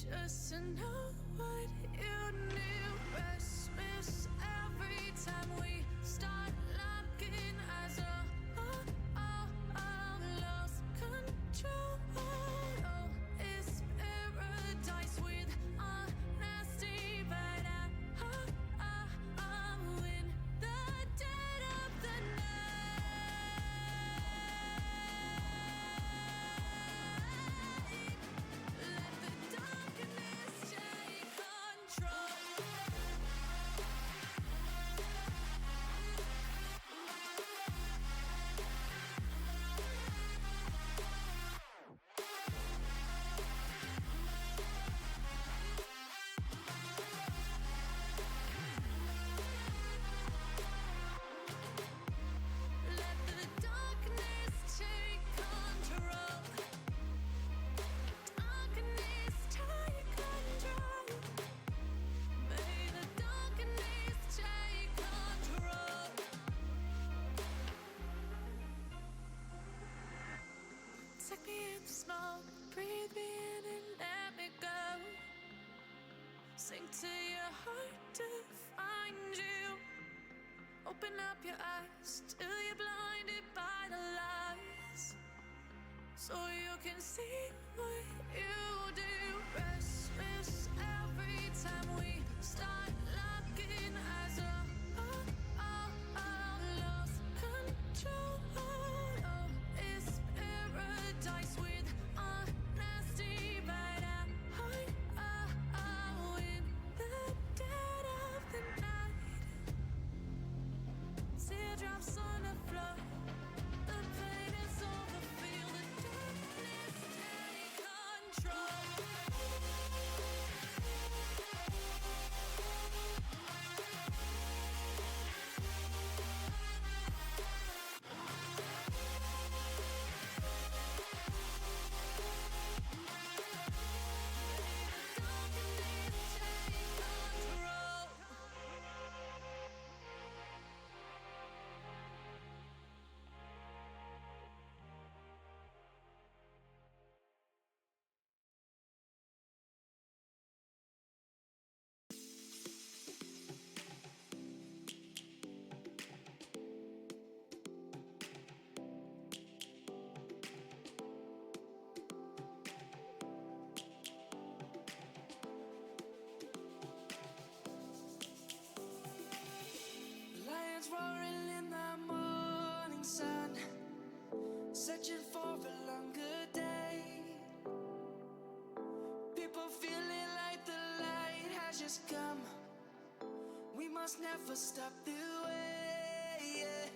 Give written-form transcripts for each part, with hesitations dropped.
just to know what you knew. Restless every time we start locking eyes. Lost control. Oh, it's paradise with honesty, but I'm in the dead of the night. Let the darkness take control. Let the darkness take control. Darkness take control. May the darkness take control. Take me in the smoke, breathe me in and let me go. Sink to your heart to find you. Open up your eyes till you're blinded by the lies, so you can see what you do. Restless every time we start locking eyes. Lost control. Oh, it's paradise with honesty, but I'm in the dead of the night. Teardrops on the floor. The pain is over. Feel the darkness take control. Darkness take control. Lions roaring in the morning sun, searching for a longer day. People feeling like the light has just come. We must never stop the way. Yeah.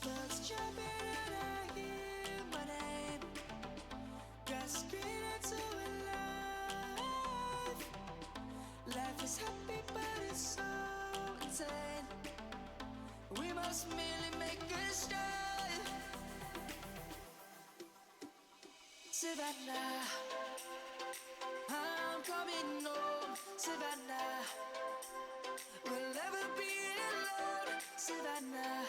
Birds jumping and I hear my name, grasping into a life. Life is happy but it's so insane. We must merely make a start. Savannah, I'm coming home. Savannah, we'll never be alone. Savannah,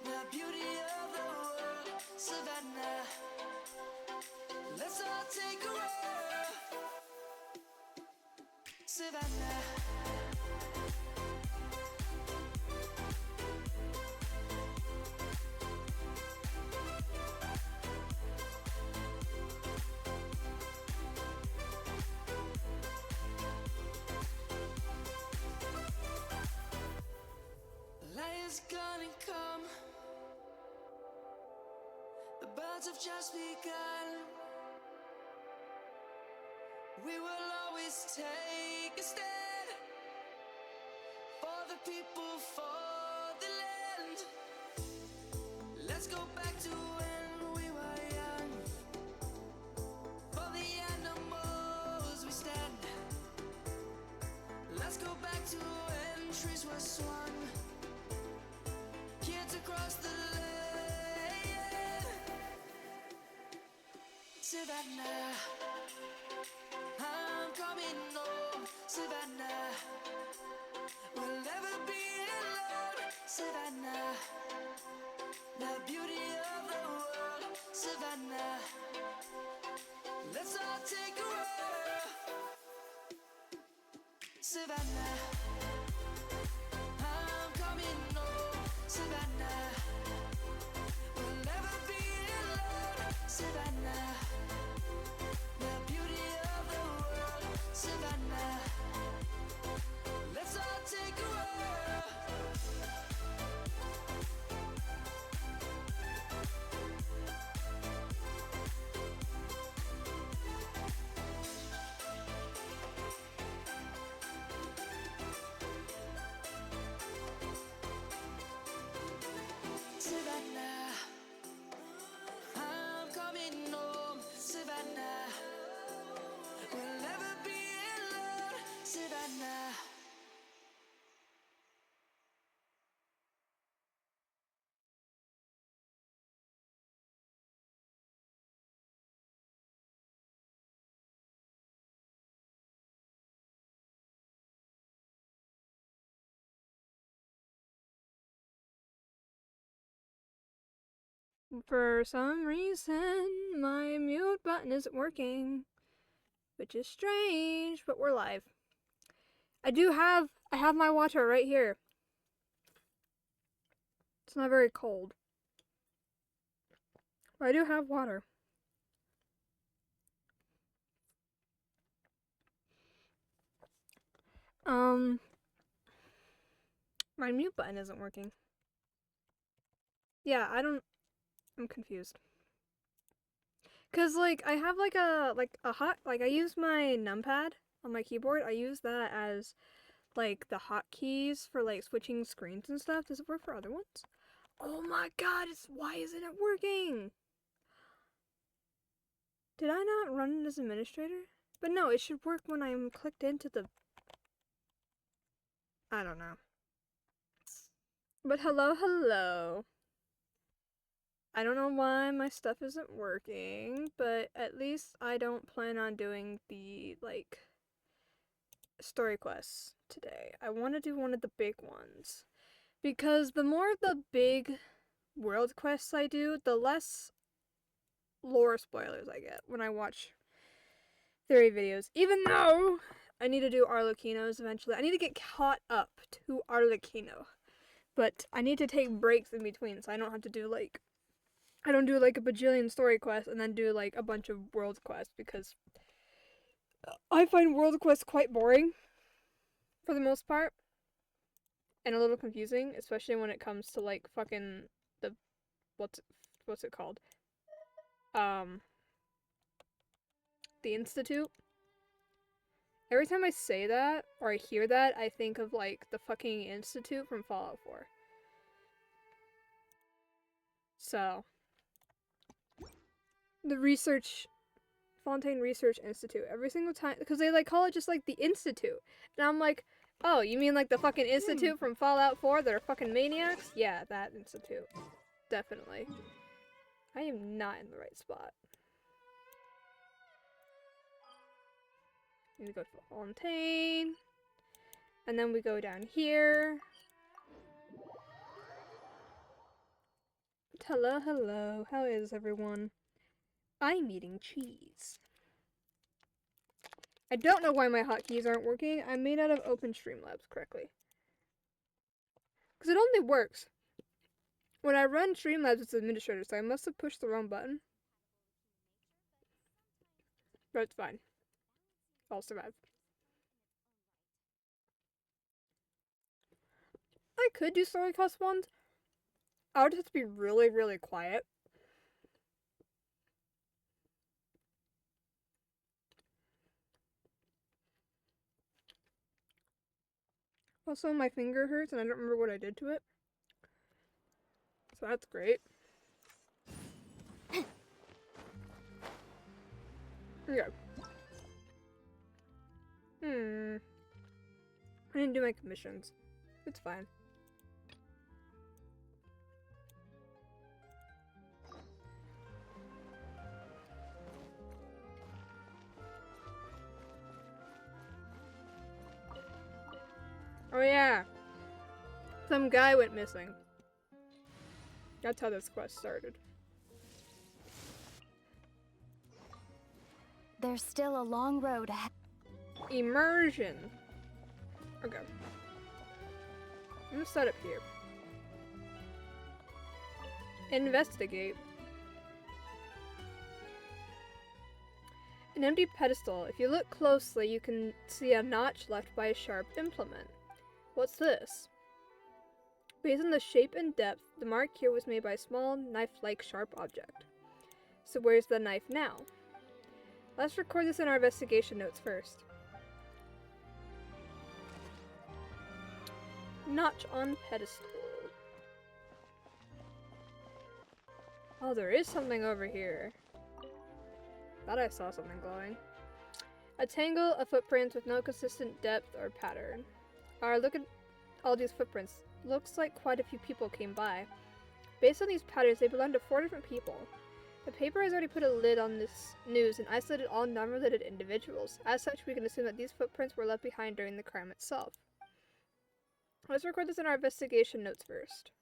the beauty of the world. Savannah, let's all take a roll. Savannah. Lion's gonna come. The birds have just begun. We will always take a stand for the people, for the land. Let's go back to when we were young. For the animals we stand. Let's go back to when trees were swung. Kids across the land. Savannah, I'm coming home. Savannah, we'll never be alone. Savannah, the beauty of the world. Savannah, let's all take a ride. Savannah. I'm coming home, Savannah. We'll never be alone, Savannah. The beauty of the world, Savannah. Let's all take a whirl. Savannah, I'm coming home, Savannah. We'll never be alone, Savannah. For some reason, my mute button isn't working, which is strange, but we're live. I have my water right here. It's not very cold. But I do have water. My mute button isn't working. Yeah, I'm confused. Cause like I have like I use my numpad on my keyboard. I use that as like the hotkeys for like switching screens and stuff. Does it work for other ones? Oh my god, why isn't it working? Did I not run it as administrator? But no, it should work when I'm clicked into the... I don't know. But hello. I don't know why my stuff isn't working, but at least I don't plan on doing the, like, story quests today. I want to do one of the big ones. Because the more the big world quests I do, the less lore spoilers I get when I watch theory videos. Even though I need to do Arlecchino's eventually. I need to get caught up to Arlecchino. But I need to take breaks in between so I don't have to do like... I don't do like a bajillion story quests and then do like a bunch of world quests because I find world quests quite boring for the most part. And a little confusing, especially when it comes to like fucking the... What's it called? The Institute. Every time I say that, or I hear that, I think of, like, the fucking Institute from Fallout 4. So. The Fontaine Research Institute. Every single time, because they, like, call it just, like, the Institute. And I'm like, oh, you mean, like, the fucking Institute from Fallout 4 that are fucking maniacs? Yeah, that Institute. Definitely. I am not in the right spot. Need to go to Fontaine. And then we go down here. Hello. How is everyone? I'm eating cheese. I don't know why my hotkeys aren't working. I'm made out of Open Streamlabs correctly. Because it only works when I run Streamlabs as administrator, so I must have pushed the wrong button. But it's fine. I'll survive. I could do story quest ones. I would have to be really, really quiet. Also, my finger hurts and I don't remember what I did to it. So that's great. Okay. I didn't do my commissions. It's fine. Oh yeah. Some guy went missing. That's how this quest started. There's still a long road ahead. Immersion. Okay. I'm gonna set up here. Investigate. An empty pedestal. If you look closely, you can see a notch left by a sharp implement. What's this? Based on the shape and depth, the mark here was made by a small, knife-like sharp object. So where's the knife now? Let's record this in our investigation notes first. Notch on pedestal. Oh, there is something over here. Thought I saw something glowing. A tangle of footprints with no consistent depth or pattern. Alright, look at all these footprints. Looks like quite a few people came by. Based on these patterns, they belong to 4 different people. The paper has already put a lid on this news and isolated all non-related individuals. As such, we can assume that these footprints were left behind during the crime itself. Let's record this in our investigation notes first.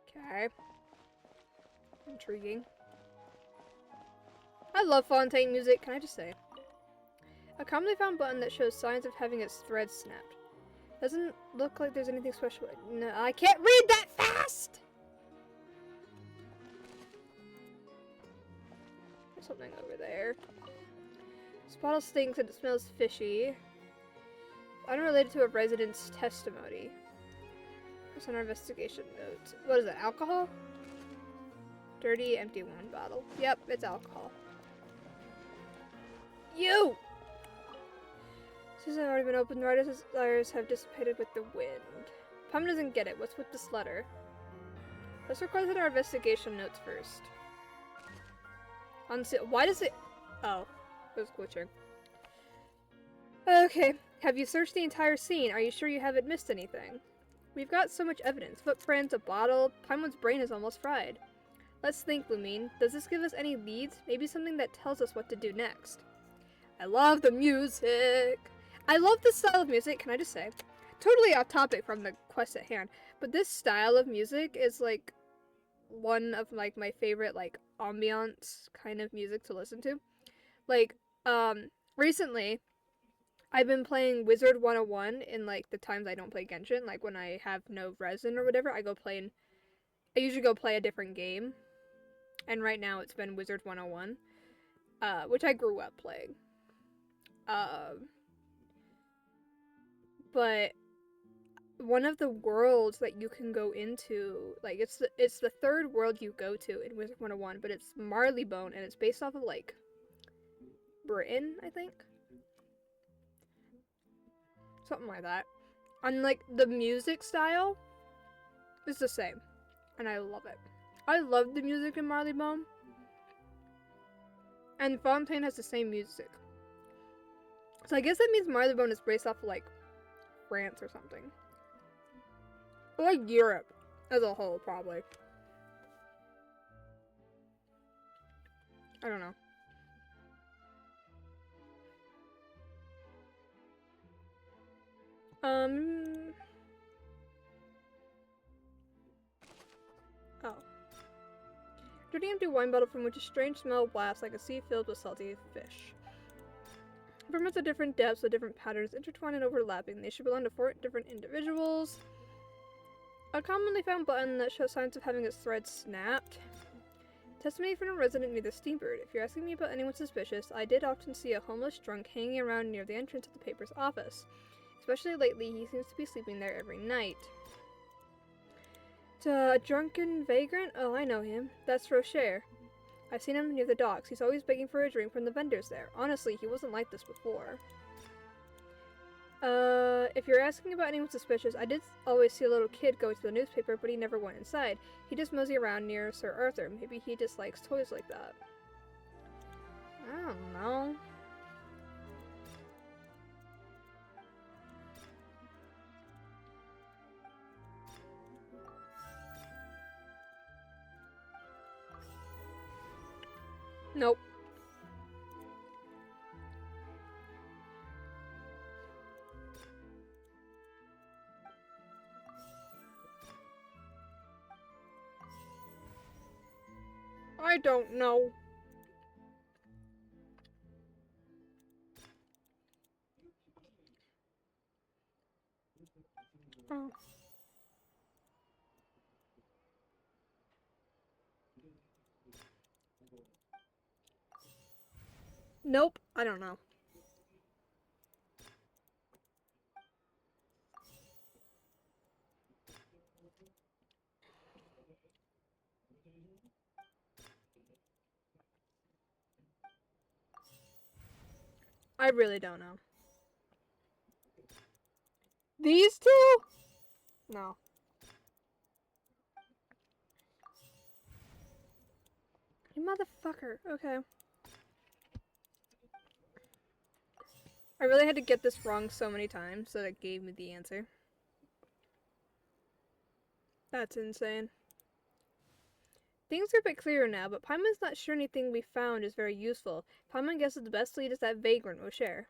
Okay. Intriguing. I love Fontaine music, can I just say? A commonly found button that shows signs of having its threads snapped. Doesn't look like there's anything special. No, I can't read that fast! There's something over there. This bottle stinks and it smells fishy. Unrelated to a resident's testimony. What's on our investigation notes? What is it, alcohol? Dirty, empty wine bottle. Yep, it's alcohol. You! Since I've already been opened, the writer's desires have dissipated with the wind. Pum doesn't get it. What's with this letter? Let's record our investigation notes first. Why does it... Oh, it was glitching. Okay, have you searched the entire scene? Are you sure you haven't missed anything? We've got so much evidence. Footprints, a bottle. Paimon's brain is almost fried. Let's think, Lumine. Does this give us any leads? Maybe something that tells us what to do next. I love the music. I love this style of music, can I just say? Totally off topic from the quest at hand, but this style of music is like one of like my favorite like ambiance kind of music to listen to. Like, recently I've been playing Wizard 101 in like the times I don't play Genshin, like when I have no resin or whatever, I usually go play a different game. And right now it's been Wizard 101, which I grew up playing. But one of the worlds that you can go into, like it's the third world you go to in Wizard 101, but it's Marleybone and it's based off of like Britain, I think. Something like that. And like the music style is the same. And I love it. I love the music in Marleybone. And Fontaine has the same music. So I guess that means Marleybone is based off of like France or something. Or like Europe as a whole, probably. I don't know. Oh. Dirty empty wine bottle from which a strange smell wafts like a sea filled with salty fish. Pigments of different depths with different patterns intertwined and overlapping. They should belong to 4 different individuals. A commonly found button that shows signs of having its thread snapped. Testimony from a resident near the Steambird. If you're asking me about anyone suspicious, I did often see a homeless drunk hanging around near the entrance of the paper's office. Especially lately, he seems to be sleeping there every night. A drunken vagrant? Oh, I know him. That's Rocher. I've seen him near the docks. He's always begging for a drink from the vendors there. Honestly, he wasn't like this before. If you're asking about anyone suspicious, I did always see a little kid go to the newspaper, but he never went inside. He just mosey around near Sir Arthur. Maybe he just likes toys like that. I don't know. Nope. I don't know. Oh. Nope, I don't know. I really don't know. These two? No. You motherfucker. Okay. I really had to get this wrong so many times that it gave me the answer. That's insane. Things are a bit clearer now, but Paimon's not sure anything we found is very useful. Paimon guesses the best lead is that vagrant we'll share.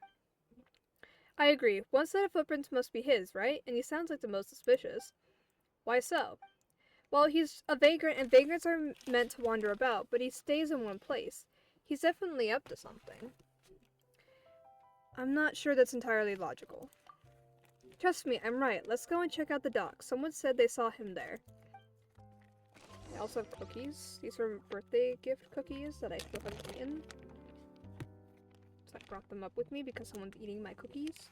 I agree. One set of footprints must be his, right? And he sounds like the most suspicious. Why so? Well, he's a vagrant, and vagrants are meant to wander about, but he stays in one place. He's definitely up to something. I'm not sure that's entirely logical. Trust me, I'm right. Let's go and check out the dock. Someone said they saw him there. I also have cookies. These are birthday gift cookies that I still haven't eaten. So I brought them up with me because someone's eating my cookies.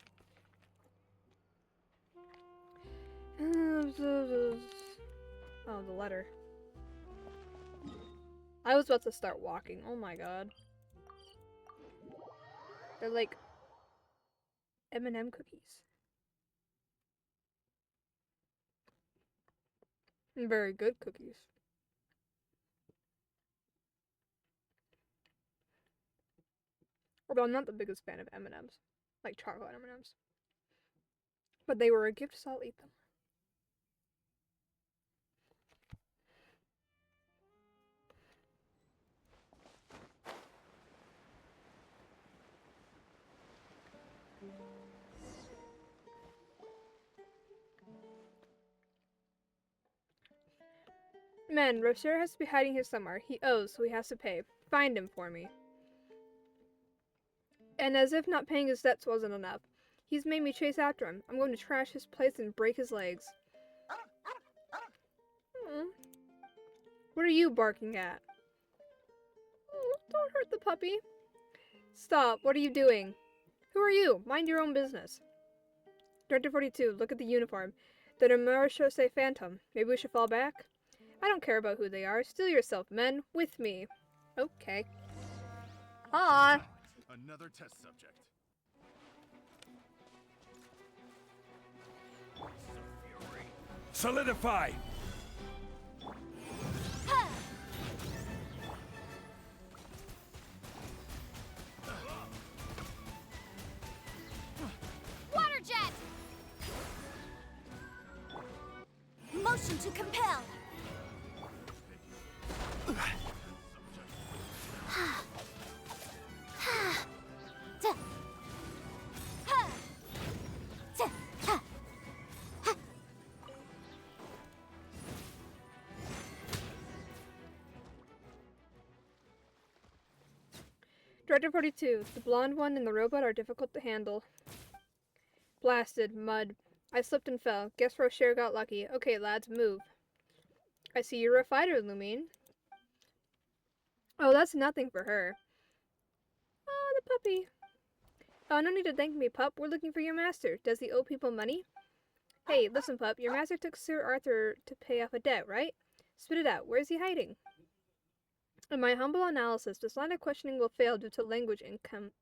Oh, the letter. I was about to start walking. Oh my god. They're like M&M cookies. And very good cookies. Although I'm not the biggest fan of M&Ms. Like chocolate M&Ms. But they were a gift, so I'll eat them. Man, Rocher has to be hiding here somewhere. He owes, so he has to pay. Find him for me. And as if not paying his debts wasn't enough, he's made me chase after him. I'm going to trash his place and break his legs. What are you barking at? Oh, don't hurt the puppy. Stop, what are you doing? Who are you? Mind your own business. Director 42, look at the uniform. The Demara say Phantom. Maybe we should fall back? I don't care about who they are. Steel yourself, men. With me. Okay. Ah. Another test subject. Solidify! Water jet! Motion to compel! Director 42, the blonde one and the robot are difficult to handle. Blasted, mud. I slipped and fell. Guess Rocher got lucky. Okay, lads, move. I see you're a fighter, Lumine. Oh, that's nothing for her. Oh, the puppy. Oh, no need to thank me, pup. We're looking for your master. Does he owe people money? Hey, listen, pup. Your master took Sir Arthur to pay off a debt, right? Spit it out. Where's he hiding? In my humble analysis, this line of questioning will fail due to language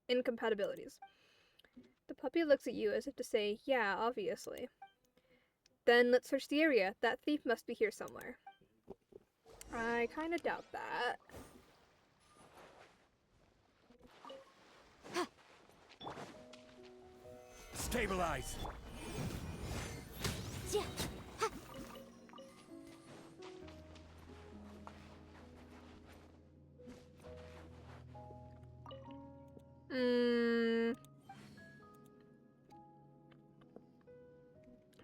incompatibilities. The puppy looks at you as if to say, yeah, obviously. Then let's search the area. That thief must be here somewhere. I kinda doubt that. Stabilize!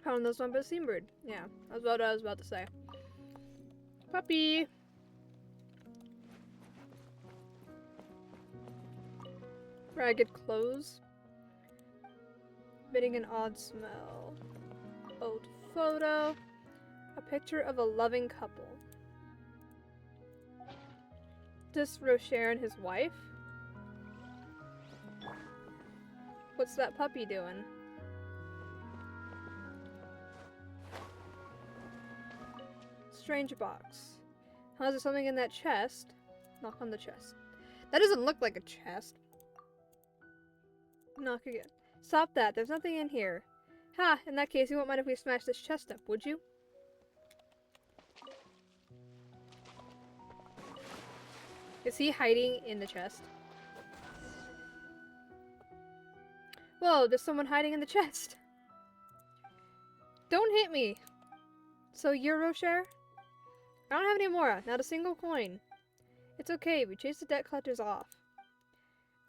Found this one by Seabird. Yeah, that's what I was about to say. Puppy! Ragged clothes. Emitting an odd smell. Old photo. A picture of a loving couple. This Rocher and his wife? What's that puppy doing? Strange box. How's there something in that chest? Knock on the chest. That doesn't look like a chest. Knock again. Stop that. There's nothing in here. Ha! In that case, you won't mind if we smash this chest up, would you? Is he hiding in the chest? Whoa, there's someone hiding in the chest. Don't hit me. So you're Rocher? I don't have any more. Not a single coin. It's okay. We chased the debt collectors off.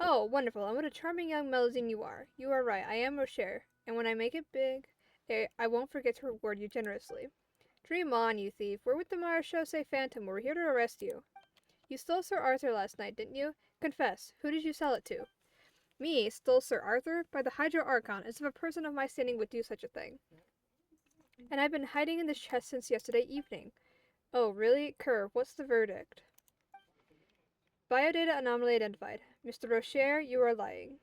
Oh, wonderful. And what a charming young Melusine you are. You are right. I am Rocher. And when I make it big, I won't forget to reward you generously. Dream on, you thief. We're with the Marechaussee Phantom. We're here to arrest you. You stole Sir Arthur last night, didn't you? Confess. Who did you sell it to? Me? Stole Sir Arthur? By the Hydro Archon, as if a person of my standing would do such a thing. And I've been hiding in this chest since yesterday evening. Oh, really? Kerr, what's the verdict? Biodata anomaly identified. Mr. Rocher, you are lying.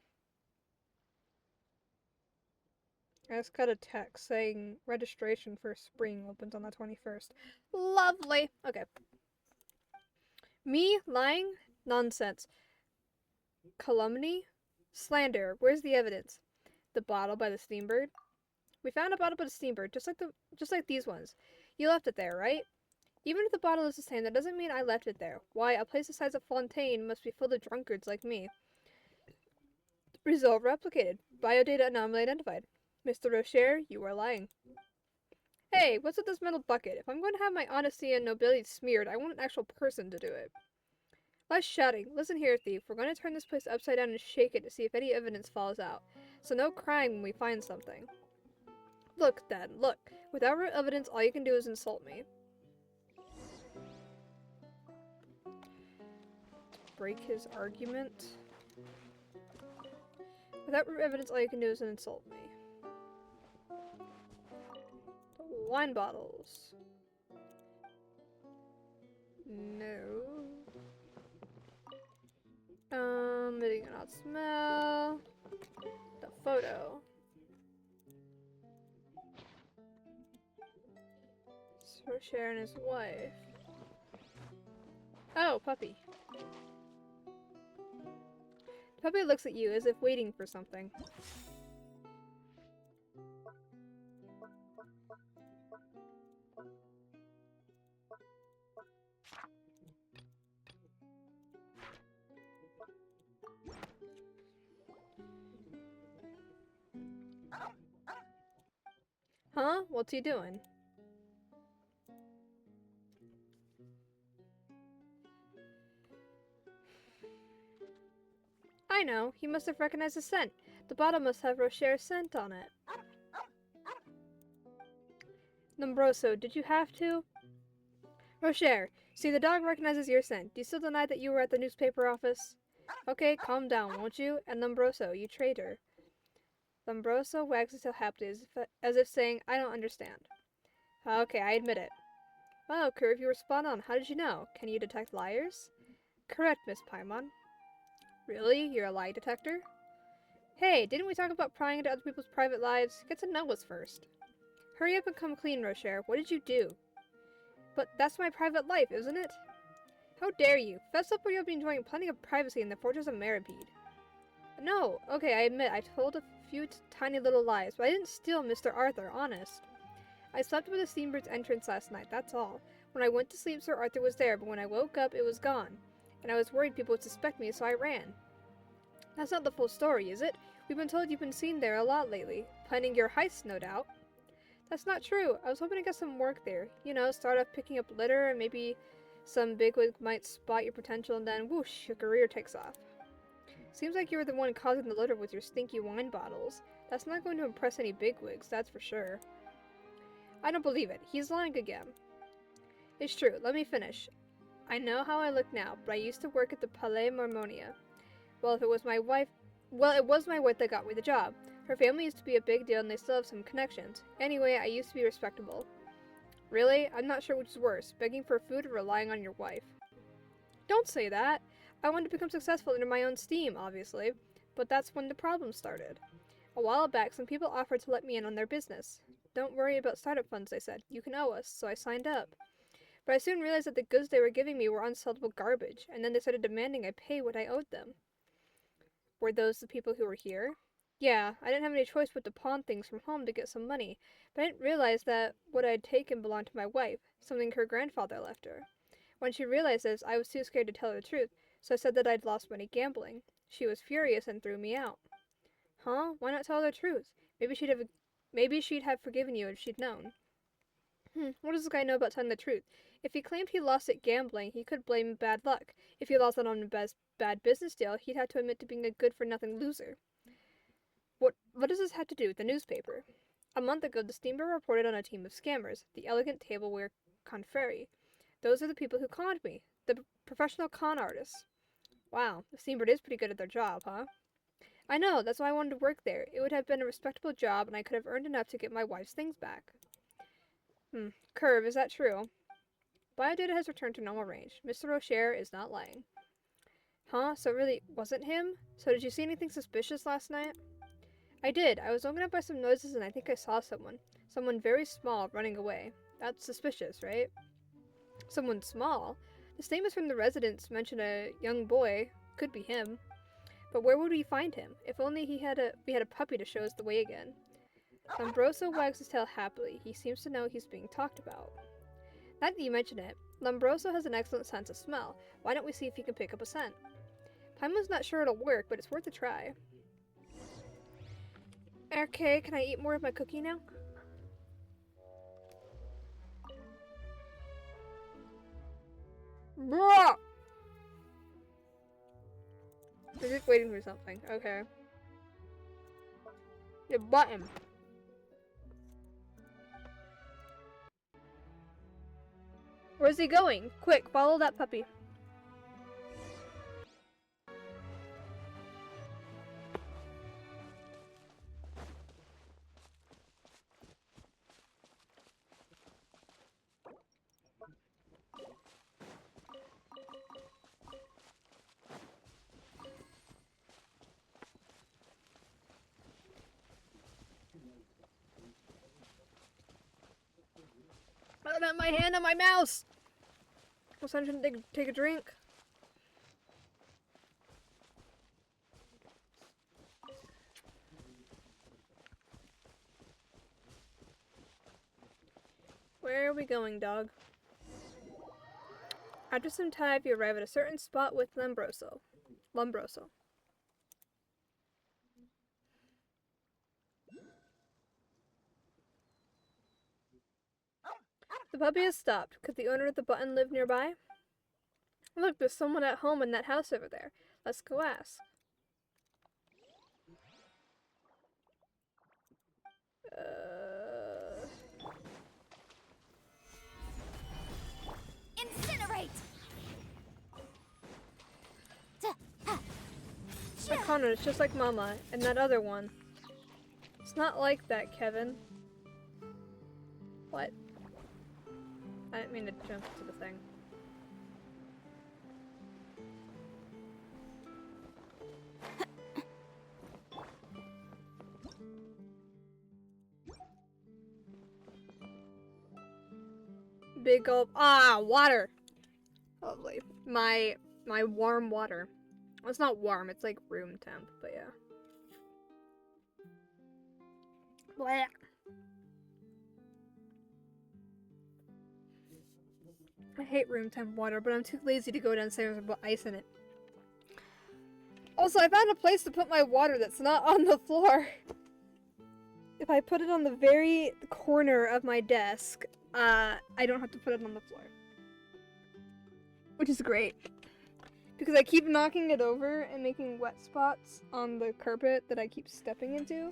I just got a text saying registration for spring opens on the 21st. Lovely! Okay. Me? Lying? Nonsense. Calumny? Slander. Where's the evidence? The bottle by the steambird? We found a bottle by the steambird, just like these ones. You left it there, right? Even if the bottle is the same, that doesn't mean I left it there. Why, a place the size of Fontaine must be full of drunkards like me. Result replicated. Biodata anomaly identified. Mr. Rocher, you are lying. Hey, what's with this metal bucket? If I'm going to have my honesty and nobility smeared, I want an actual person to do it. Less shouting. Listen here, thief. We're going to turn this place upside down and shake it to see if any evidence falls out. So no crying when we find something. Look, then, look. Without real evidence, all you can do is insult me. Break his argument. Without real evidence, all you can do is insult me. Wine bottles. No. They do not smell. The photo. Rocher and his wife. Oh, puppy. The puppy looks at you as if waiting for something. Huh? What's he doing? I know. He must have recognized the scent. The bottle must have Rocher's scent on it. Lombroso, did you have to? Rocher, see, the dog recognizes your scent. Do you still deny that you were at the newspaper office? Okay, calm down, won't you? And Lombroso, you traitor. Lombroso wags his tail happily as if saying, I don't understand. Okay, I admit it. Wow, Curve, you were spot on. How did you know? Can you detect liars? Correct, Miss Paimon. Really? You're a lie detector? Hey, didn't we talk about prying into other people's private lives? Get to know us first. Hurry up and come clean, Rocher. What did you do? But that's my private life, isn't it? How dare you? Fess up or you'll be enjoying plenty of privacy in the Fortress of Meripede. No, okay, I admit I told a few tiny little lies, but I didn't steal Mr. Arthur, honest. I slept by the steambird's entrance last night, that's all. When I went to sleep, Sir Arthur was there, but when I woke up, it was gone. And I was worried people would suspect me, so I ran. That's not the full story, is it? We've been told you've been seen there a lot lately. Planning your heist, no doubt. That's not true. I was hoping to get some work there. You know, start off picking up litter, and maybe some bigwig might spot your potential, and then whoosh, your career takes off. Seems like you were the one causing the litter with your stinky wine bottles. That's not going to impress any bigwigs, that's for sure. I don't believe it. He's lying again. It's true. Let me finish. I know how I look now, but I used to work at the Palais Marmonia. Well, it was my wife that got me the job. Her family used to be a big deal and they still have some connections. Anyway, I used to be respectable. Really? I'm not sure which is worse, begging for food or relying on your wife. Don't say that. I wanted to become successful under my own steam, obviously, but that's when the problem started. A while back, some people offered to let me in on their business. Don't worry about startup funds, they said. You can owe us, so I signed up. But I soon realized that the goods they were giving me were unsellable garbage, and then they started demanding I pay what I owed them. Were those the people who were here? Yeah, I didn't have any choice but to pawn things from home to get some money, but I didn't realize that what I had taken belonged to my wife, something her grandfather left her. When she realized this, I was too scared to tell her the truth, so I said that I'd lost money gambling. She was furious and threw me out. Huh? Why not tell her the truth? Maybe she'd have forgiven you if she'd known. What does this guy know about telling the truth? If he claimed he lost at gambling, he could blame bad luck. If he lost it on a bad business deal, he'd have to admit to being a good-for-nothing loser. What does this have to do with the newspaper? A month ago, the Steamboat reported on a team of scammers, the Elegant Tableware Confrere. Those are the people who conned me, the professional con artists. Wow, the Steamboat is pretty good at their job, huh? I know, that's why I wanted to work there. It would have been a respectable job, and I could have earned enough to get my wife's things back. Curve, is that true? Biodata has returned to normal range. Mr. Rocher is not lying. Huh? So it really wasn't him? So did you see anything suspicious last night? I did. I was woken up by some noises and I think I saw someone. Someone very small running away. That's suspicious, right? Someone small? The statements from the residents mention a young boy. Could be him. But where would we find him? If only we had a puppy to show us the way again. Lombroso wags his tail happily. He seems to know he's being talked about. Now that you mention it, Lombroso has an excellent sense of smell. Why don't we see if he can pick up a scent? Paimon's not sure it'll work, but it's worth a try. Okay, can I eat more of my cookie now? Bruh! I'm just waiting for something. Okay. The button. Where's he going? Quick, follow that puppy. I got my hand on my mouse! I was trying to take a drink. Where are we going, dog? After some time, you arrive at a certain spot with Lombroso. The puppy has stopped. Could the owner of the button live nearby? Look, there's someone at home in that house over there. Let's go ask. Incinerate! Connor, it's just like Mama, and that other one. It's not like that, Kevin. What? I didn't mean to jump to the thing. Big gulp. Ah, water! Lovely. My warm water. Well, it's not warm, it's like room temp, but yeah. Blah. I hate room temp water, but I'm too lazy to go downstairs and put ice in it. Also, I found a place to put my water that's not on the floor. If I put it on the very corner of my desk, I don't have to put it on the floor. Which is great. Because I keep knocking it over and making wet spots on the carpet that I keep stepping into,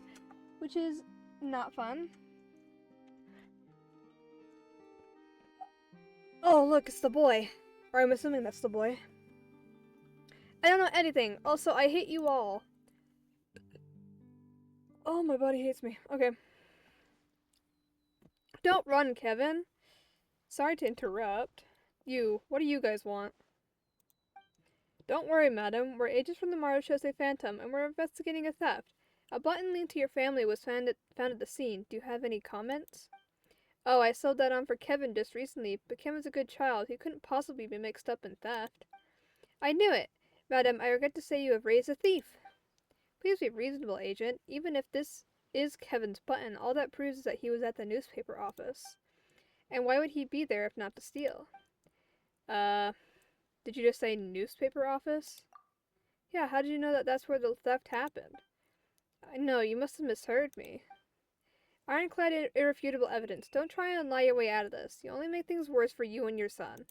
which is not fun. Oh, look, it's the boy. Or I'm assuming that's the boy. I don't know anything. Also, I hate you all. Oh, my body hates me. Okay. Don't run, Kevin. Sorry to interrupt. What do you guys want? Don't worry, madam. We're agents from the Marechaussee Phantom, and we're investigating a theft. A button linked to your family was found at the scene. Do you have any comments? Oh, I sold that on for Kevin just recently, but Kevin's a good child. He couldn't possibly be mixed up in theft. I knew it. Madam, I regret to say you have raised a thief. Please be reasonable, agent. Even if this is Kevin's button, all that proves is that he was at the newspaper office. And why would he be there if not to steal? Did you just say newspaper office? Yeah, how did you know that that's where the theft happened? I know, you must have misheard me. Ironclad irrefutable evidence. Don't try and lie your way out of this. You only make things worse for you and your son.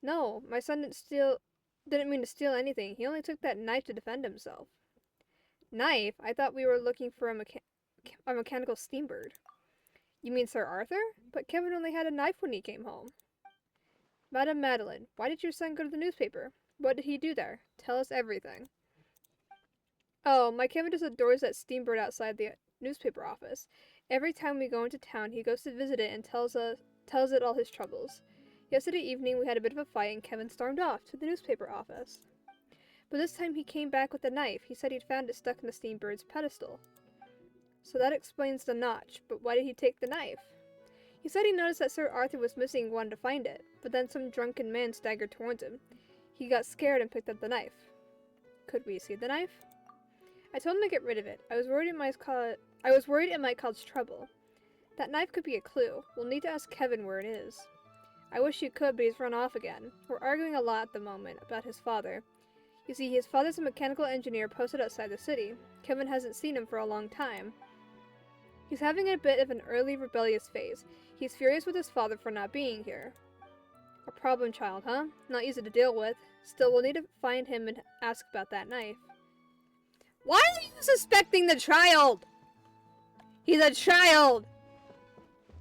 No, my son didn't mean to steal anything. He only took that knife to defend himself. Knife? I thought we were looking for a mechanical steambird. You mean Sir Arthur? But Kevin only had a knife when he came home. Madame Madeline, why did your son go to the newspaper? What did he do there? Tell us everything. Oh, my Kevin just adores that steambird outside the newspaper office. Every time we go into town, he goes to visit it and tells it all his troubles. Yesterday evening, we had a bit of a fight and Kevin stormed off to the newspaper office. But this time he came back with a knife. He said he'd found it stuck in the steambird's pedestal. So that explains the notch, but why did he take the knife? He said he noticed that Sir Arthur was missing and wanted to find it, but then some drunken man staggered towards him. He got scared and picked up the knife. Could we see the knife? I told him to get rid of it. I was worried it might cause trouble. That knife could be a clue. We'll need to ask Kevin where it is. I wish you could, but he's run off again. We're arguing a lot at the moment about his father. You see, his father's a mechanical engineer posted outside the city. Kevin hasn't seen him for a long time. He's having a bit of an early rebellious phase. He's furious with his father for not being here. A problem child, huh? Not easy to deal with. Still, we'll need to find him and ask about that knife. Why are you suspecting the child? He's a child!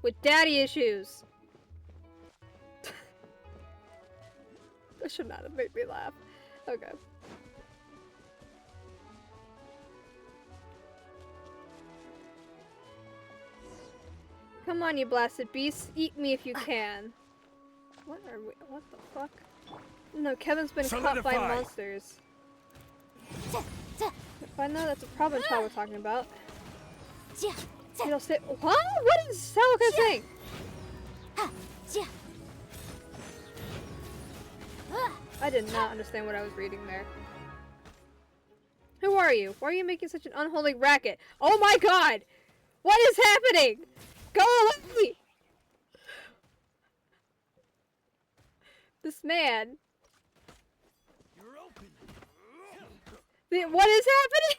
With daddy issues. That should not have made me laugh. Okay. Come on, you blasted beasts. Eat me if you can. What the fuck? No, Kevin's been caught by monsters. If I know that's a problem child we're talking about. It'll say, what? What is Celica saying? I did not understand what I was reading there. Who are you? Why are you making such an unholy racket? Oh my god! What is happening? Go away! This man. You're open. What is happening?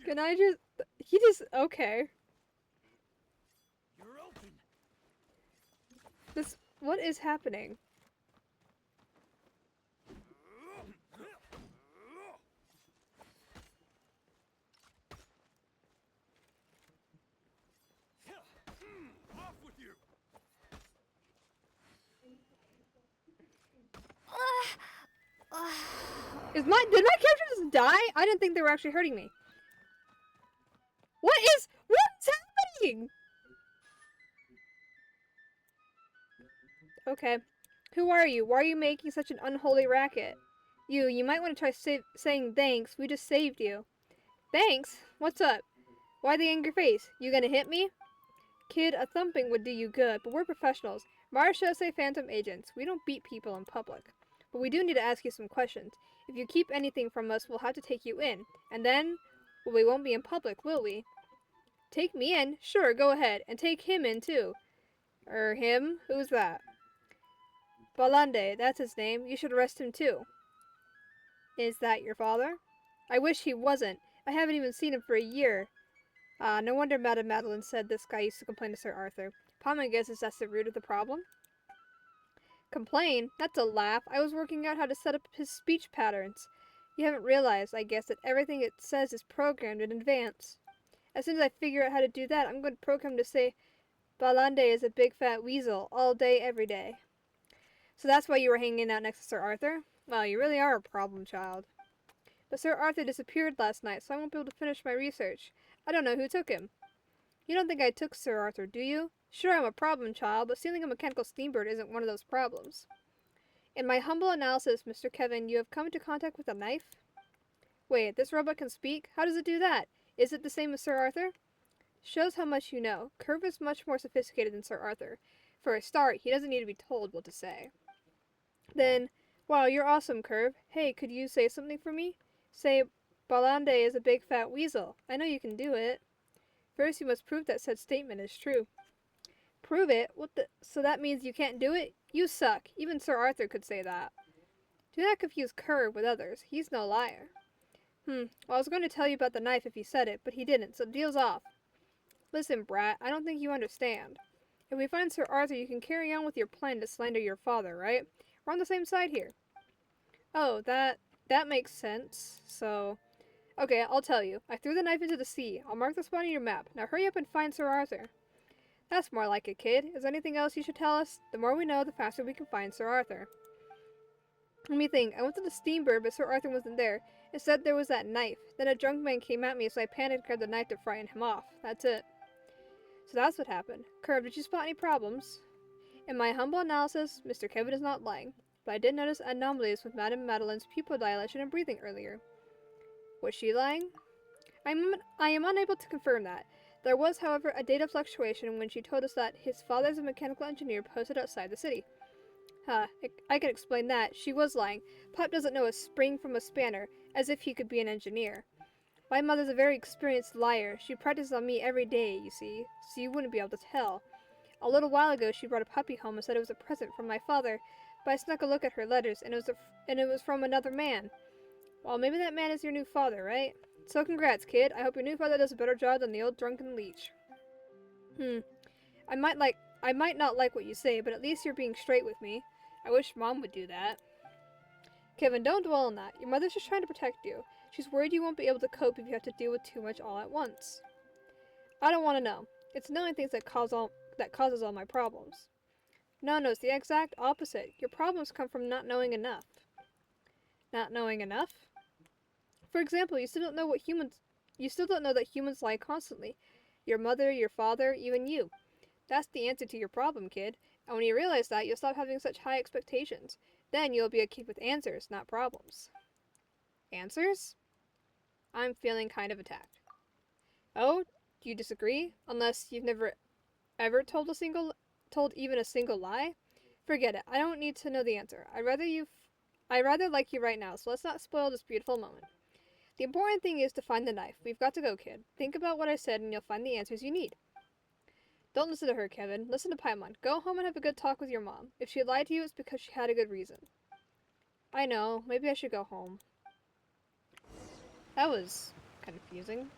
Can I just... He just... Okay. You're open. This... What is happening? Off with you. Did my character just die? I didn't think they were actually hurting me. What's happening? Okay. Who are you? Why are you making such an unholy racket? You might want to try saying thanks. We just saved you. Thanks? What's up? Why the angry face? You gonna hit me? Kid, a thumping would do you good, but we're professionals. Marechaussee Phantom agents. We don't beat people in public. But we do need to ask you some questions. If you keep anything from us, we'll have to take you in. And then, well, we won't be in public, will we? Take me in? Sure, go ahead. And take him in, too. Him? Who's that? Balande, that's his name. You should arrest him, too. Is that your father? I wish he wasn't. I haven't even seen him for a year. No wonder Madame Madeline said this guy used to complain to Sir Arthur. Palmer guesses that's the root of the problem. Complain? That's a laugh. I was working out how to set up his speech patterns. You haven't realized, I guess, that everything it says is programmed in advance. As soon as I figure out how to do that, I'm going to program to say, Balande is a big fat weasel, all day, every day. So that's why you were hanging out next to Sir Arthur? Well, you really are a problem child. But Sir Arthur disappeared last night, so I won't be able to finish my research. I don't know who took him. You don't think I took Sir Arthur, do you? Sure, I'm a problem child, but stealing a mechanical steamboat isn't one of those problems. In my humble analysis, Mr. Kevin, you have come into contact with a knife? Wait, this robot can speak? How does it do that? Is it the same as Sir Arthur? Shows how much you know. Curve is much more sophisticated than Sir Arthur. For a start, he doesn't need to be told what to say. Then, wow, you're awesome, Curve. Hey, could you say something for me? Say, Balande is a big fat weasel. I know you can do it. First, you must prove that said statement is true. Prove it? What the? So that means you can't do it? You suck. Even Sir Arthur could say that. Do not confuse Curve with others. He's no liar. Well, I was going to tell you about the knife if he said it, but he didn't, so deal's off. Listen, brat, I don't think you understand. If we find Sir Arthur, you can carry on with your plan to slander your father, right? We're on the same side here. Oh, that makes sense. So, okay, I'll tell you. I threw the knife into the sea. I'll mark the spot on your map. Now hurry up and find Sir Arthur. That's more like it, kid. Is there anything else you should tell us? The more we know, the faster we can find Sir Arthur. Let me think. I went to the steamboat, but Sir Arthur wasn't there. Instead, there was that knife. Then a drunk man came at me, so I panicked and grabbed the knife to frighten him off. That's it. So that's what happened. Curve, did you spot any problems? In my humble analysis, Mr. Kevin is not lying, but I did notice anomalies with Madame Madeline's pupil dilation and breathing earlier. Was she lying? I am unable to confirm that. There was, however, a data fluctuation when she told us that his father is a mechanical engineer posted outside the city. I can explain that. She was lying. Pop doesn't know a spring from a spanner, as if he could be an engineer. My mother's a very experienced liar. She practices on me every day, you see, so you wouldn't be able to tell. A little while ago, she brought a puppy home and said it was a present from my father, but I snuck a look at her letters, and it was from another man. Well, maybe that man is your new father, right? So congrats, kid. I hope your new father does a better job than the old drunken leech. I might not like what you say, but at least you're being straight with me. I wish Mom would do that. Kevin, don't dwell on that. Your mother's just trying to protect you. She's worried you won't be able to cope if you have to deal with too much all at once. I don't want to know. It's knowing things that causes all my problems. No, it's the exact opposite. Your problems come from not knowing enough. Not knowing enough? For example, you still don't know that humans lie constantly. Your mother, your father, even you. That's the answer to your problem, kid. And when you realize that, you'll stop having such high expectations. Then you'll be a kid with answers, not problems. Answers? I'm feeling kind of attacked. Oh, do you disagree? Unless you've never ever told even a single lie? Forget it. I don't need to know the answer. I'd rather like you right now, so let's not spoil this beautiful moment. The important thing is to find the knife. We've got to go, kid. Think about what I said and you'll find the answers you need. Don't listen to her, Kevin. Listen to Paimon. Go home and have a good talk with your mom. If she lied to you, it's because she had a good reason. I know. Maybe I should go home. That was confusing.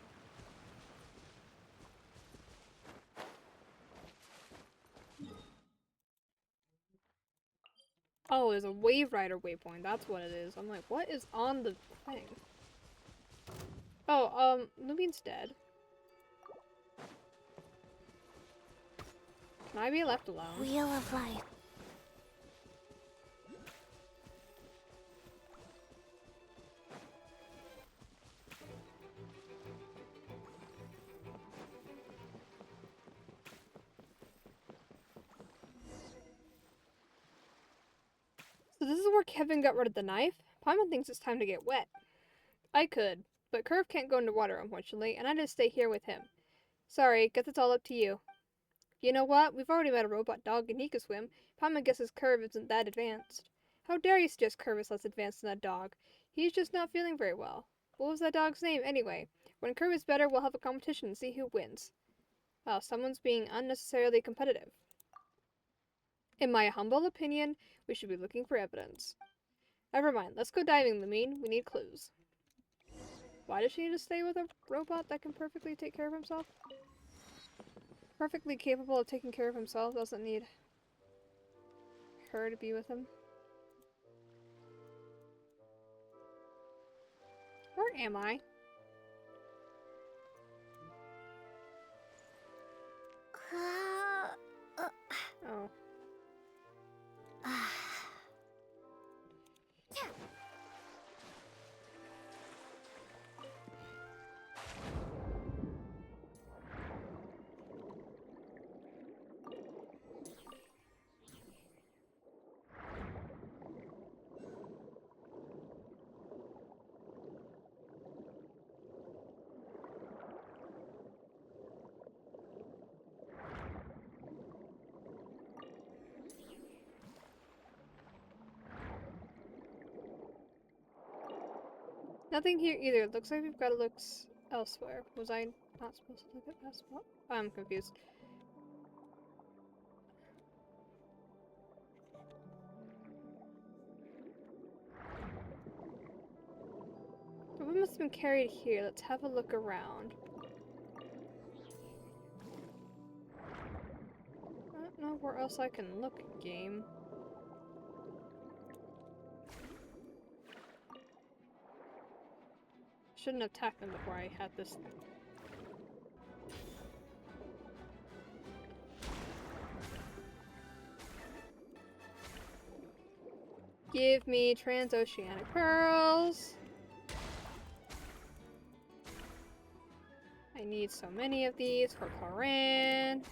Oh, it's a Wave Rider waypoint. That's what it is. I'm like, what is on the thing? Oh, Lumine's dead. Can I be left alone? Wheel of Life. So this is where Kevin got rid of the knife? Paimon thinks it's time to get wet. I could, but Curve can't go into water, unfortunately, and I just stay here with him. Sorry, guess it's all up to you. You know what? We've already met a robot dog and he can swim. Paimon guesses Curve isn't that advanced. How dare you suggest Curve is less advanced than that dog? He's just not feeling very well. What was that dog's name, anyway? When Curve is better, we'll have a competition and see who wins. Wow, someone's being unnecessarily competitive. In my humble opinion, we should be looking for evidence. Never mind, let's go diving, Lumine. We need clues. Why does she need to stay with a robot that can perfectly take care of himself? Perfectly capable of taking care of himself, doesn't need her to be with him. Where am I? Uh, Oh. Nothing here either. Looks like we've got to look elsewhere. Was I not supposed to look at that spot? I'm confused. The wood must have been carried here. Let's have a look around. I don't know where else I can look, game. Shouldn't have attacked them before I had this. Give me transoceanic pearls. I need so many of these for Coran.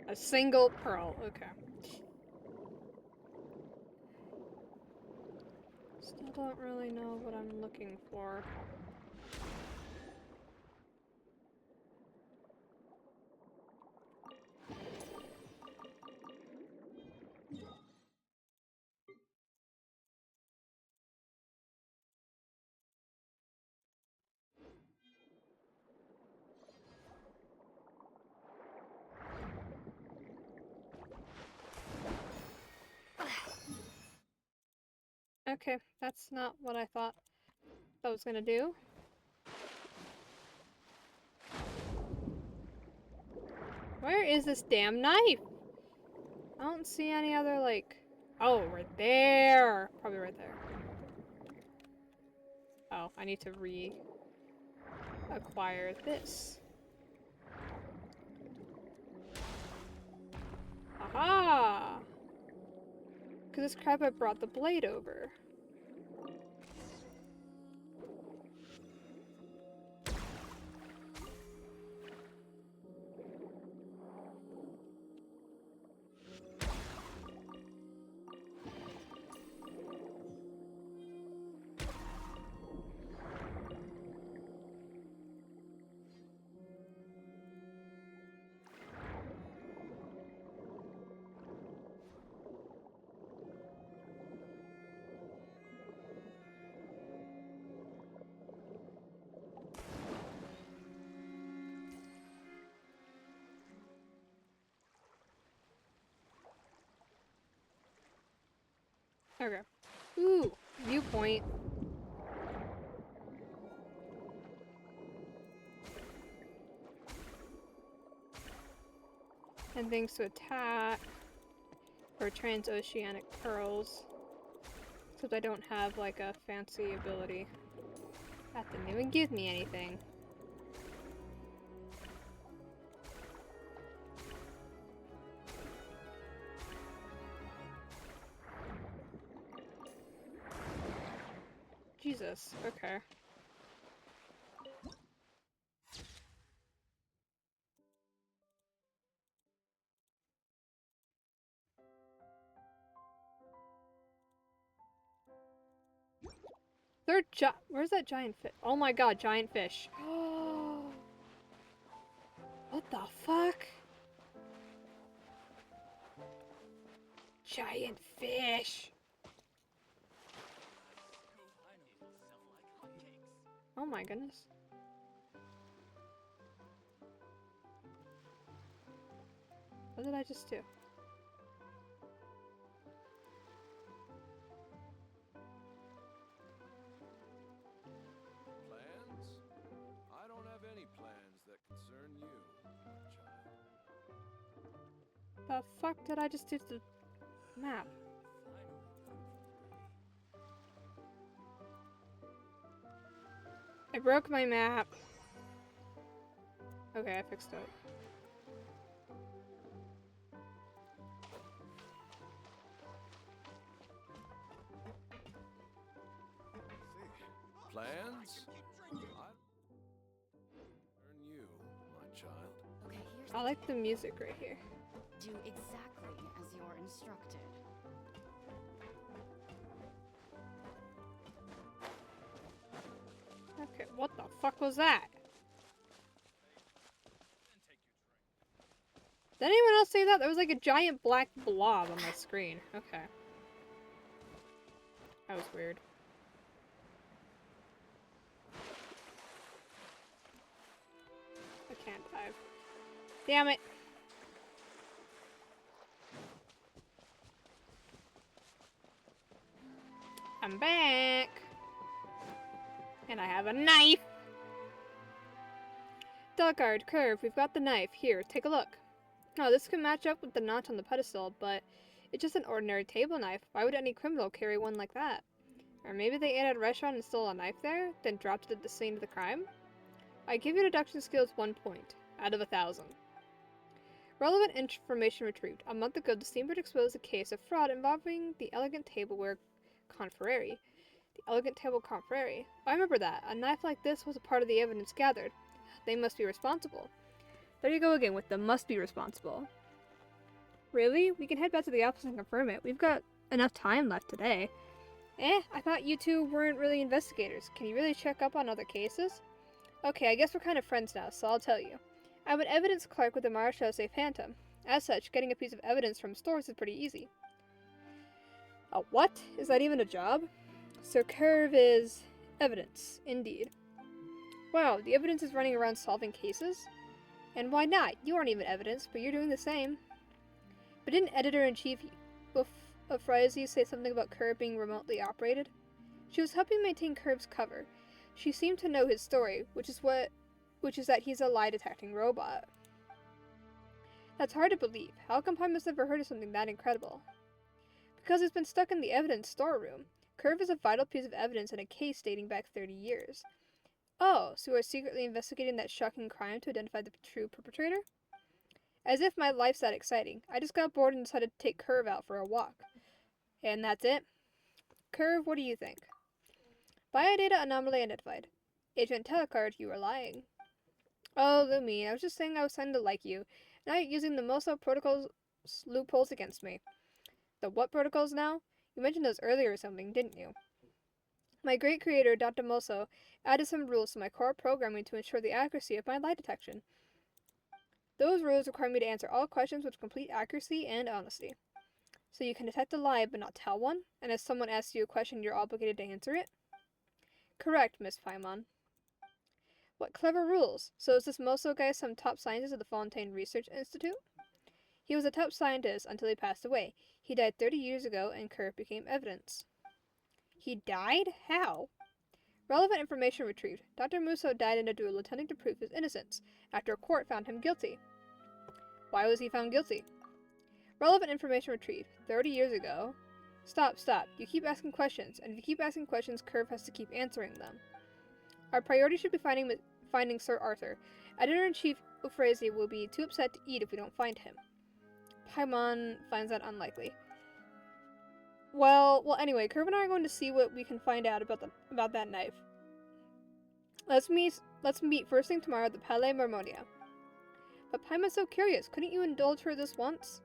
A single pearl, okay. Still don't really know what I'm looking for. Okay, that's not what I thought that was gonna do. Where is this damn knife? I don't see any other, like... Oh, right there! Probably right there. Oh, I need to acquire this. Aha! Because this crap I brought the blade over. Okay. Ooh, viewpoint. And things to attack. Or transoceanic pearls. Except I don't have like a fancy ability. That didn't even give me anything. Jesus, okay. Where's that giant fish? Oh my god, giant fish. What the fuck? Giant fish. Oh my goodness. What did I just do? Plans? I don't have any plans that concern you, child. The fuck did I just do to the map? I broke my map. Okay, I fixed it. Plans? I concern you, my child. Okay, here's I like the music right here. do exactly as you're instructed. fuck was that? Did anyone else see that? There was like a giant black blob on my screen. Okay. That was weird. I can't dive. Damn it. I'm back. And I have a knife. Delicard, Curve, we've got the knife. Here, take a look. Oh, this could match up with the notch on the pedestal, but it's just an ordinary table knife. Why would any criminal carry one like that? Or maybe they ate at a restaurant and stole a knife there, then dropped it at the scene of the crime? I give you deduction skills 1 point, out of 1,000. Relevant information retrieved. A month ago, the Steamboat exposed a case of fraud involving the Elegant Tableware Confrere. The Elegant Table Confrere. I remember that. A knife like this was a part of the evidence gathered. They must be responsible. There you go again with the must be responsible. Really? We can head back to the office and confirm it. We've got enough time left today. I thought you two weren't really investigators. Can you really check up on other cases? Okay, I guess we're kind of friends now, so I'll tell you. I'm an evidence clerk with the Marechaussee Phantom. As such, getting a piece of evidence from stores is pretty easy. A what? Is that even a job? So Curve is evidence, indeed. Wow, the evidence is running around solving cases? And why not? You aren't even evidence, but you're doing the same. But didn't Editor-in-Chief of Frizzy say something about Curve being remotely operated? She was helping maintain Curve's cover. She seemed to know his story, which is that he's a lie-detecting robot. That's hard to believe. How come Paimon's never heard of something that incredible? Because it's been stuck in the evidence storeroom. Curve is a vital piece of evidence in a case dating back 30 years. Oh, so we're secretly investigating that shocking crime to identify the true perpetrator? As if my life's that exciting. I just got bored and decided to take Curve out for a walk. And that's it? Curve, what do you think? Biodata anomaly identified. Agent Telecard, you are lying. Oh, Lumi, I was just saying I was starting to like you. Now you're using the Moso protocol's loopholes against me. The what protocols now? You mentioned those earlier or something, didn't you? My great creator, Dr. Moso, added some rules to my core programming to ensure the accuracy of my lie detection. Those rules require me to answer all questions with complete accuracy and honesty. So you can detect a lie but not tell one, and if someone asks you a question, you're obligated to answer it? Correct, Miss Paimon. What clever rules! So is this Moso guy some top scientist at the Fontaine Research Institute? He was a top scientist until he passed away. He died 30 years ago, and Curve became evidence. He died? How? Relevant information retrieved. Dr. Musso died in a duel attempting to prove his innocence, after a court found him guilty. Why was he found guilty? Relevant information retrieved. 30 years ago. Stop. You keep asking questions, and if you keep asking questions, Curve has to keep answering them. Our priority should be finding Sir Arthur. Editor-in-Chief Ufrazi will be too upset to eat if we don't find him. Paimon finds that unlikely. Well, anyway, Curve and I are going to see what we can find out about that knife. Let's meet first thing tomorrow at the Palais Marmonia. But Paimon's so curious. Couldn't you indulge her this once?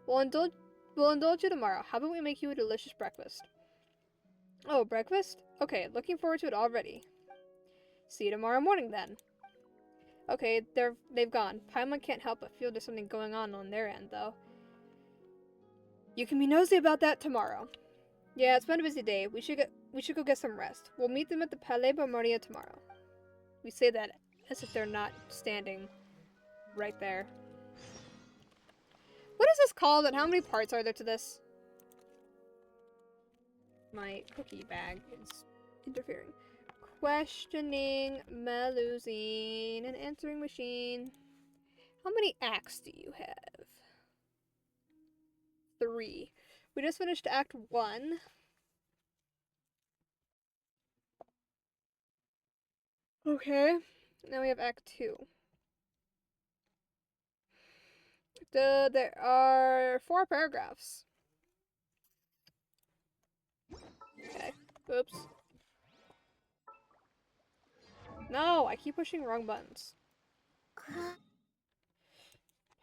We'll indulge you tomorrow. How about we make you a delicious breakfast? Oh, breakfast? Okay, looking forward to it already. See you tomorrow morning then. Okay, they've gone. Paimon can't help but feel there's something going on their end, though. You can be nosy about that tomorrow. Yeah, it's been a busy day. We should go get some rest. We'll meet them at the Palais Marmonia tomorrow. We say that as if they're not standing right there. What is this called, and how many parts are there to this? My cookie bag is interfering. Questioning, Melusine, an answering machine. How many acts do you have? 3. We just finished Act 1. Okay, now we have Act 2. There are 4 paragraphs. Okay, oops. No, I keep pushing wrong buttons.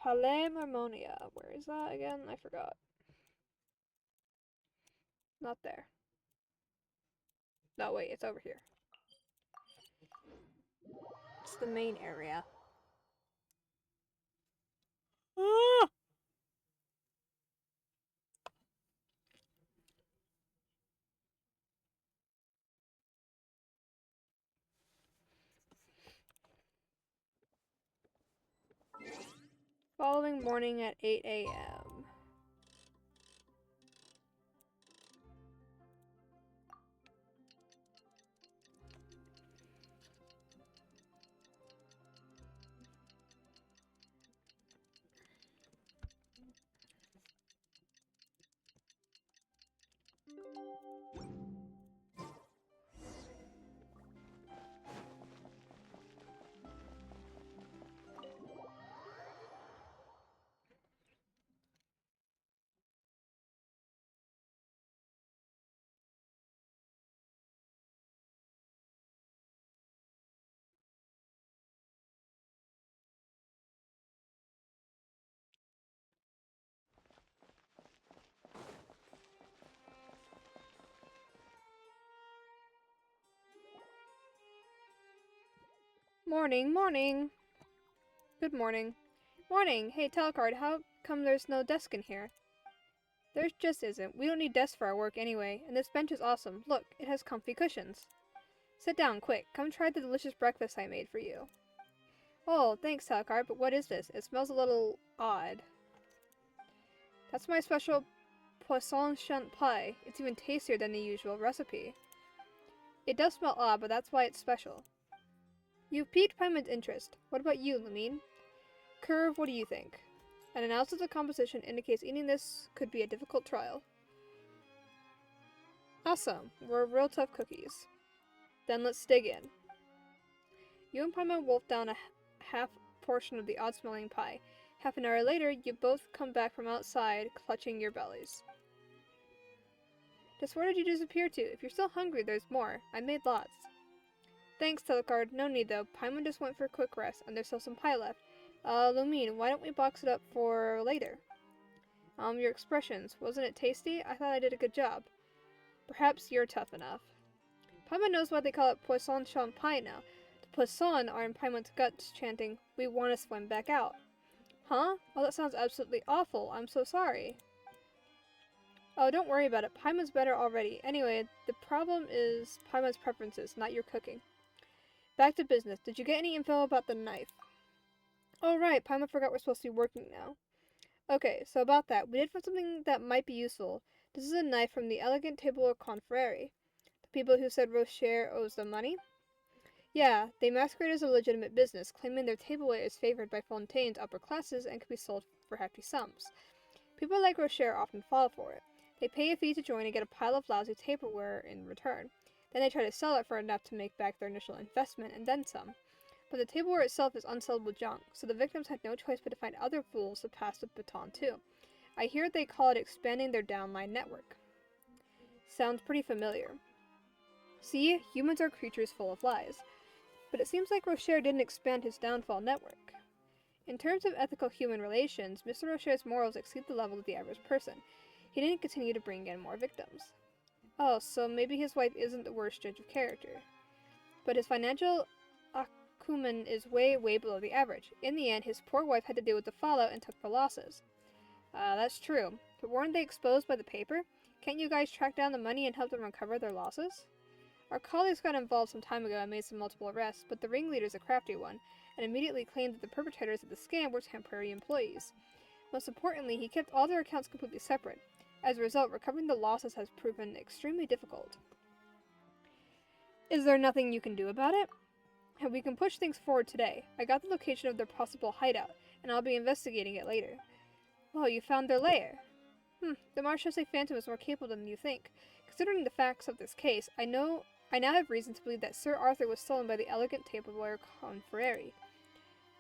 Palais Marmonia. Where is that again? I forgot. Not there. No, wait, it's over here. It's the main area. Ah! Following morning at 8 a.m. Morning, morning. Good morning. Morning. Hey, Telecard, how come there's no desk in here? There just isn't. We don't need desks for our work anyway, and this bench is awesome. Look, it has comfy cushions. Sit down, quick. Come try the delicious breakfast I made for you. Oh, thanks, Telecard, but what is this? It smells a little odd. That's my special poisson chunt pie. It's even tastier than the usual recipe. It does smell odd, but that's why it's special. You've piqued Paimon's interest. What about you, Lamine? Curve, what do you think? An analysis of the composition indicates eating this could be a difficult trial. Awesome. We're real tough cookies. Then let's dig in. You and Paimon wolf down a half portion of the odd-smelling pie. Half an hour later, you both come back from outside, clutching your bellies. Just where did you disappear to? If you're still hungry, there's more. I made lots. Thanks, Telecard. No need, though. Paimon just went for a quick rest, and there's still some pie left. Lumine, why don't we box it up for later? Your expressions. Wasn't it tasty? I thought I did a good job. Perhaps you're tough enough. Paimon knows why they call it poisson chunt pie now. The poisson are in Paimon's guts, chanting, "We want to swim back out." Huh? Oh, that sounds absolutely awful. I'm so sorry. Oh, don't worry about it. Paimon's better already. Anyway, the problem is Paimon's preferences, not your cooking. Back to business. Did you get any info about the knife? Oh, right. Paimon forgot we're supposed to be working now. Okay, so about that. We did find something that might be useful. This is a knife from the Elegant Tableware Confrérie. The people who said Rocher owes them money? Yeah, they masquerade as a legitimate business, claiming their tableware is favored by Fontaine's upper classes and can be sold for hefty sums. People like Rocher often fall for it. They pay a fee to join and get a pile of lousy tableware in return. Then they try to sell it for enough to make back their initial investment and then some. But the tableware itself is unsellable junk, so the victims had no choice but to find other fools to pass the baton to. I hear they call it expanding their downline network. Sounds pretty familiar. See, humans are creatures full of lies. But it seems like Rocher didn't expand his downfall network. In terms of ethical human relations, Mr. Rocher's morals exceed the level of the average person. He didn't continue to bring in more victims. Oh, so maybe his wife isn't the worst judge of character. But his financial acumen is way, way below the average. In the end, his poor wife had to deal with the fallout and took the losses. That's true. But weren't they exposed by the paper? Can't you guys track down the money and help them recover their losses? Our colleagues got involved some time ago and made some multiple arrests, but the ringleader's a crafty one, and immediately claimed that the perpetrators of the scam were temporary employees. Most importantly, he kept all their accounts completely separate. As a result, recovering the losses has proven extremely difficult. Is there nothing you can do about it? We can push things forward today. I got the location of their possible hideout, and I'll be investigating it later. Oh, you found their lair? The Marchese Phantom is more capable than you think. Considering the facts of this case, I now have reason to believe that Sir Arthur was stolen by the Elegant Tableware Confrérie.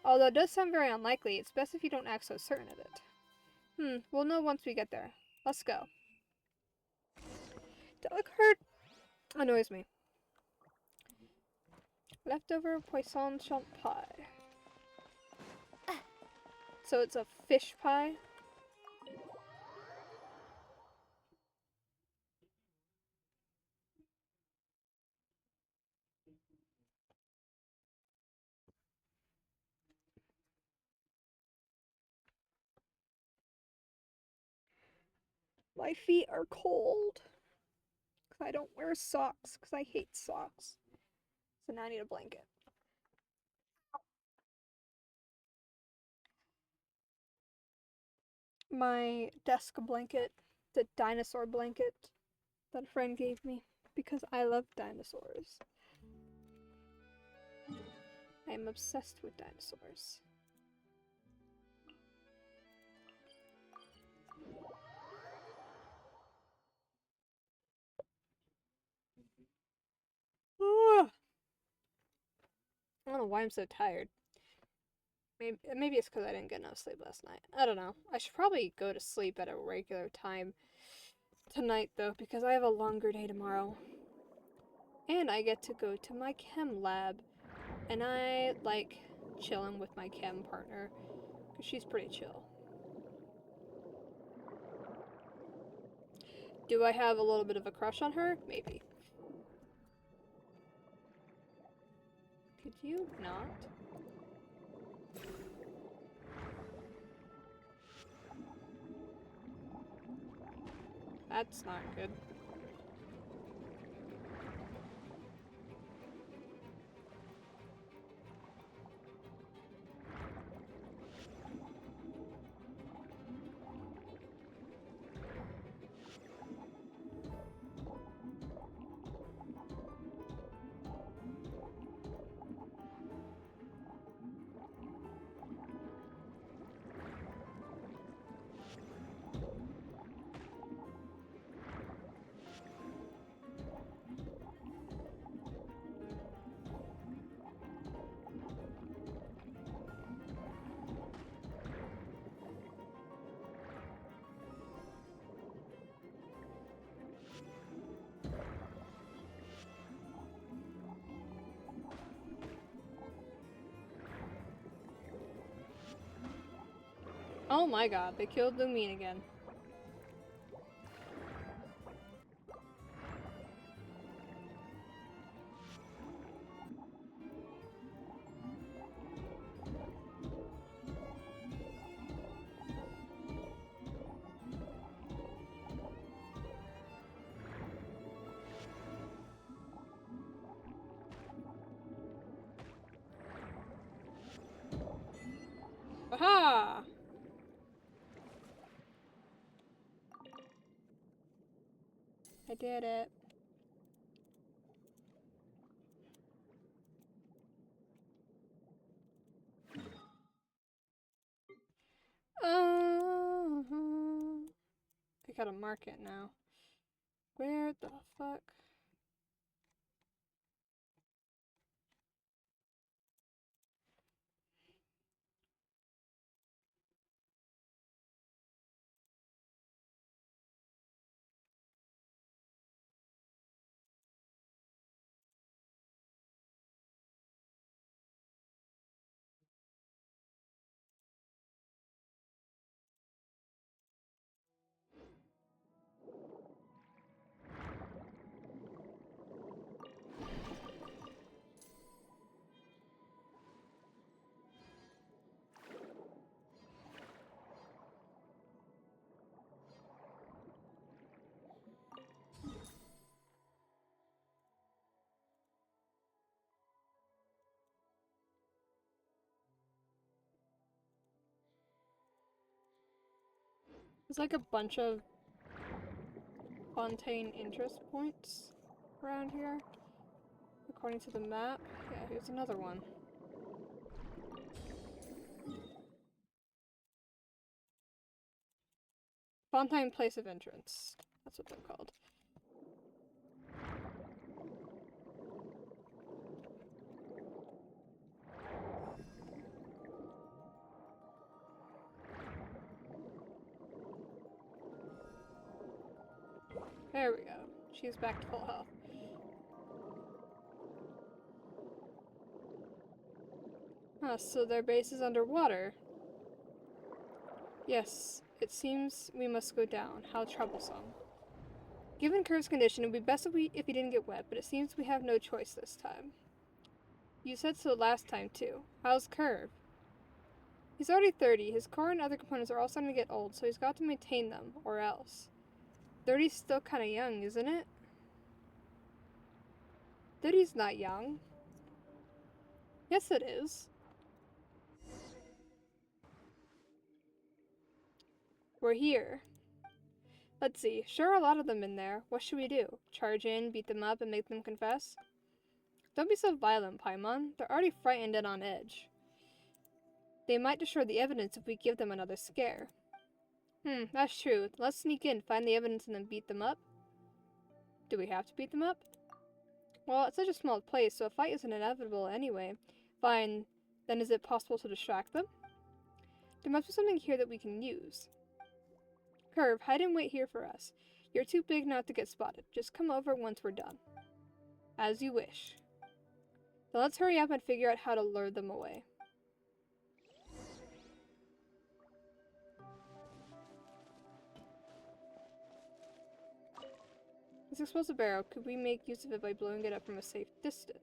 Although it does sound very unlikely, it's best if you don't act so certain of it. We'll know once we get there. Let's go. Delicard annoys me. Leftover poisson chunt pie. So it's a fish pie? My feet are cold. Because I don't wear socks. Because I hate socks. So now I need a blanket. My desk blanket, the dinosaur blanket that a friend gave me because I love dinosaurs. I am obsessed with dinosaurs. I don't know why I'm so tired. Maybe it's because I didn't get enough sleep last night. I don't know. I should probably go to sleep at a regular time tonight, though, because I have a longer day tomorrow. And I get to go to my chem lab. And I like chilling with my chem partner, because she's pretty chill. Do I have a little bit of a crush on her? Maybe. Could you not? That's not good. Oh my god, they killed Lumine again. Aha! I did it. I gotta mark it now. Where the fuck? There's like a bunch of Fontaine interest points around here, according to the map. Yeah, here's another one. Fontaine Place of Entrance. That's what they're called. There we go. She's back to full health. So their base is underwater. Yes, it seems we must go down. How troublesome. Given Curve's condition, it would be best if he didn't get wet, but it seems we have no choice this time. You said so last time, too. How's Curve? He's already 30. His core and other components are all starting to get old, so he's got to maintain them, or else. 30's still kind of young, isn't it? 30's not young. Yes, it is. We're here. Let's see. Sure, a lot of them in there. What should we do? Charge in, beat them up, and make them confess? Don't be so violent, Paimon. They're already frightened and on edge. They might destroy the evidence if we give them another scare. That's true. Let's sneak in, find the evidence, and then beat them up. Do we have to beat them up? Well, it's such a small place, so a fight isn't inevitable anyway. Fine. Then is it possible to distract them? There must be something here that we can use. Curve, hide and wait here for us. You're too big not to get spotted. Just come over once we're done. As you wish. Then let's hurry up and figure out how to lure them away. This explosive barrel, could we make use of it by blowing it up from a safe distance?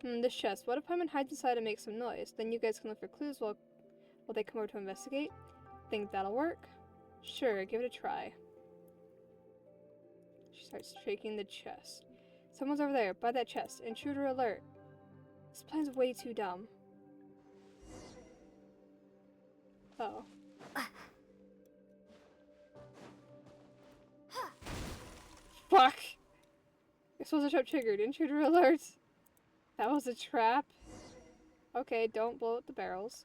This chest. What if Paimon hides inside and makes some noise? Then you guys can look for clues while they come over to investigate. Think that'll work? Sure, give it a try. She starts shaking the chest. Someone's over there, by that chest. Intruder alert. This plan's way too dumb. Oh. Fuck! Explosive trap triggered. Intruder alert. That was a trap. Okay, don't blow up the barrels.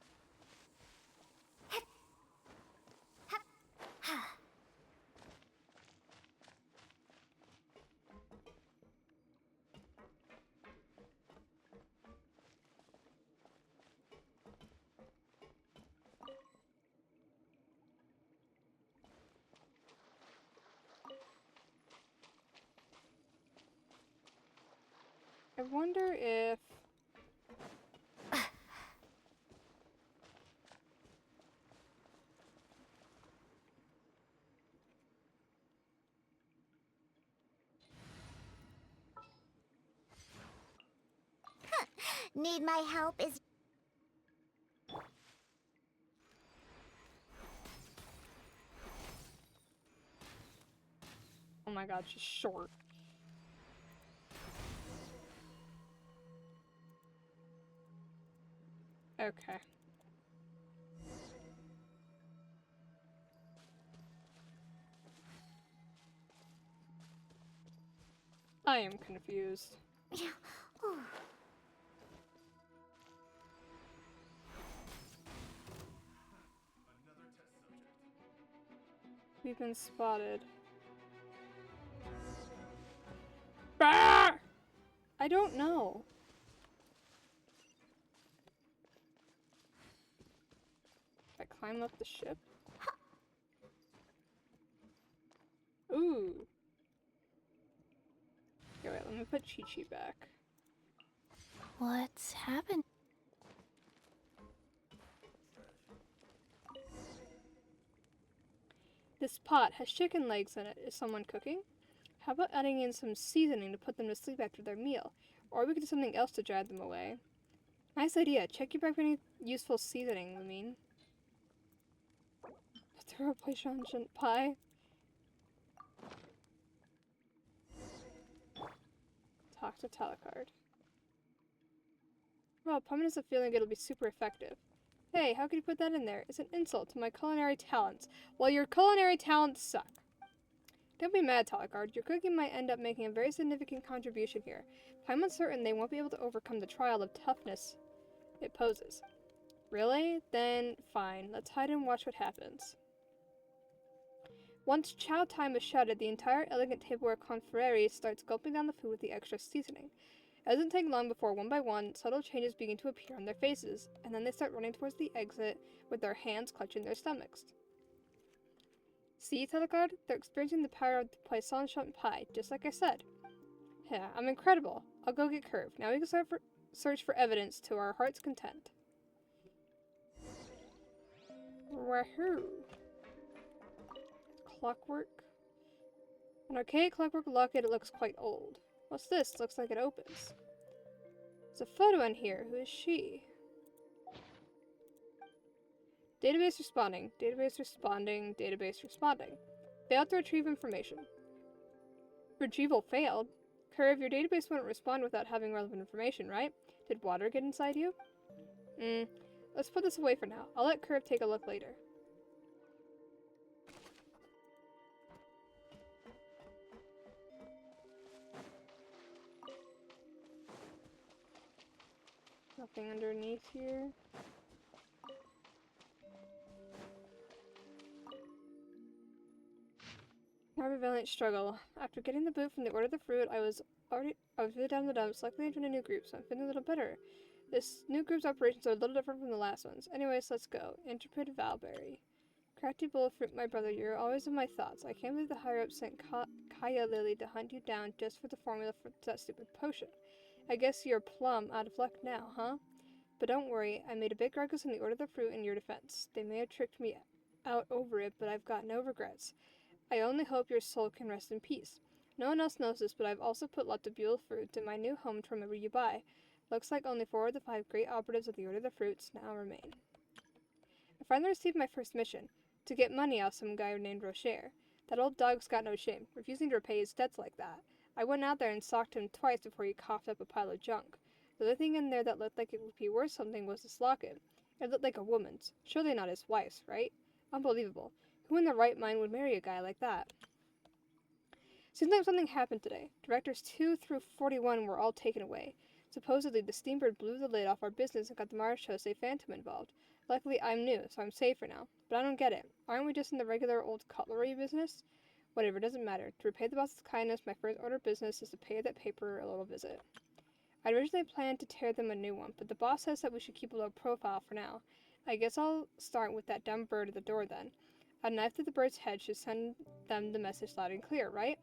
I wonder if... Need my help is... Oh my god, she's short. Okay. I am confused. We've been spotted. Ah! I don't know. If I climb up the ship? Ooh. Okay, wait, let me put Chi-Chi back. What's happened? This pot has chicken legs in it. Is someone cooking? How about adding in some seasoning to put them to sleep after their meal? Or we could do something else to drive them away. Nice idea. Check your bag for any useful seasoning, I mean. Throw a Poisson pie. Talk to Talakard. Well, Paimon has a feeling it'll be super effective. Hey, how could you put that in there? It's an insult to my culinary talents. Well, your culinary talents suck. Don't be mad, Talakard. Your cooking might end up making a very significant contribution here. Paimon's certain they won't be able to overcome the trial of toughness it poses. Really? Then fine. Let's hide and watch what happens. Once chow time is shouted, the entire elegant tableware confreres starts gulping down the food with the extra seasoning. It doesn't take long before, one by one, subtle changes begin to appear on their faces, and then they start running towards the exit with their hands clutching their stomachs. See, Talakard? They're experiencing the power of the Poisson pie, just like I said. Yeah, I'm incredible. I'll go get Curve. Now we can search for evidence to our heart's content. Wahoo! Clockwork. An archaic clockwork locket. It looks quite old. What's this? Looks like it opens. There's a photo in here. Who is she? Database responding. Database responding. Database responding. Failed to retrieve information. Retrieval failed? Curve, your database wouldn't respond without having relevant information, right? Did water get inside you? Let's put this away for now. I'll let Curve take a look later. Nothing underneath here. Have a valiant struggle. After getting the boot from the Order of the Fruit, I was really down in the dumps. Luckily I joined a new group, so I'm feeling a little better. This new group's operations are a little different from the last ones. Anyways, let's go. Intrepid Valberry. Crafty Bowl of Fruit, my brother, you're always in my thoughts. I can't believe the higher-ups sent Kaya Lily to hunt you down just for the formula for that stupid potion. I guess you're plumb out of luck now, huh? But don't worry, I made a big ruckus in the Order of the Fruit in your defense. They may have tricked me out over it, but I've got no regrets. I only hope your soul can rest in peace. No one else knows this, but I've also put lots of beautiful fruit in my new home to remember you by. Looks like only 4 of the 5 great operatives of the Order of the Fruits now remain. I finally received my first mission, to get money out of some guy named Rocher. That old dog's got no shame, refusing to repay his debts like that. I went out there and socked him twice before he coughed up a pile of junk. The only thing in there that looked like it would be worth something was this locket. It looked like a woman's. Surely not his wife's, right? Unbelievable. Who in their right mind would marry a guy like that? Seems like something happened today. Directors 2 through 41 were all taken away. Supposedly, the steamboat blew the lid off our business and got the Marechaussee Phantom involved. Luckily, I'm new, so I'm safe for now. But I don't get it. Aren't we just in the regular old cutlery business? Whatever, doesn't matter. To repay the boss's kindness, my first order of business is to pay that paper a little visit. I'd originally planned to tear them a new one, but the boss says that we should keep a low profile for now. I guess I'll start with that dumb bird at the door then. A knife to the bird's head should send them the message loud and clear, right?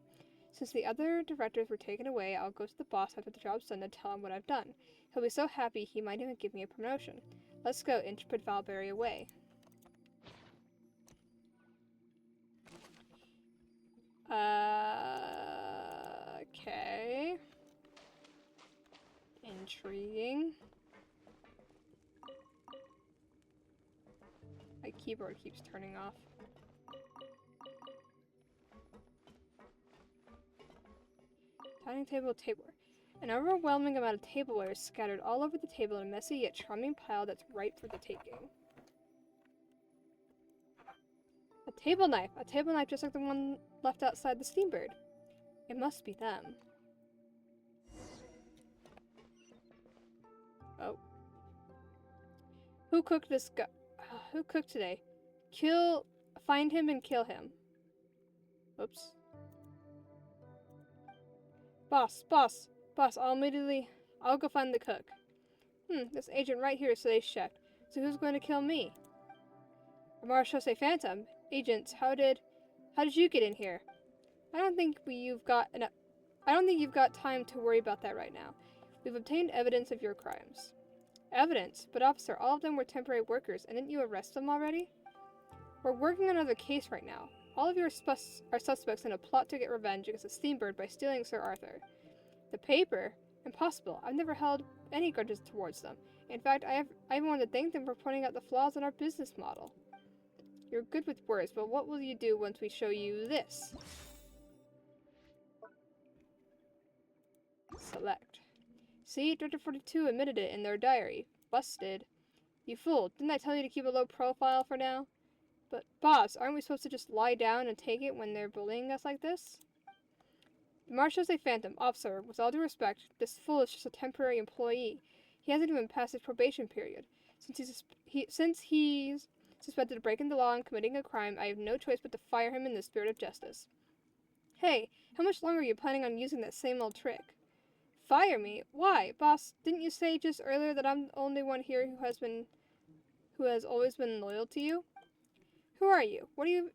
Since the other directors were taken away, I'll go to the boss after the job's done and tell him what I've done. He'll be so happy he might even give me a promotion. Let's go, Intrepid Valberry away. Okay. Intriguing. My keyboard keeps turning off. Dining table, tableware. An overwhelming amount of tableware is scattered all over the table in a messy yet charming pile that's ripe for the taking. A table knife! A table knife just like the one left outside the steambird. It must be them. Oh. Who cooked this guy? Who cooked today? Find him and kill him. Oops. Boss, I'll go find the cook. This agent right here is today's chef. So who's going to kill me? A Marechaussee Phantom? Agents, how did you get in here? I don't think you've got time to worry about that right now. We've obtained evidence of your crimes. Evidence? But officer, all of them were temporary workers, and didn't you arrest them already? We're working on another case right now. All of you are suspects in a plot to get revenge against the steambird by stealing Sir Arthur. The paper? Impossible. I've never held any grudges towards them. In fact, I even want to thank them for pointing out the flaws in our business model. You're good with words, but what will you do once we show you this? Select. See, Director 42 admitted it in their diary. Busted. You fool. Didn't I tell you to keep a low profile for now? But, boss, aren't we supposed to just lie down and take it when they're bullying us like this? The Marechaussee Phantom, officer, with all due respect, this fool is just a temporary employee. He hasn't even passed his probation period. Since he's suspected of breaking the law and committing a crime, I have no choice but to fire him in the spirit of justice. Hey, how much longer are you planning on using that same old trick? Fire me? Why? Boss, didn't you say just earlier that I'm the only one here who has always been loyal to you? Who are you? What are you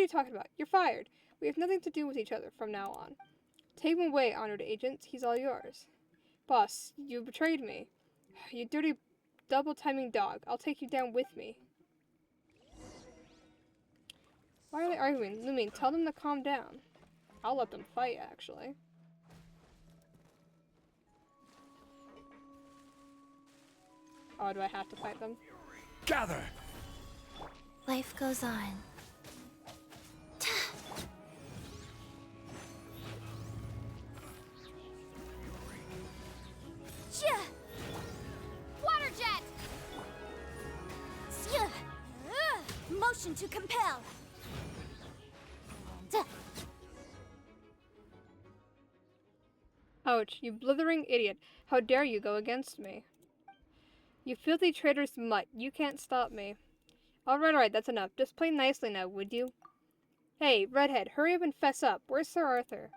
talking about? You're fired. We have nothing to do with each other from now on. Take him away, honored agent. He's all yours. Boss, you betrayed me. You dirty double-timing dog. I'll take you down with me. Why are they arguing? Lumine, tell them to calm down. I'll let them fight, actually. Oh, do I have to fight them? Gather! Life goes on. Water jet! Motion to compel. Ouch, you blithering idiot. How dare you go against me? You filthy traitorous mutt. You can't stop me. Alright, that's enough. Just play nicely now, would you? Hey, redhead, hurry up and fess up. Where's Sir Arthur?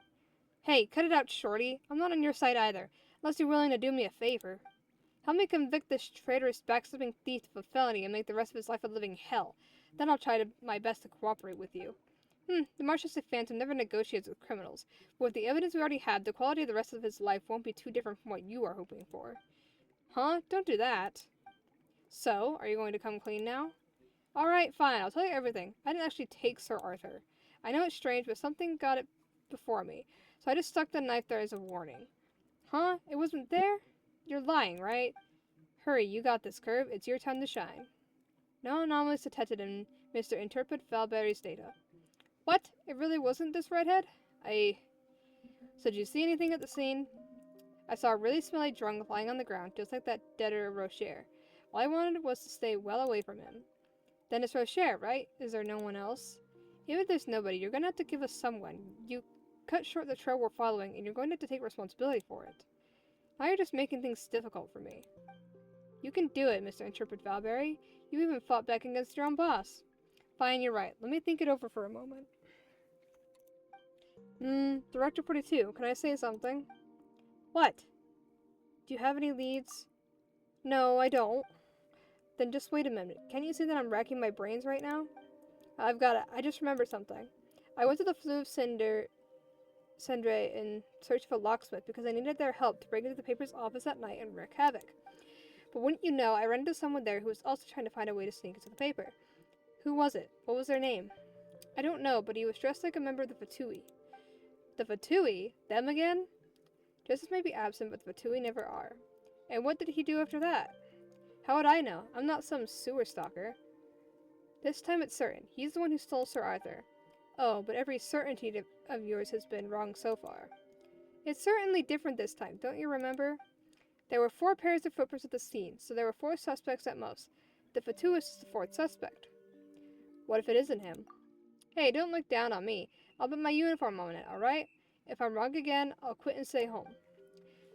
Hey, cut it out, shorty. I'm not on your side either, unless you're willing to do me a favor. Help me convict this traitorous, backstabbing thief of a felony and make the rest of his life a living hell. Then I'll try my best to cooperate with you. The Marshal Phantom never negotiates with criminals, but with the evidence we already have, the quality of the rest of his life won't be too different from what you are hoping for. Huh? Don't do that. So, are you going to come clean now? Alright, fine, I'll tell you everything. I didn't actually take Sir Arthur. I know it's strange, but something got it before me, so I just stuck the knife there as a warning. Huh? It wasn't there? You're lying, right? Hurry, you got this, Curve. It's your time to shine. No anomalies detected in Mr. Interpret Valberry's data. What? It really wasn't this redhead? So did you see anything at the scene? I saw a really smelly drunk lying on the ground, just like that deader Rocher. All I wanted was to stay well away from him. Then it's Rocher, right? Is there no one else? Even if there's nobody, you're gonna have to give us someone. You cut short the trail we're following, and you're going to have to take responsibility for it. Now you're just making things difficult for me. You can do it, Mr. Interpret Valberry. You even fought back against your own boss. Fine, you're right. Let me think it over for a moment. Director 42, can I say something? What? Do you have any leads? No, I don't. Then just wait a minute. Can't you see that I'm racking my brains right now? I've got it. I just remembered something. I went to the Fleuve Cendre in search of a locksmith because I needed their help to break into the paper's office at night and wreak havoc. But wouldn't you know, I ran into someone there who was also trying to find a way to sneak into the paper. Who was it? What was their name? I don't know, but he was dressed like a member of the Fatui. The Fatui? Them again? Justice may be absent, but the Fatui never are. And what did he do after that? How would I know? I'm not some sewer stalker. This time it's certain. He's the one who stole Sir Arthur. Oh, but every certainty of yours has been wrong so far. It's certainly different this time, don't you remember? There were 4 pairs of footprints at the scene, so there were 4 suspects at most. The Fatuus is the 4th suspect. What if it isn't him? Hey, don't look down on me. I'll put my uniform on it, alright? If I'm wrong again, I'll quit and stay home.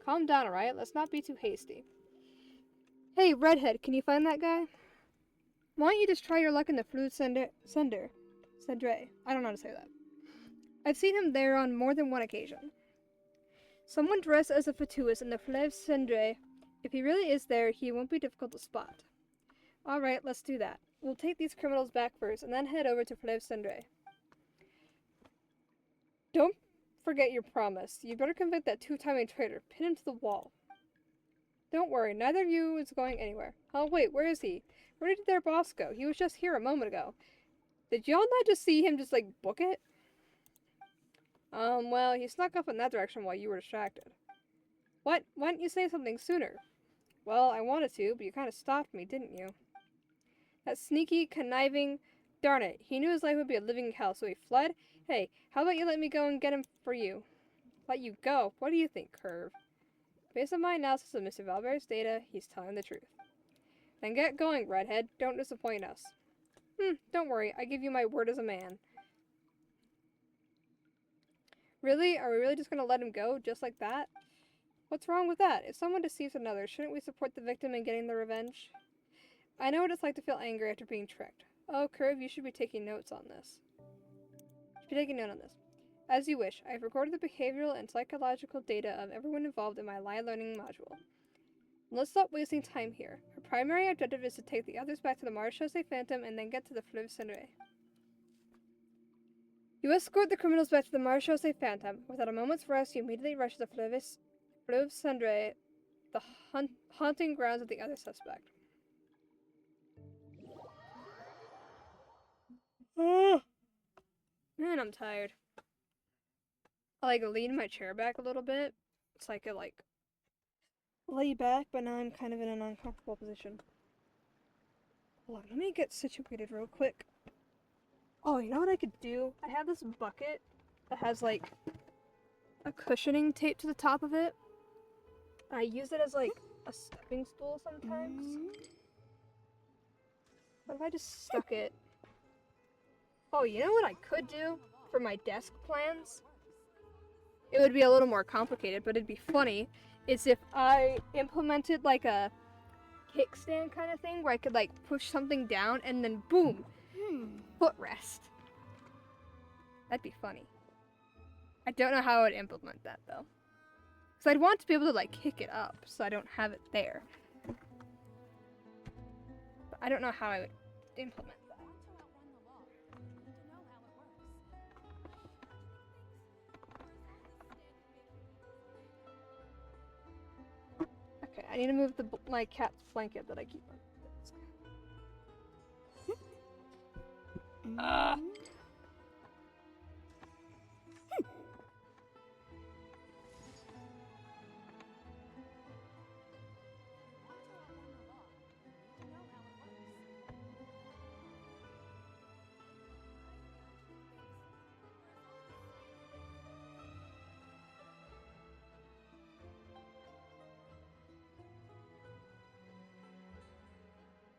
Calm down, alright? Let's not be too hasty. Hey, redhead, can you find that guy? Why don't you just try your luck in the Fleuve Cendre? I don't know how to say that. I've seen him there on more than one occasion. Someone dressed as a Fatuus in the Fleuve Cendre. If he really is there, he won't be difficult to spot. Alright, let's do that. We'll take these criminals back first, and then head over to Fleuve Cendre. Don't forget your promise. You better convict that two-timing traitor. Pin him to the wall. Don't worry, neither of you is going anywhere. Oh, wait, where is he? Where did their boss go? He was just here a moment ago. Did y'all not just see him just, book it? Well, he snuck up in that direction while you were distracted. What? Why didn't you say something sooner? Well, I wanted to, but you kind of stopped me, didn't you? That sneaky, conniving... Darn it, he knew his life would be a living hell, so he fled? Hey, how about you let me go and get him for you? Let you go? What do you think, Curve? Based on my analysis of Mr. Valbert's data, he's telling the truth. Then get going, redhead. Don't disappoint us. Don't worry, I give you my word as a man. Really? Are we really just gonna let him go, just like that? What's wrong with that? If someone deceives another, shouldn't we support the victim in getting the revenge? I know what it's like to feel angry after being tricked. Oh, Curve, you should be taking notes on this. As you wish, I have recorded the behavioral and psychological data of everyone involved in my live learning module. Let's stop wasting time here. Our primary objective is to take the others back to the Marechaussee Phantom and then get to the Fleuve Cendre. You escort the criminals back to the Marechaussee Phantom. Without a moment's rest, you immediately rush to the Fleuve Cendre, the haunting grounds of the other suspect. Man, I'm tired. I lean my chair back a little bit. It's like I lay back, but now I'm kind of in an uncomfortable position. Hold on, let me get situated real quick. Oh, you know what I could do? I have this bucket that has like a cushioning taped to the top of it. I use it as like a stepping stool sometimes. What if I just stuck it? Oh, you know what I could do for my desk plans? It would be a little more complicated, but it'd be funny. Is if I implemented like a kickstand kind of thing where I could like push something down and then boom, footrest. That'd be funny. I don't know how I would implement that though. Because I'd want to be able to like kick it up so I don't have it there. But I don't know how I would implement that. Okay, I need to move my cat's blanket that I keep on the desk.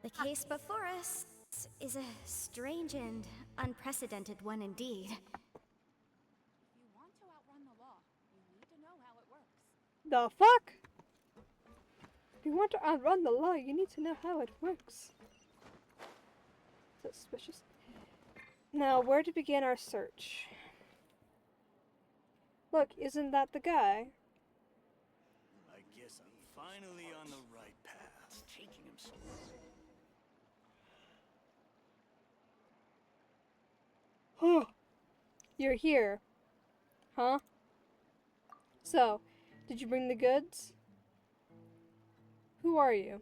The case before us is a strange and unprecedented one indeed. If you want to outrun the law, you need to know how it works. The fuck? If you want to outrun the law, you need to know how it works. Suspicious. Now, where to begin our search? Look, isn't that the guy? I guess I'm finally on the right path. It's taking him so long. You're here. Huh? So, did you bring the goods? Who are you?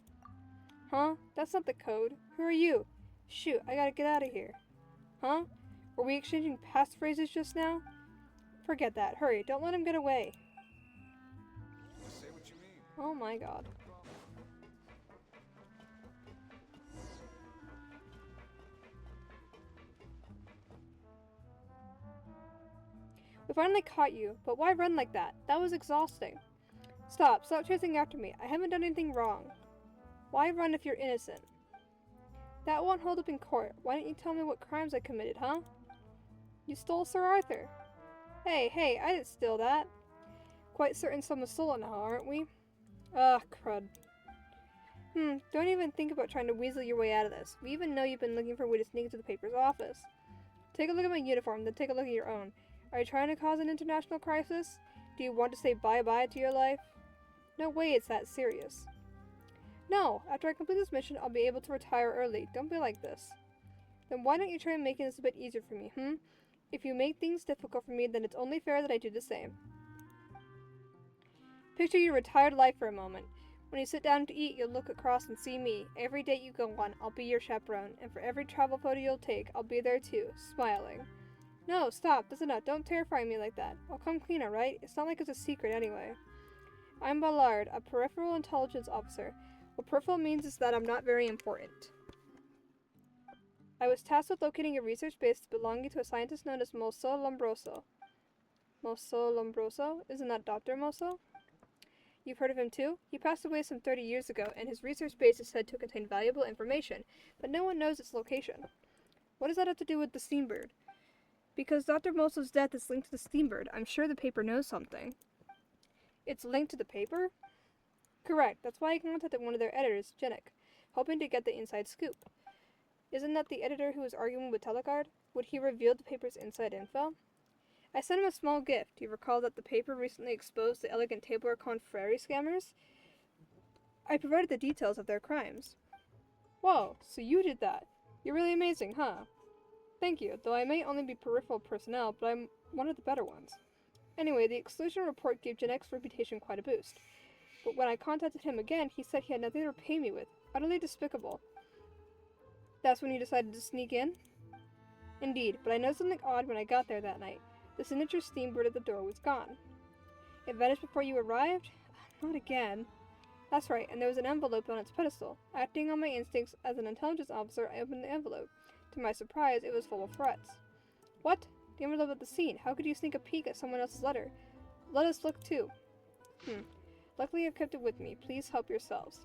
Huh? That's not the code. Who are you? Shoot, I gotta get out of here. Huh? Were we exchanging passphrases just now? Forget that. Hurry, don't let him get away. Say what you mean. Oh my god. We finally caught you, but why run like that? That was exhausting. Stop chasing after me. I haven't done anything wrong. Why run if you're innocent? That won't hold up in court. Why didn't you tell me what crimes I committed, huh? You stole Sir Arthur. Hey, I didn't steal that. Quite certain someone stole it now, aren't we? Ugh, crud. Don't even think about trying to weasel your way out of this. We even know you've been looking for a way to sneak into the paper's office. Take a look at my uniform, then take a look at your own. Are you trying to cause an international crisis? Do you want to say bye-bye to your life? No way it's that serious. No, after I complete this mission, I'll be able to retire early. Don't be like this. Then why don't you try making this a bit easier for me, If you make things difficult for me, then it's only fair that I do the same. Picture your retired life for a moment. When you sit down to eat, you'll look across and see me. Every date you go on, I'll be your chaperone, and for every travel photo you'll take, I'll be there too, smiling. No, stop, that's enough. Don't terrify me like that. I'll come clean, alright? It's not like it's a secret anyway. I'm Ballard, a peripheral intelligence officer. What peripheral means is that I'm not very important. I was tasked with locating a research base belonging to a scientist known as Mosso Lombroso. Mosso Lombroso? Isn't that Dr. Mosso? You've heard of him too? He passed away some 30 years ago, and his research base is said to contain valuable information, but no one knows its location. What does that have to do with the Steambird? Because Dr. Mosso's death is linked to the Steambird, I'm sure the paper knows something. It's linked to the paper? Correct. That's why I contacted one of their editors, Jenik, hoping to get the inside scoop. Isn't that the editor who was arguing with Telecard? Would he reveal the paper's inside info? I sent him a small gift. Do you recall that the paper recently exposed the Elegant Tabler Confrere scammers? I provided the details of their crimes. Whoa, so you did that. You're really amazing, huh? Thank you, though I may only be peripheral personnel, but I'm one of the better ones. Anyway, the exclusion report gave Jenek's reputation quite a boost. But when I contacted him again, he said he had nothing to repay me with. Utterly despicable. That's when you decided to sneak in? Indeed, but I noticed something odd when I got there that night. The signature Steambird at the door was gone. It vanished before you arrived? Not again. That's right, and there was an envelope on its pedestal. Acting on my instincts as an intelligence officer, I opened the envelope. To my surprise, it was full of threats. What? The envelope at the scene. How could you sneak a peek at someone else's letter? Let us look too. Luckily I've kept it with me. Please help yourselves.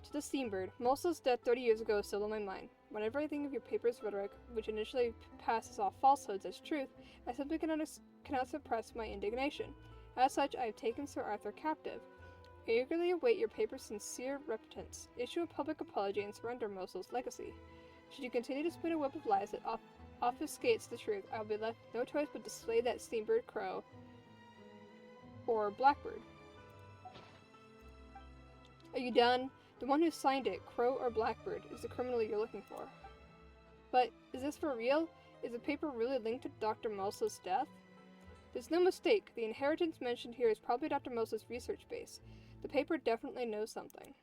To the Steambird, Molsa's death 30 years ago is still on my mind. Whenever I think of your paper's rhetoric, which initially passes off falsehoods as truth, I simply cannot suppress my indignation. As such, I have taken Sir Arthur captive. I eagerly await your paper's sincere repentance. Issue a public apology and surrender Mosul's legacy. Should you continue to spin a web of lies that obfuscates the truth, I will be left with no choice but to slay that Steambird crow or blackbird. Are you done? The one who signed it, Crow or Blackbird, is the criminal you're looking for. But, is this for real? Is the paper really linked to Dr. Molsa's death? There's no mistake. The inheritance mentioned here is probably Dr. Molsa's research base. The paper definitely knows something.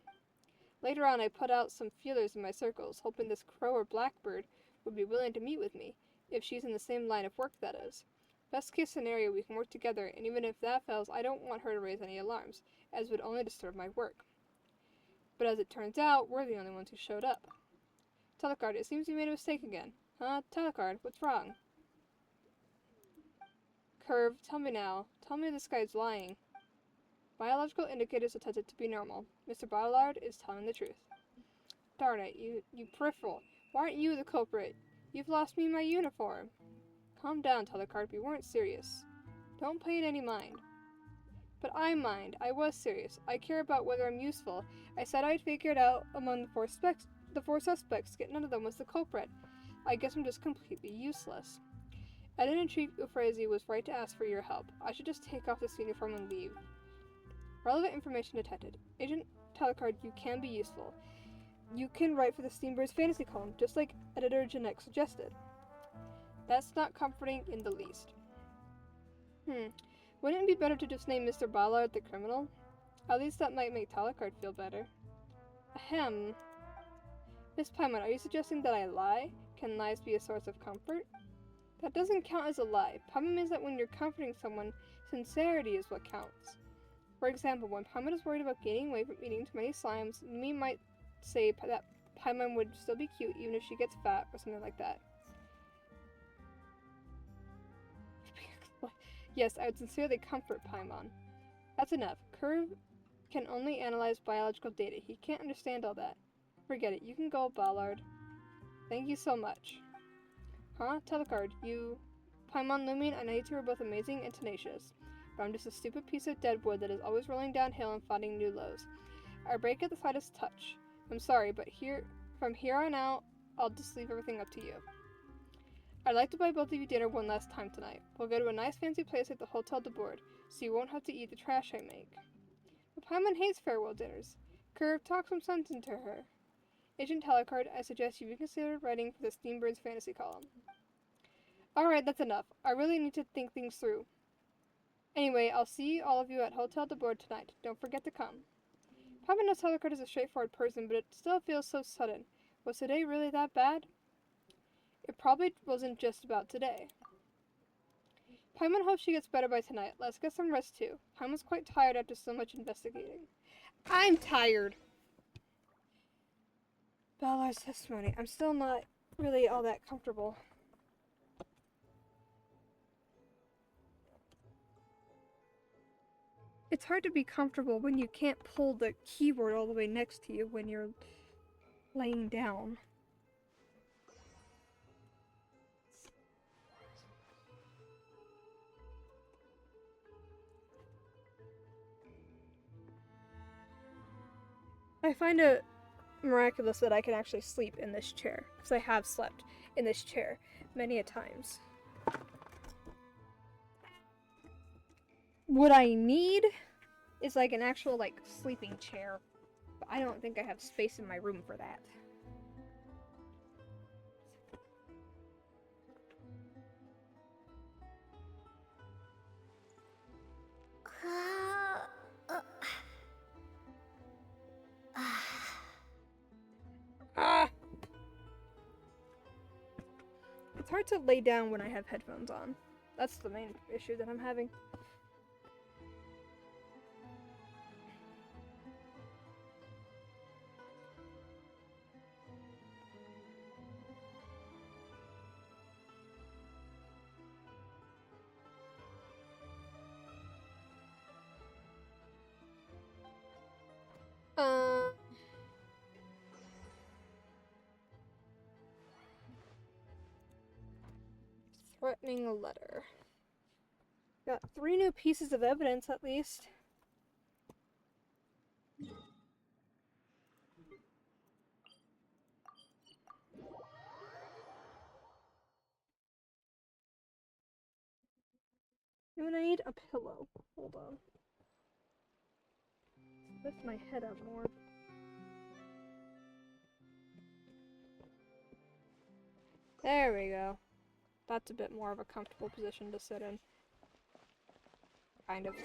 Later on, I put out some feelers in my circles, hoping this Crow or Blackbird would be willing to meet with me, if she's in the same line of work, that is. Best case scenario, we can work together, and even if that fails, I don't want her to raise any alarms, as would only disturb my work. But as it turns out, we're the only ones who showed up. Telecard, it seems you made a mistake again. Huh? Telecard, what's wrong? Curve, tell me now. Tell me this guy's lying. Biological indicators are tested to be normal. Mr. Ballard is telling the truth. Darn it, you peripheral. Why aren't you the culprit? You've lost me my uniform. Calm down, Telecard, we weren't serious. Don't pay it any mind. But I mind. I was serious. I care about whether I'm useful. I said I'd figure it out among the four suspects, yet none of them was the culprit. I guess I'm just completely useless. I didn't treat Euphrasia was right to ask for your help. I should just take off this uniform and leave. Relevant information detected. Agent Telecard, you can be useful. You can write for the Steambird's fantasy column, just like editor Janek suggested. That's not comforting in the least. Wouldn't it be better to just name Mr. Ballard the criminal? At least that might make Telecard feel better. Ahem. Miss Paimon, are you suggesting that I lie? Can lies be a source of comfort? That doesn't count as a lie. Paimon means that when you're comforting someone, sincerity is what counts. For example, when Paimon is worried about gaining weight from eating too many slimes, Mimi might say that Paimon would still be cute even if she gets fat or something like that. Yes, I would sincerely comfort Paimon. That's enough. Curve can only analyze biological data. He can't understand all that. Forget it. You can go, Ballard. Thank you so much. Huh? Telecard, you... Paimon, Lumion, and Naito are both amazing and tenacious. But I'm just a stupid piece of dead wood that is always rolling downhill and finding new lows. I break at the slightest touch. I'm sorry, but from here on out, I'll just leave everything up to you. I'd like to buy both of you dinner one last time tonight. We'll go to a nice fancy place at the Hotel de Board, so you won't have to eat the trash I make. But Paimon hates farewell dinners. Curve, talk some sense into her. Agent Telecard, I suggest you reconsider writing for the Steambird's fantasy column. Alright, that's enough. I really need to think things through. Anyway, I'll see all of you at Hotel de Board tonight. Don't forget to come. Paimon knows Telecard is a straightforward person, but it still feels so sudden. Was today really that bad? It probably wasn't just about today. Paimon hopes she gets better by tonight. Let's get some rest too. Paimon's quite tired after so much investigating. I'm tired! Ballard's testimony. I'm still not really all that comfortable. It's hard to be comfortable when you can't pull the keyboard all the way next to you when you're laying down. I find it miraculous that I can actually sleep in this chair, because I have slept in this chair many a times. What I need is like an actual like sleeping chair, but I don't think I have space in my room for that. It's hard to lay down when I have headphones on. That's the main issue that I'm having. threatening letter. Got 3 new pieces of evidence at least. I'm gonna need a pillow. Hold on. Lift my head up more. There we go. That's a bit more of a comfortable position to sit in. Kind of.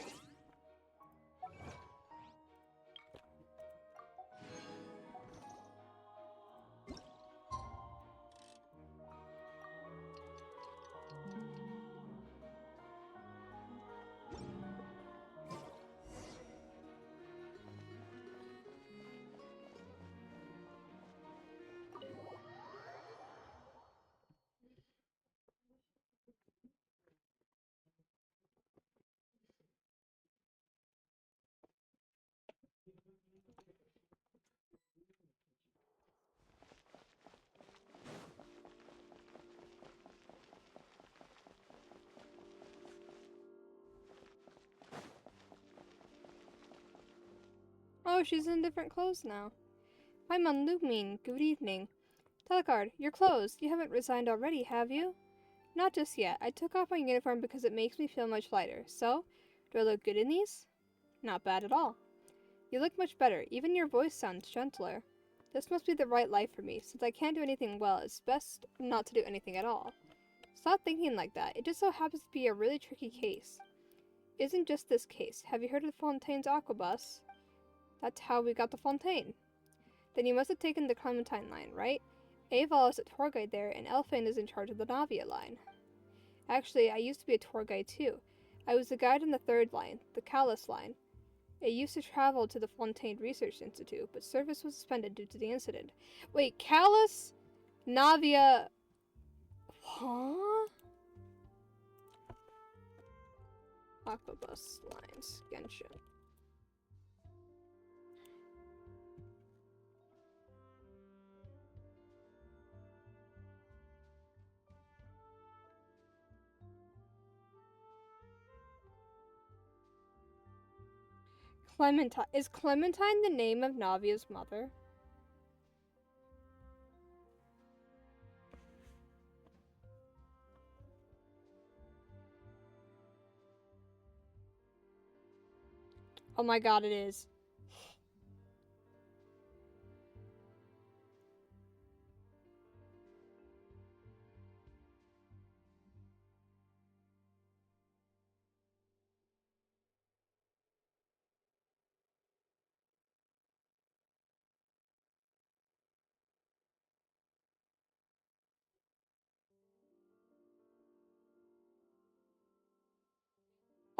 Oh, she's in different clothes now. Hi, Manlumin. Good evening. Telecard, you're closed. You haven't resigned already, have you? Not just yet. I took off my uniform because it makes me feel much lighter. So, do I look good in these? Not bad at all. You look much better. Even your voice sounds gentler. This must be the right life for me. Since I can't do anything well, it's best not to do anything at all. Stop thinking like that. It just so happens to be a really tricky case. Isn't just this case. Have you heard of Fontaine's Aquabus? That's how we got the Fontaine. Then you must have taken the Clementine line, right? Aval is a tour guide there, and Elfin is in charge of the Navia line. Actually, I used to be a tour guide too. I was the guide on the 3rd line, the Callus line. It used to travel to the Fontaine Research Institute, but service was suspended due to the incident. Wait, Callus? Navia... Huh? Aquabus lines, Genshin. Clementine. Is Clementine the name of Navia's mother? Oh my god, it is.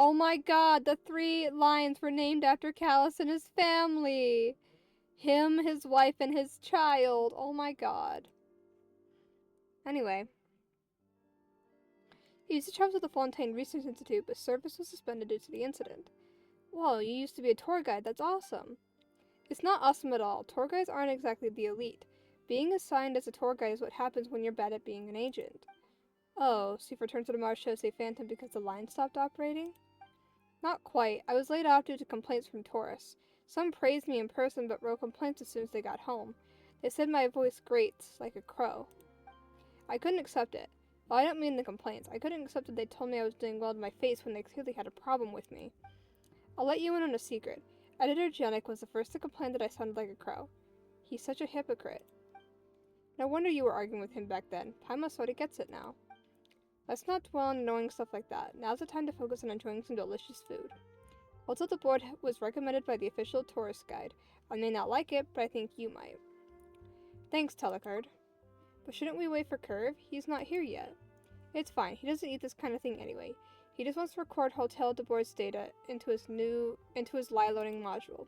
Oh my god, the 3 lions were named after Callus and his family. Him, his wife, and his child. Oh my god. Anyway. He used to travel to the Fontaine Research Institute, but service was suspended due to the incident. Whoa, you used to be a tour guide. That's awesome. It's not awesome at all. Tour guides aren't exactly the elite. Being assigned as a tour guide is what happens when you're bad at being an agent. Oh, so you've returned to the Marche Phantom because the line stopped operating? Not quite. I was laid off due to complaints from tourists. Some praised me in person but wrote complaints as soon as they got home. They said my voice grates like a crow. I couldn't accept it. Well, I don't mean the complaints. I couldn't accept that they told me I was doing well to my face when they clearly had a problem with me. I'll let you in on a secret. Editor Janik was the first to complain that I sounded like a crow. He's such a hypocrite. No wonder you were arguing with him back then. Paimon sorta gets it now. Let's not dwell on annoying stuff like that. Now's the time to focus on enjoying some delicious food. Also, the board was recommended by the official tourist guide. I may not like it, but I think you might. Thanks, Telecard. But shouldn't we wait for Curve? He's not here yet. It's fine. He doesn't eat this kind of thing anyway. He just wants to record Hotel de Board's data into his live loading module.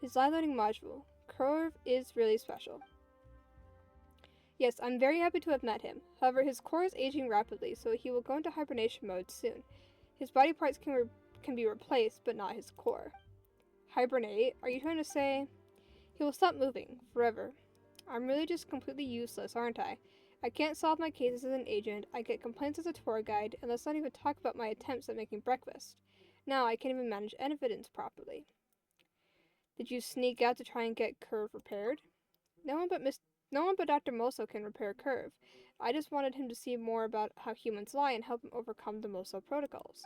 His live loading module. Curve is really special. Yes, I'm very happy to have met him. However, his core is aging rapidly, so he will go into hibernation mode soon. His body parts can be replaced, but not his core. Hibernate? Are you trying to say... He will stop moving. Forever. I'm really just completely useless, aren't I? I can't solve my cases as an agent, I get complaints as a tour guide, and let's not even talk about my attempts at making breakfast. Now I can't even manage evidence properly. Did you sneak out to try and get Curve repaired? No one but Dr. Moso can repair Curve. I just wanted him to see more about how humans lie and help him overcome the Moso protocols.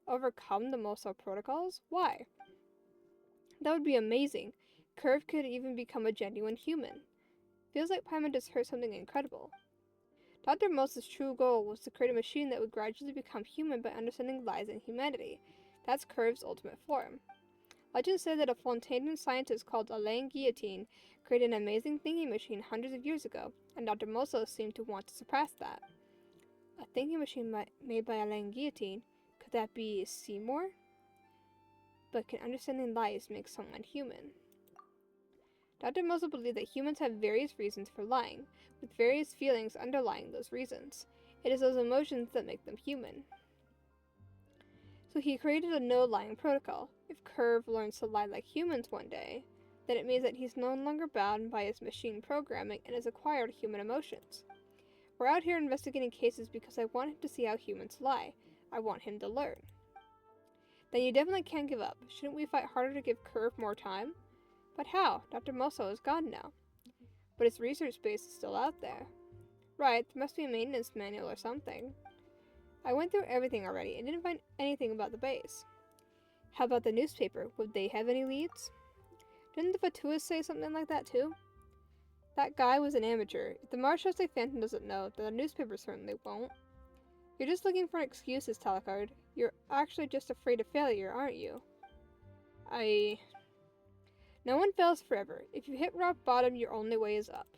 Overcome the Moso protocols? Why? That would be amazing. Curve could even become a genuine human. Feels like Paimon just heard something incredible. Dr. Mosa's true goal was to create a machine that would gradually become human by understanding lies and humanity. That's Curve's ultimate form. Legends say that a Fontanian scientist called Alain Guillotine created an amazing thinking machine hundreds of years ago, and Dr. Moso seemed to want to surpass that. A thinking machine made by Alain Guillotine? Could that be Seymour? But can understanding lies make someone human? Dr. Moso believed that humans have various reasons for lying, with various feelings underlying those reasons. It is those emotions that make them human. So he created a no-lying protocol. If Curve learns to lie like humans one day, then it means that he's no longer bound by his machine programming and has acquired human emotions. We're out here investigating cases because I want him to see how humans lie. I want him to learn. Then you definitely can't give up. Shouldn't we fight harder to give Curve more time? But how? Dr. Moso is gone now. But his research base is still out there. Right, there must be a maintenance manual or something. I went through everything already and didn't find anything about the base. How about the newspaper? Would they have any leads? Didn't the Fatuas say something like that too? That guy was an amateur. If the Marshals Phantom doesn't know, then the newspaper certainly won't. You're just looking for excuses, Talakard. You're actually just afraid of failure, aren't you? No one fails forever. If you hit rock bottom, your only way is up.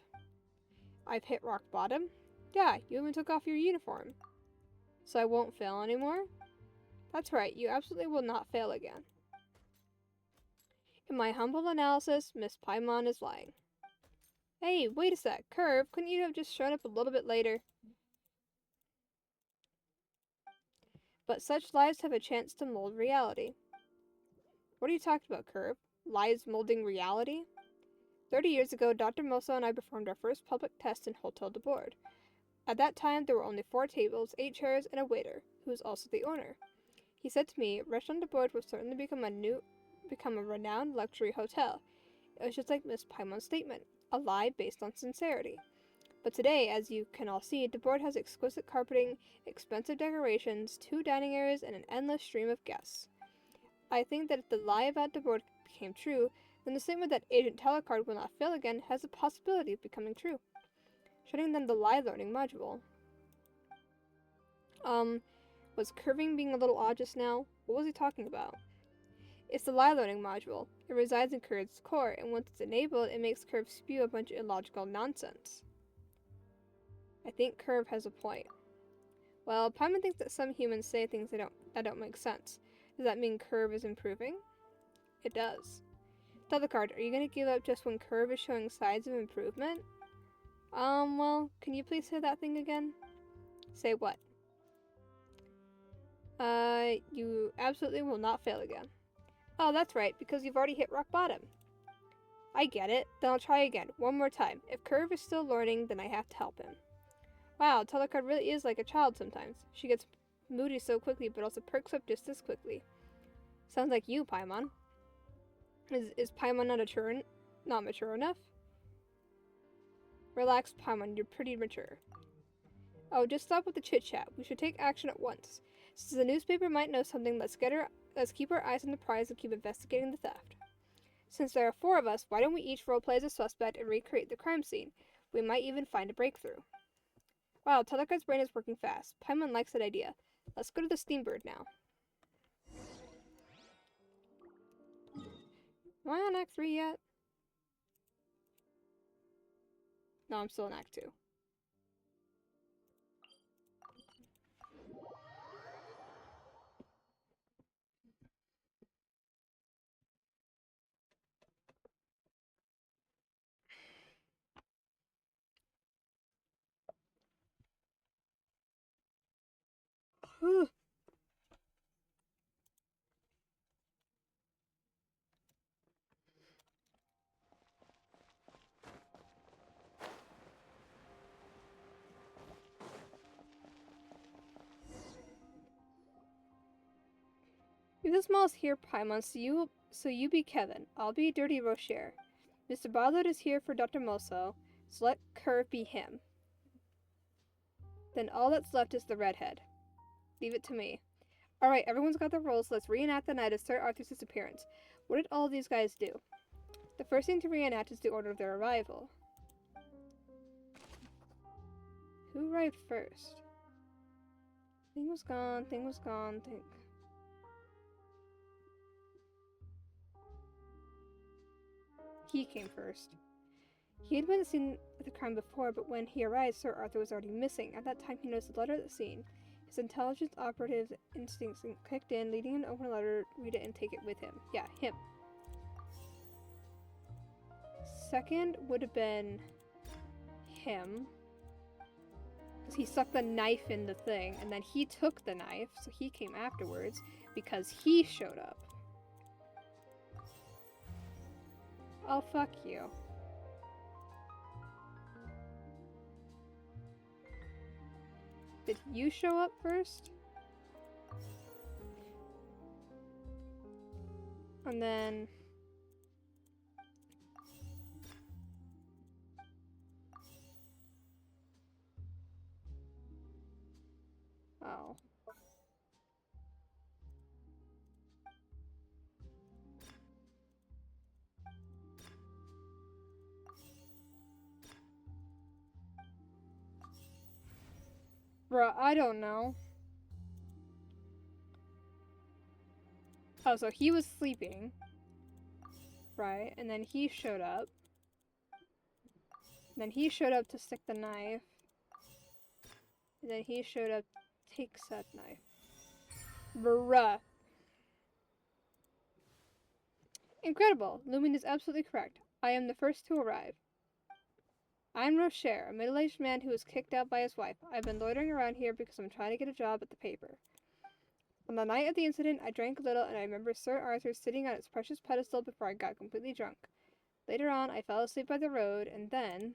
I've hit rock bottom? Yeah, you even took off your uniform. So I won't fail anymore? That's right, you absolutely will not fail again. In my humble analysis, Miss Paimon is lying. Hey, wait a sec. Curve, couldn't you have just shown up a little bit later? But such lies have a chance to mold reality. What are you talking about, Curve? Lies molding reality? 30 years ago, Dr. Moso and I performed our first public test in Hotel de Board. At that time, there were only 4 tables, 8 chairs, and a waiter, who was also the owner. He said to me, Restaurant de Board will certainly become a renowned luxury hotel. It was just like Miss Paimon's statement, a lie based on sincerity. But today, as you can all see, de Board has exquisite carpeting, expensive decorations, 2 dining areas, and an endless stream of guests. I think that if the lie about de Board became true, then the statement that Agent Telecard will not fail again has the possibility of becoming true. Shutting down the lie learning module. Was Curving being a little odd just now? What was he talking about? It's the lie learning module. It resides in Curve's core, and once it's enabled, it makes Curve spew a bunch of illogical nonsense. I think Curve has a point. Well, Paimon thinks that some humans say things that don't make sense. Does that mean Curve is improving? It does. Telecard, are you going to give up just when Curve is showing signs of improvement? Well, can you please say that thing again? Say what? You absolutely will not fail again. Oh, that's right, because you've already hit rock bottom. I get it. Then I'll try again, one more time. If Curve is still learning, then I have to help him. Wow, Telecard really is like a child sometimes. She gets moody so quickly, but also perks up just as quickly. Sounds like you, Paimon. Is Paimon not mature enough? Relax, Paimon, you're pretty mature. Oh, just stop with the chit-chat. We should take action at once. Since the newspaper might know something, let's keep our eyes on the prize and keep investigating the theft. Since there are 4 of us, why don't we each roleplay as a suspect and recreate the crime scene? We might even find a breakthrough. Wow, Telecard's brain is working fast. Paimon likes that idea. Let's go to the Steambird now. Am I on Act 3 yet? No, I'm still in Act 2. You're the smallest here, Paimon, so you be Kevin. I'll be Dirty Rocher. Mr. Barlow is here for Dr. Moso, so let Curve be him. Then all that's left is the redhead. Leave it to me. Alright, everyone's got their roles, so let's reenact the night of Sir Arthur's disappearance. What did all these guys do? The first thing to reenact is the order of their arrival. Who arrived first? Thing was gone, thing. He came first. He had been seen at the crime before, but when he arrived, Sir Arthur was already missing. At that time, he noticed the letter at the scene. His intelligence operative instincts kicked in, leading him to open a letter, read it, and take it with him. Yeah, him. Second would have been him. Because he stuck the knife in the thing, and then he took the knife, so he came afterwards, because he showed up. Oh, fuck you. Did you show up first? And then... Oh. Bruh, I don't know. Oh, so he was sleeping. Right, and then he showed up. And then he showed up to stick the knife. And then he showed up to take said knife. Bruh. Incredible. Lumen is absolutely correct. I am the first to arrive. I'm Rocher, a middle-aged man who was kicked out by his wife. I've been loitering around here because I'm trying to get a job at the paper. On the night of the incident, I drank a little and I remember Sir Arthur sitting on its precious pedestal before I got completely drunk. Later on, I fell asleep by the road, and then...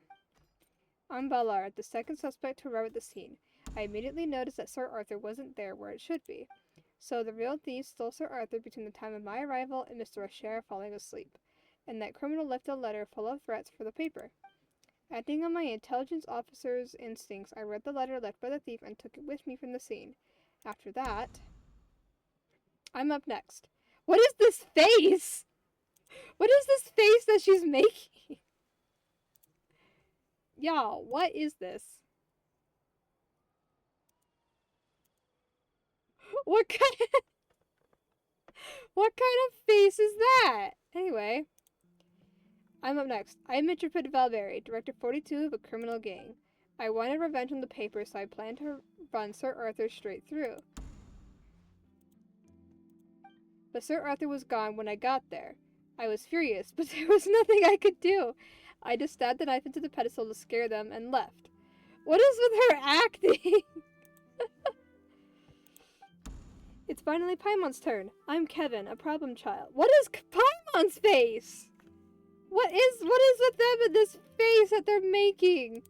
I'm Ballard, the second suspect to arrive at the scene. I immediately noticed that Sir Arthur wasn't there where it should be. So the real thief stole Sir Arthur between the time of my arrival and Mr. Rocher falling asleep. And that criminal left a letter full of threats for the paper. Acting on my intelligence officer's instincts, I read the letter left by the thief and took it with me from the scene. After that... I'm up next. What is this face? What is this face that she's making? Y'all, what is this? What kind of face is that? Anyway. I'm up next. I'm Intrepid Valveri, Director 42 of a criminal gang. I wanted revenge on the paper, so I planned to run Sir Arthur straight through. But Sir Arthur was gone when I got there. I was furious, but there was nothing I could do. I just stabbed the knife into the pedestal to scare them and left. What is with her acting? It's finally Paimon's turn. I'm Kevin, a problem child. What is Paimon's face? What is with them and this face that they're making?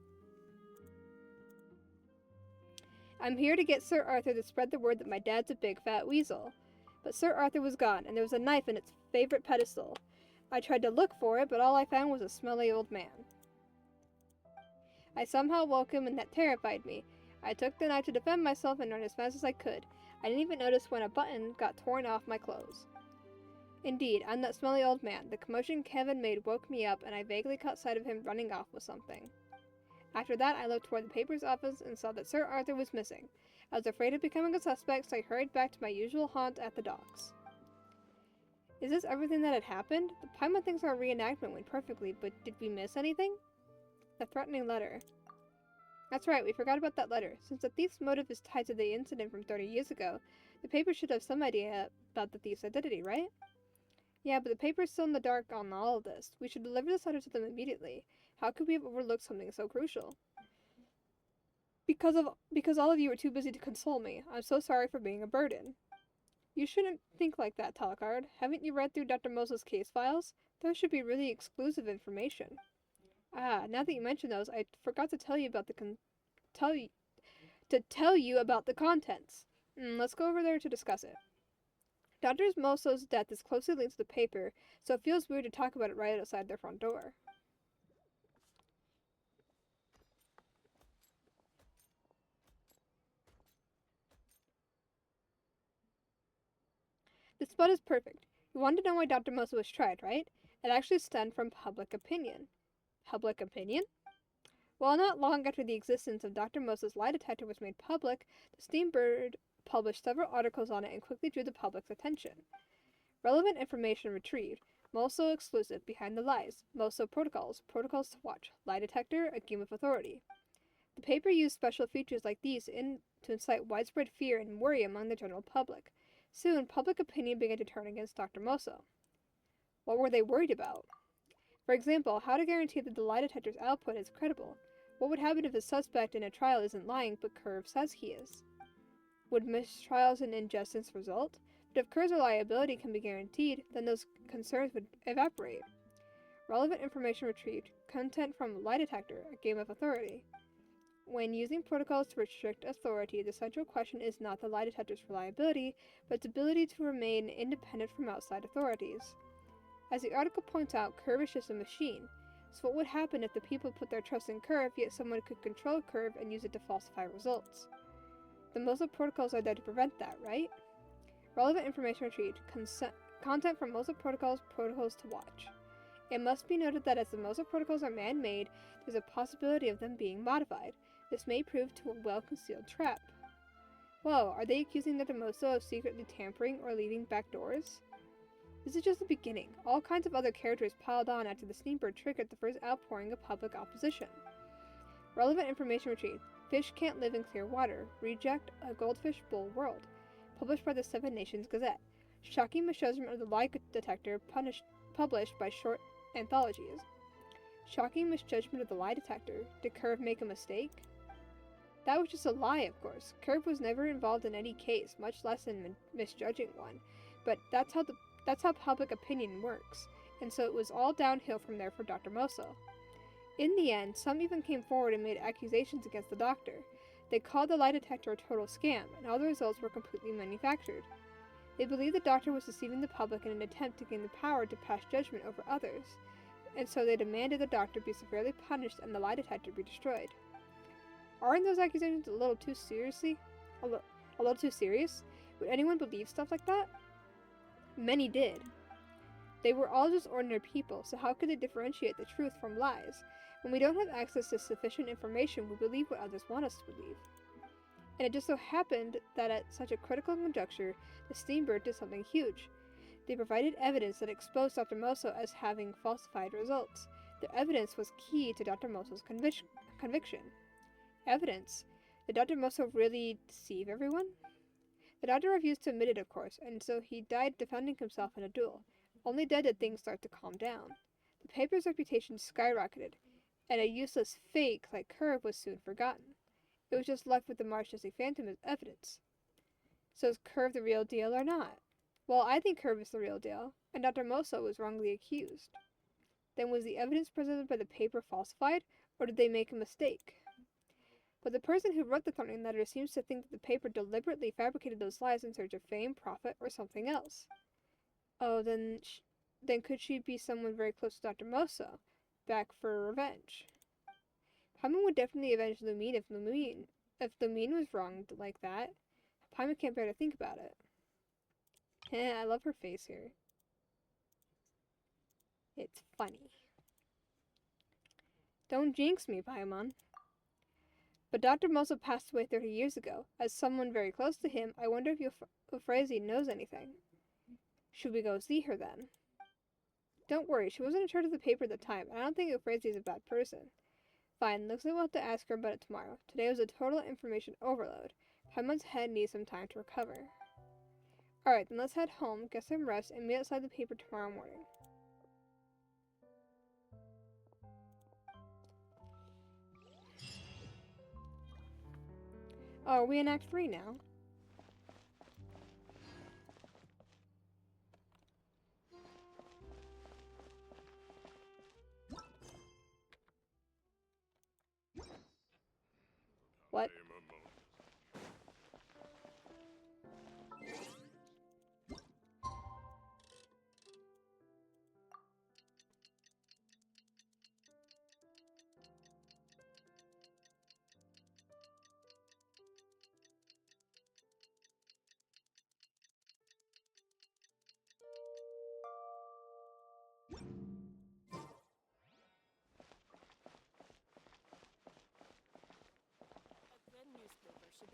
I'm here to get Sir Arthur to spread the word that my dad's a big fat weasel. But Sir Arthur was gone, and there was a knife in its favorite pedestal. I tried to look for it, but all I found was a smelly old man. I somehow woke him, and that terrified me. I took the knife to defend myself and ran as fast as I could. I didn't even notice when a button got torn off my clothes. Indeed, I'm that smelly old man. The commotion Kevin made woke me up, and I vaguely caught sight of him running off with something. After that, I looked toward the paper's office and saw that Sir Arthur was missing. I was afraid of becoming a suspect, so I hurried back to my usual haunt at the docks. Is this everything that had happened? The Paimon thinks our reenactment went perfectly, but did we miss anything? The threatening letter. That's right, we forgot about that letter. Since the thief's motive is tied to the incident from 30 years ago, the paper should have some idea about the thief's identity, right? Yeah, but the paper's still in the dark on all of this. We should deliver this letter to them immediately. How could we have overlooked something so crucial? Because all of you were too busy to console me. I'm so sorry for being a burden. You shouldn't think like that, Talcard. Haven't you read through Dr. Mosa's case files? Those should be really exclusive information. Ah, now that you mention those, I forgot to tell you about the tell you about the contents. Let's go over there to discuss it. Dr. Moso's death is closely linked to the paper, so it feels weird to talk about it right outside their front door. The spot is perfect. You want to know why Dr. Moso was tried, right? It actually stemmed from public opinion. Public opinion? Well, not long after the existence of Dr. Moso's lie detector was made public, the Steambird published several articles on it and quickly drew the public's attention. Relevant information retrieved. Moso exclusive, behind the lies. Moso protocols, protocols to watch. Lie detector, a game of authority. The paper used special features like these to incite widespread fear and worry among the general public. Soon, public opinion began to turn against Dr. Moso. What were they worried about? For example, how to guarantee that the lie detector's output is credible? What would happen if a suspect in a trial isn't lying but Curve says he is? Would mistrials and injustice result? But if Curve's reliability can be guaranteed, then those concerns would evaporate. Relevant information retrieved. Content from lie detector, a game of authority. When using protocols to restrict authority, the central question is not the lie detector's reliability, but its ability to remain independent from outside authorities. As the article points out, Curve is just a machine. So what would happen if the people put their trust in Curve, yet someone could control Curve and use it to falsify results? The Moso protocols are there to prevent that, right? Relevant information retrieved. Content from Moso protocols, protocols to watch. It must be noted that as the Moso protocols are man-made, there's a possibility of them being modified. This may prove to a well-concealed trap. Whoa, are they accusing Dr. Moso of secretly tampering or leaving back doors? This is just the beginning. All kinds of other characters piled on after the Steambird triggered the first outpouring of public opposition. Relevant information retrieved. Fish can't live in clear water. Reject a goldfish bull world. Published by the Seven Nations Gazette. Shocking misjudgment of the lie detector published by Short Anthologies. Shocking misjudgment of the lie detector. Did Curve make a mistake? That was just a lie, of course. Curve was never involved in any case, much less in misjudging one. But that's how public opinion works, and so it was all downhill from there for Dr. Moso. In the end, some even came forward and made accusations against the doctor. They called the lie detector a total scam, and all the results were completely manufactured. They believed the doctor was deceiving the public in an attempt to gain the power to pass judgment over others, and so they demanded the doctor be severely punished and the lie detector be destroyed. Aren't those accusations a little too serious? Would anyone believe stuff like that? Many did. They were all just ordinary people, so how could they differentiate the truth from lies? When we don't have access to sufficient information, we believe what others want us to believe. And it just so happened that at such a critical conjuncture, the Steambird did something huge. They provided evidence that exposed Dr. Moso as having falsified results. The evidence was key to Dr. Moso's conviction. Evidence? Did Dr. Moso really deceive everyone? The doctor refused to admit it, of course, and so he died defending himself in a duel. Only dead did things start to calm down. The paper's reputation skyrocketed, and a useless fake like Curve was soon forgotten. It was just left with the Marchese Phantom as evidence. So is Curve the real deal or not? Well, I think Curve is the real deal, and Dr. Moso was wrongly accused. Then was the evidence presented by the paper falsified, or did they make a mistake? But the person who wrote the threatening letter seems to think that the paper deliberately fabricated those lies in search of fame, profit, or something else. Oh, then could she be someone very close to Dr. Moso, back for revenge? Paimon would definitely avenge Lumine if Lumine was wronged like that. Paimon can't bear to think about it. I love her face here. It's funny. Don't jinx me, Paimon. But Dr. Moso passed away 30 years ago. As someone very close to him, I wonder if Euphrasia knows anything. Should we go see her then? Don't worry, she wasn't in charge of the paper at the time, and I don't think Euphrasia is a bad person. Fine, looks like we'll have to ask her about it tomorrow. Today was a total information overload. Paimon's head needs some time to recover. Alright, then let's head home, get some rest, and meet outside the paper tomorrow morning. Oh, are we in Act 3 now? What?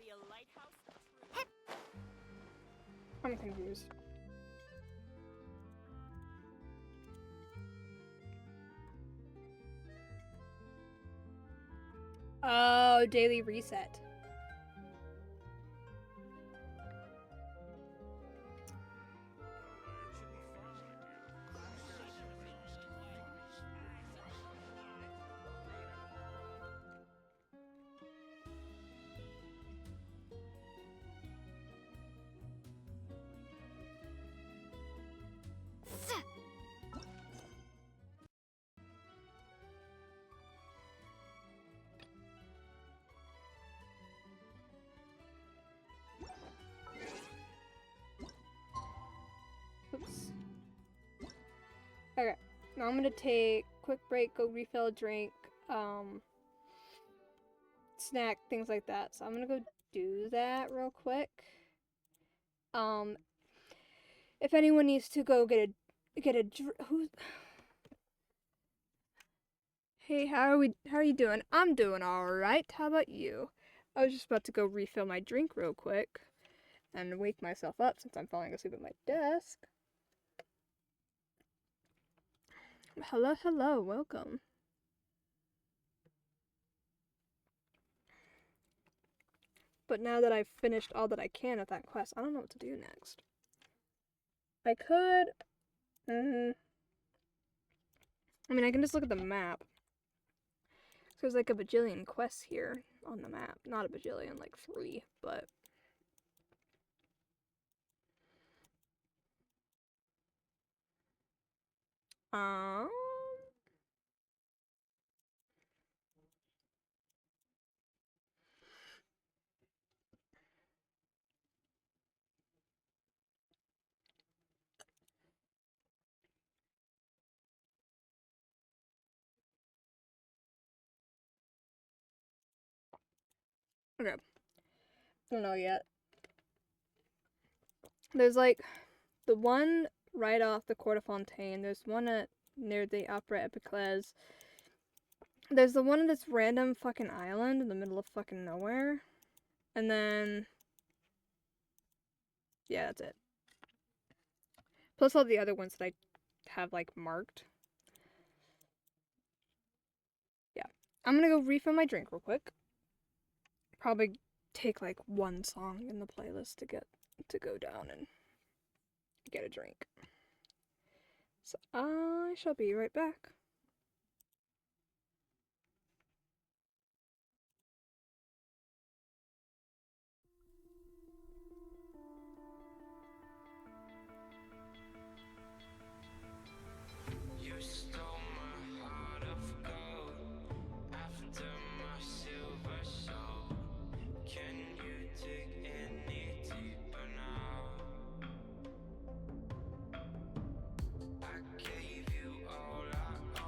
be a lighthouse of truth. I'm confused. Oh, daily reset. Oops. Okay, now I'm gonna take quick break, go refill a drink, snack, things like that. So I'm gonna go do that real quick. If anyone needs to go get a who's Hey, how are you doing? I'm doing all right. How about you? I was just about to go refill my drink real quick and wake myself up since I'm falling asleep at my desk. Hello, hello, welcome. But now that I've finished all that I can of that quest, I don't know what to do next. I could... I mean, I can just look at the map. There's like a bajillion quests here on the map. Not a bajillion, like 3, but... Okay. I don't know yet. There's like the one right off the Court of Fontaine. There's one near the Opera Epiclese. There's the one on this random fucking island in the middle of fucking nowhere. And then... yeah, that's it. Plus all the other ones that I have, like, marked. Yeah. I'm gonna go refill my drink real quick. Probably take, like, one song in the playlist to go down and get a drink. So I shall be right back. You stole my heart of gold after my silver soul. Can you dig any deeper now? I gave you all I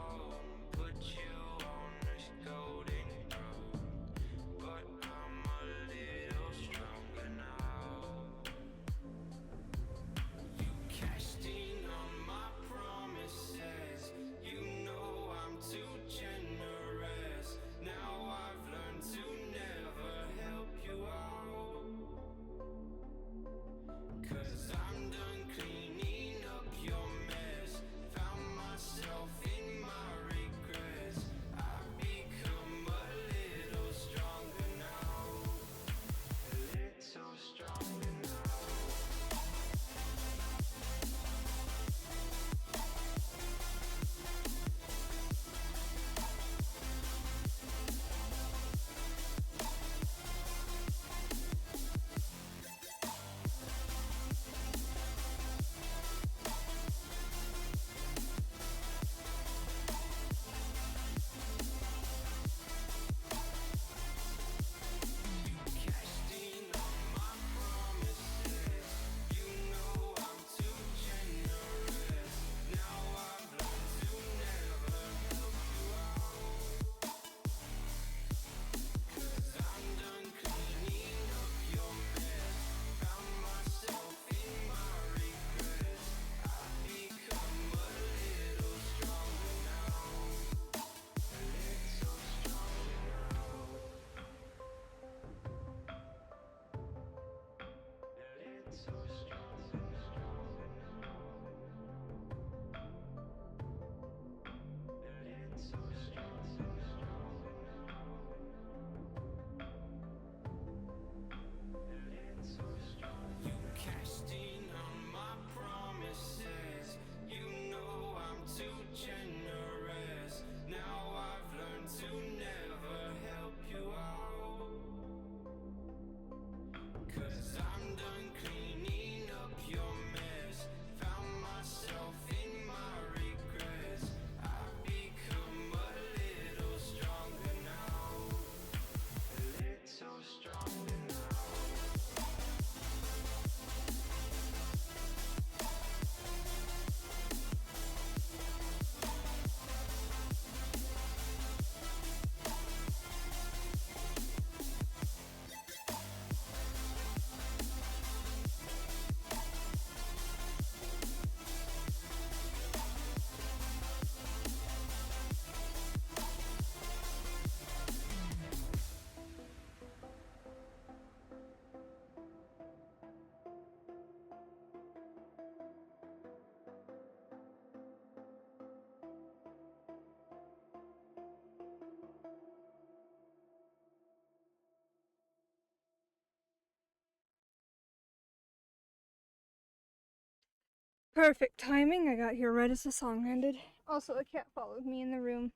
Perfect timing. I got here right as the song ended. Also, a cat followed me in the room.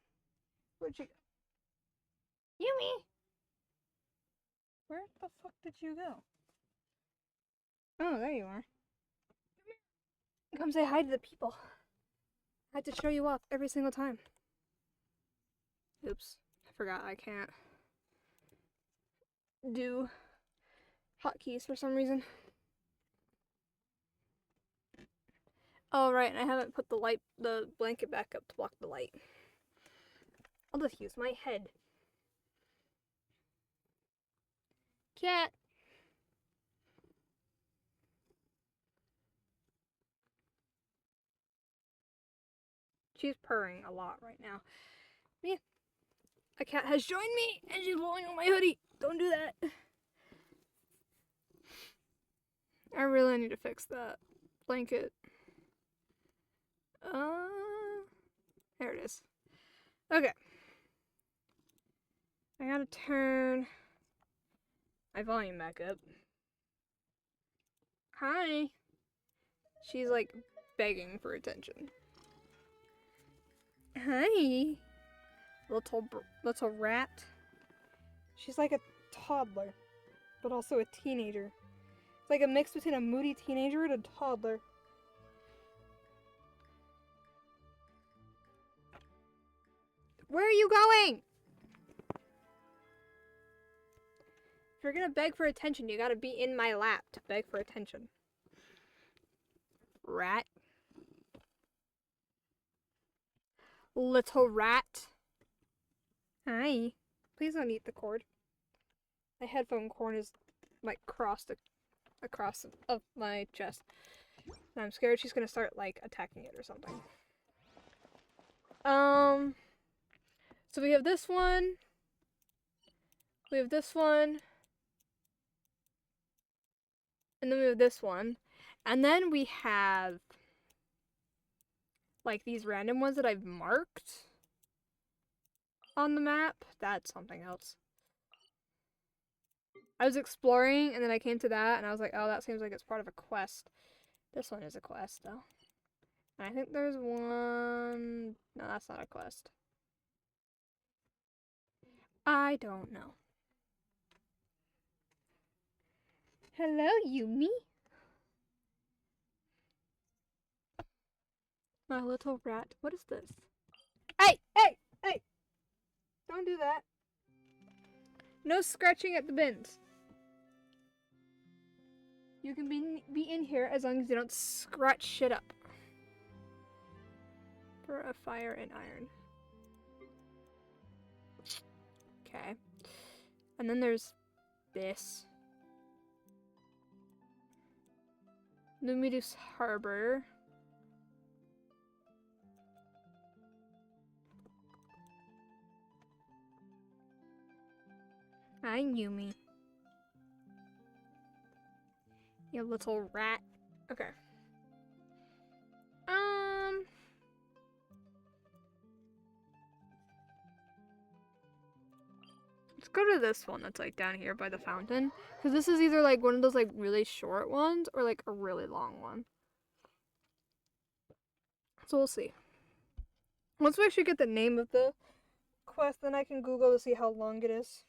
Where'd you go? Yumi! Where the fuck did you go? Oh, there you are. Come say hi to the people. I had to show you off every single time. Oops. I forgot I can't do hotkeys for some reason. Oh, right, and I haven't put the blanket back up to block the light. I'll just use my head. Cat! She's purring a lot right now. Yeah. A cat has joined me, and she's blowing on my hoodie. Don't do that. I really need to fix that blanket. There it is. Okay. I gotta turn my volume back up. Hi. She's like begging for attention. Hi. Little rat. She's like a toddler, but also a teenager. It's like a mix between a moody teenager and a toddler. Where are you going? If you're gonna beg for attention, you gotta be in my lap to beg for attention. Rat. Little rat. Hi. Please don't eat the cord. My headphone cord is like crossed across of my chest. And I'm scared she's gonna start like attacking it or something. So we have this one. We have this one. And then we have this one. And then we have like these random ones that I've marked on the map. That's something else. I was exploring and then I came to that and I was like, oh, that seems like it's part of a quest. This one is a quest though. And I think there's one... No, that's not a quest. I don't know. Hello, Yumi. My little rat. What is this? Hey! Hey! Hey! Don't do that. No scratching at the bins. You can be in here as long as you don't scratch shit up. For a fire and iron. Okay. And then there's this. Numidus Harbor. Hi, Yumi. You little rat. Okay. Let's go to this one that's like down here by the fountain. Because this is either like one of those like really short ones or like a really long one. So we'll see. Once we actually get the name of the quest, then I can Google to see how long it is.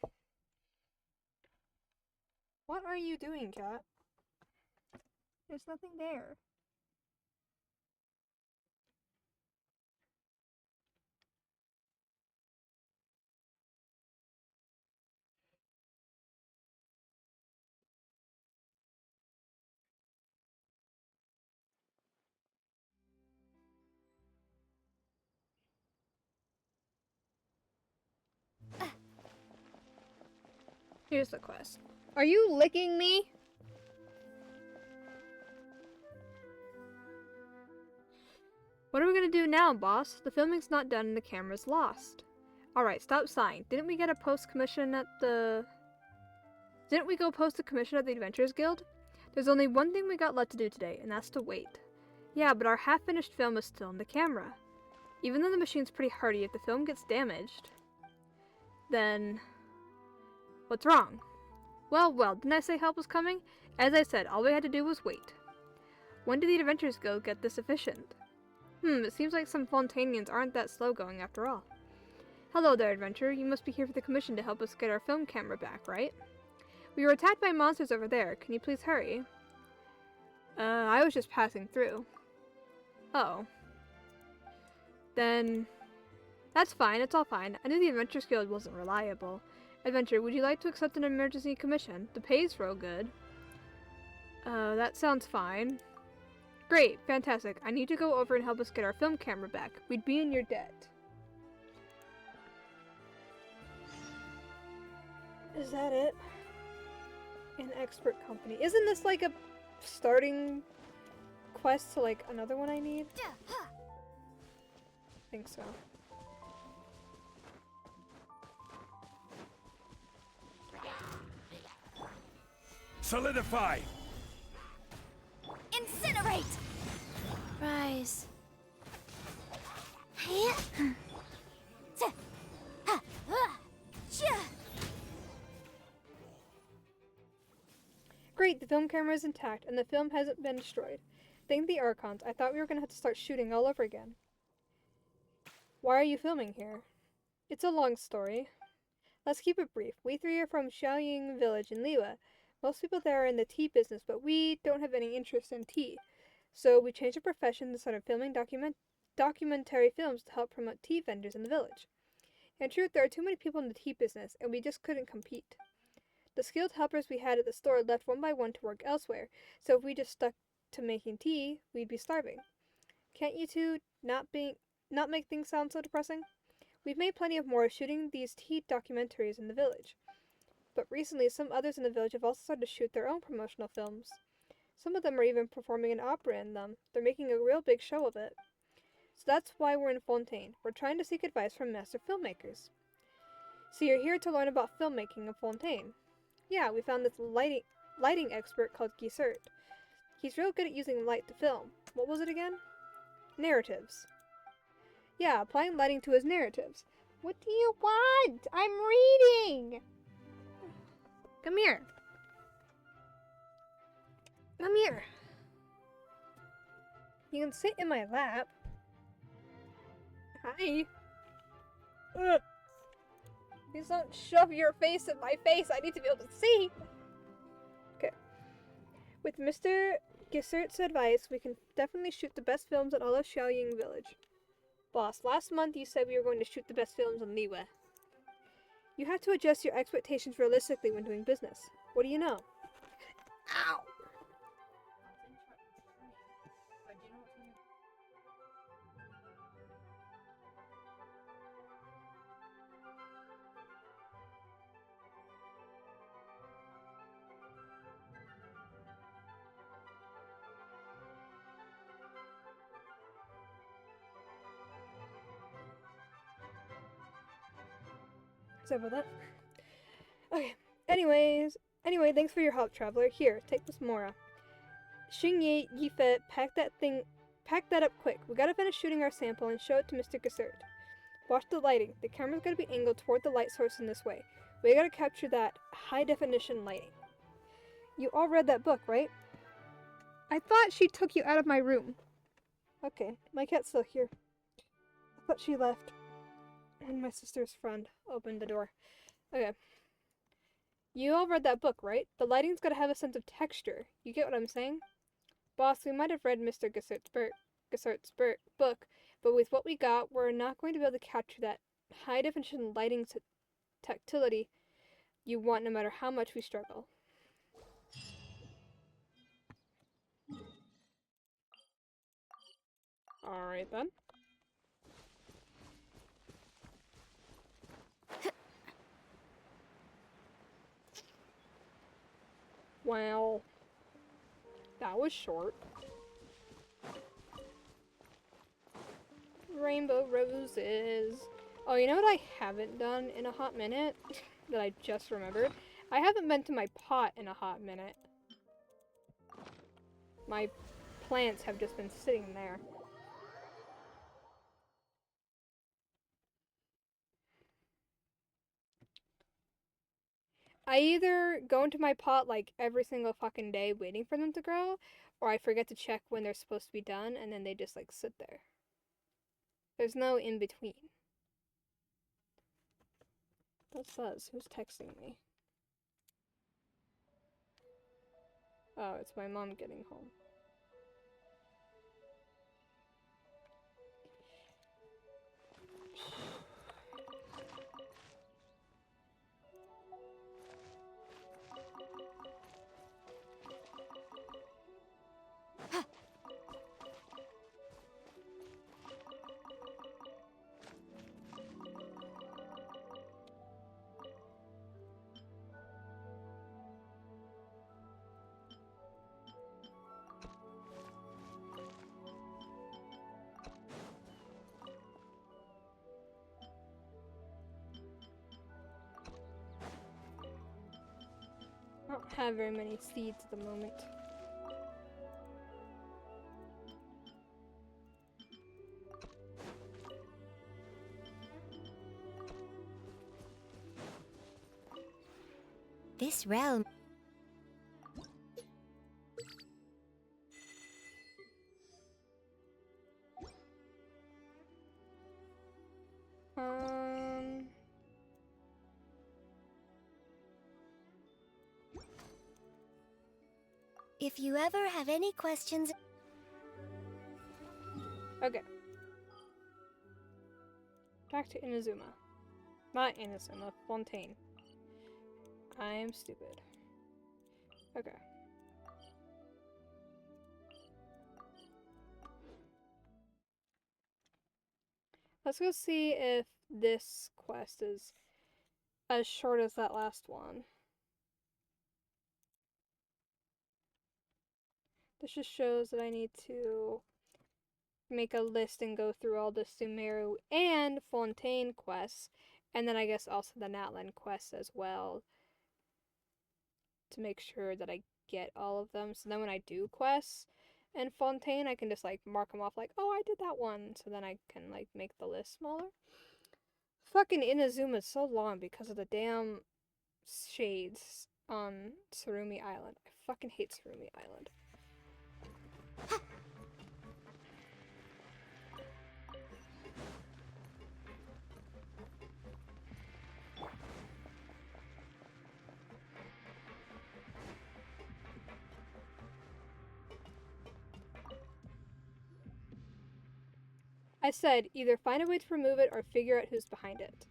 What are you doing, cat? There's nothing there. Here's the quest. Are you licking me? What are we gonna do now, boss? The filming's not done and the camera's lost. Alright, stop sighing. Didn't we get a post-commission at the... Didn't we go post a commission at the Adventurers Guild? There's only one thing we got left to do today, and that's to wait. Yeah, but our half-finished film is still in the camera. Even though the machine's pretty hardy, if the film gets damaged, then... What's wrong? Well, didn't I say help was coming? As I said, all we had to do was wait. When did the Adventures Guild get this efficient? It seems like some Fontanians aren't that slow going after all. Hello there, adventurer. You must be here for the commission to help us get our film camera back, right? We were attacked by monsters over there. Can you please hurry? I was just passing through. Oh. Then... That's fine, it's all fine. I knew the Adventurers Guild wasn't reliable. Adventurer, would you like to accept an emergency commission? The pay's real good. That sounds fine. Great, fantastic. I need to go over and help us get our film camera back. We'd be in your debt. Is that it? An expert company. Isn't this like a starting quest to like another one I need? I think so. Solidify! Incinerate! Rise. Great, the film camera is intact, and the film hasn't been destroyed. Thank the Archons. I thought we were going to have to start shooting all over again. Why are you filming here? It's a long story. Let's keep it brief. We three are from Xiaoying Village in Liwa. Most people there are in the tea business, but we don't have any interest in tea. So we changed our profession and started filming documentary films to help promote tea vendors in the village. In truth, there are too many people in the tea business, and we just couldn't compete. The skilled helpers we had at the store left one by one to work elsewhere, so if we just stuck to making tea, we'd be starving. Can't you two not make things sound so depressing? We've made plenty of more shooting these tea documentaries in the village. But recently, some others in the village have also started to shoot their own promotional films. Some of them are even performing an opera in them. They're making a real big show of it. So that's why we're in Fontaine. We're trying to seek advice from master filmmakers. So you're here to learn about filmmaking in Fontaine. Yeah, we found this lighting expert called Gisert. He's real good at using light to film. What was it again? Narratives. Yeah, applying lighting to his narratives. What do you want? I'm reading! Come here. Come here. You can sit in my lap. Hi. Ugh. Please don't shove your face in my face. I need to be able to see. Okay. With Mr. Gisert's advice, we can definitely shoot the best films in all of Xiaoying Village. Boss, last month you said we were going to shoot the best films in Liwa. You have to adjust your expectations realistically when doing business. What do you know? Ow! Sorry about that. Okay. Anyway, thanks for your help, traveler. Here, take this Mora. Xingye, Yifet, pack that up quick. We gotta finish shooting our sample and show it to Mr. Gesert. Watch the lighting. The camera's gotta be angled toward the light source in this way. We gotta capture that high-definition lighting. You all read that book, right? I thought she took you out of my room. Okay, my cat's still here. I thought she left. And my sister's friend opened the door. Okay. You all read that book, right? The lighting's gotta have a sense of texture. You get what I'm saying? Boss, we might have read Mr. Gessert's book, but with what we got, we're not going to be able to capture that high-definition lighting tactility you want no matter how much we struggle. Alright then. Well, that was short. Rainbow roses. Oh, you know what I haven't done in a hot minute? That I just remembered? I haven't been to my pot in a hot minute. My plants have just been sitting there. I either go into my pot like every single fucking day waiting for them to grow, or I forget to check when they're supposed to be done, and then they just like sit there. There's no in between. What's that? Who's texting me? Oh, it's my mom getting home. I don't have very many seeds at the moment. This realm. If you ever have any questions. Okay. Back to Inazuma. Not Inazuma, Fontaine. I'm stupid. Okay. Let's go see if this quest is as short as that last one. This just shows that I need to make a list and go through all the Sumeru and Fontaine quests, and then I guess also the Natlan quests as well, to make sure that I get all of them. So then when I do quests and Fontaine, I can just like mark them off like, oh, I did that one. So then I can like make the list smaller. Fucking Inazuma is so long because of the damn shades on Tsurumi Island. I fucking hate Tsurumi Island. I said, either find a way to remove it or figure out who's behind it.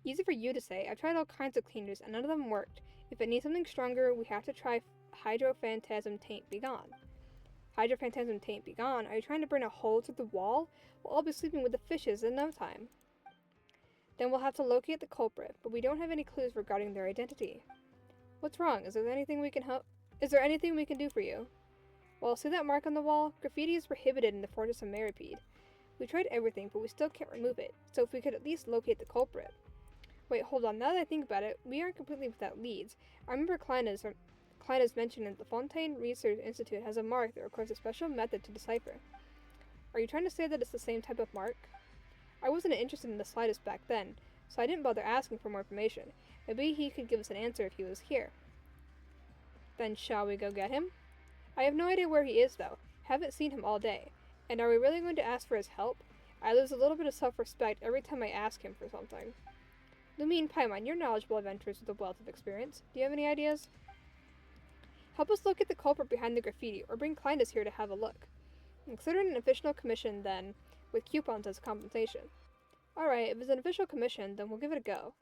Easy for you to say. I've tried all kinds of cleaners and none of them worked. If it needs something stronger, we have to try Hydrophantasm Taint Begone. Hydrophantasm Taint Begone? Are you trying to burn a hole through the wall? We'll all be sleeping with the fishes in no time. Then we'll have to locate the culprit, but we don't have any clues regarding their identity. What's wrong? Is there anything we can help? Is there anything we can do for you? Well, see that mark on the wall? Graffiti is prohibited in the Fortress of Meripede. We tried everything, but we still can't remove it, so if we could at least locate the culprit. Wait, hold on, now that I think about it, we aren't completely without leads. I remember Kleina's mentioned that the Fontaine Research Institute has a mark that requires a special method to decipher. Are you trying to say that it's the same type of mark? I wasn't interested in the slightest back then, so I didn't bother asking for more information. Maybe he could give us an answer if he was here. Then shall we go get him? I have no idea where he is, though. Haven't seen him all day. And are we really going to ask for his help? I lose a little bit of self-respect every time I ask him for something. Lumi and Paimon, you're knowledgeable adventurers with a wealth of experience. Do you have any ideas? Help us locate the culprit behind the graffiti, or bring Clintus here to have a look. Consider it an official commission, then, with coupons as compensation. Alright, if it's an official commission, then we'll give it a go.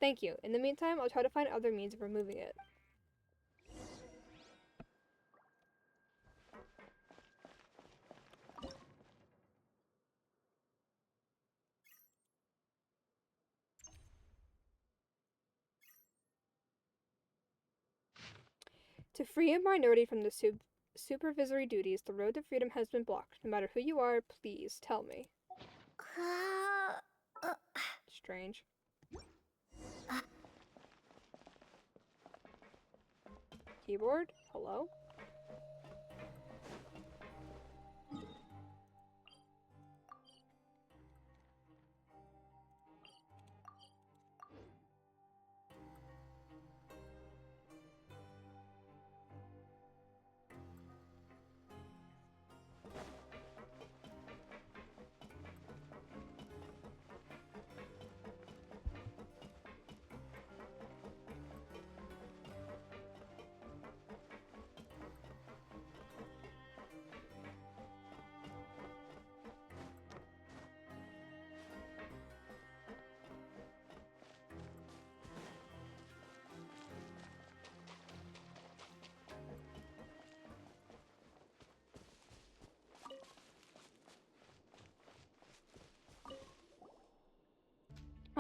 Thank you. In the meantime, I'll try to find other means of removing it. To free a minority from the supervisory duties, the road to freedom has been blocked. No matter who you are, please tell me. Strange. Keyboard? Hello?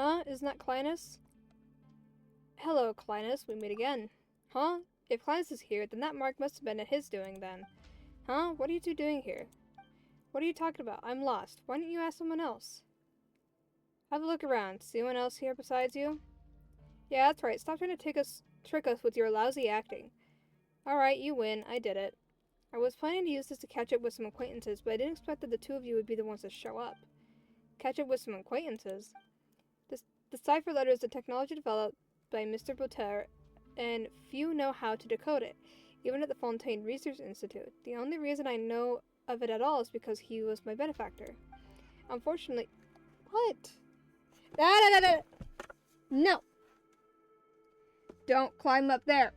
Huh? Isn't that Clinus? Hello, Clinus. We meet again. Huh? If Clinus is here, then that mark must have been at his doing then. Huh? What are you two doing here? What are you talking about? I'm lost. Why don't you ask someone else? Have a look around. See anyone else here besides you? Yeah, that's right. Stop trying to trick us with your lousy acting. Alright, you win. I did it. I was planning to use this to catch up with some acquaintances, but I didn't expect that the two of you would be the ones to show up. Catch up with some acquaintances? The cipher letter is a technology developed by Mr. Botter, and few know how to decode it, even at the Fontaine Research Institute. The only reason I know of it at all is because he was my benefactor. Unfortunately... What? No! Don't climb up there.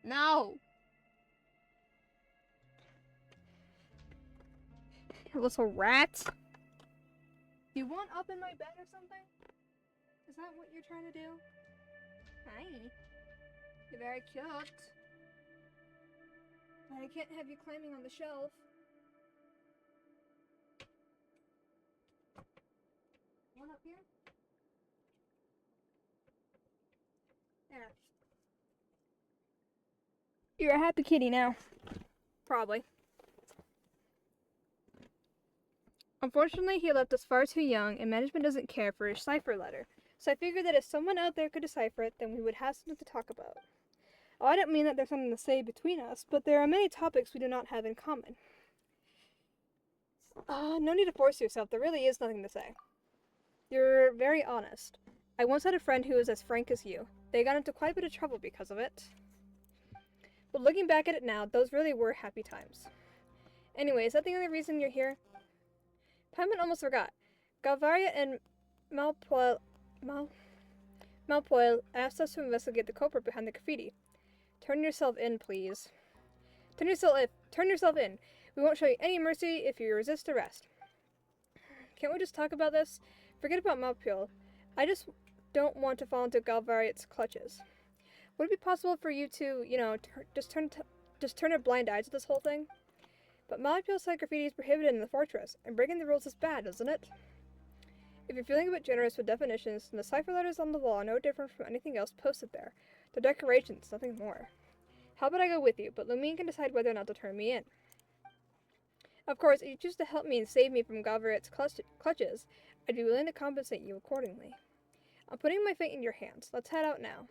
No! You little rat. You want up in my bed or something? Is that what you're trying to do? Hi. You're very cute. But I can't have you climbing on the shelf. One up here? There. You're a happy kitty now. Probably. Unfortunately, he left us far too young, and management doesn't care for his cipher letter. So I figured that if someone out there could decipher it, then we would have something to talk about. Oh, I don't mean that there's something to say between us, but there are many topics we do not have in common. No need to force yourself. There really is nothing to say. You're very honest. I once had a friend who was as frank as you. They got into quite a bit of trouble because of it. But looking back at it now, those really were happy times. Anyway, is that the only reason you're here? Paimon almost forgot. Galvaria and Malpoil asked us to investigate the culprit behind the graffiti. Turn yourself in, please. Turn yourself in. We won't show you any mercy if you resist arrest. Can't we just talk about this? Forget about Malpoil. I just don't want to fall into Galvaria's clutches. Would it be possible for you to, just turn a blind eye to this whole thing? But Malpoil said graffiti is prohibited in the fortress, and breaking the rules is bad, isn't it? If you're feeling a bit generous with definitions, then the cipher letters on the wall are no different from anything else posted there. They're decorations, nothing more. How about I go with you, but Lumine can decide whether or not to turn me in. Of course, if you choose to help me and save me from Galvaria's clutches, I'd be willing to compensate you accordingly. I'm putting my fate in your hands. Let's head out now.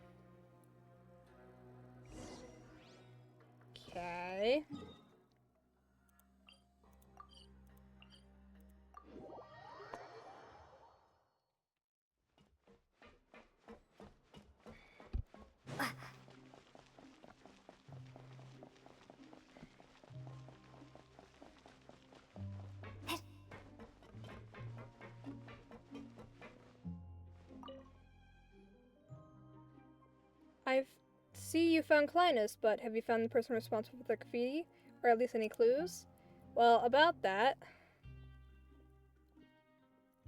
Okay. I see you found Clinus, but have you found the person responsible for the graffiti? Or at least any clues? Well, about that...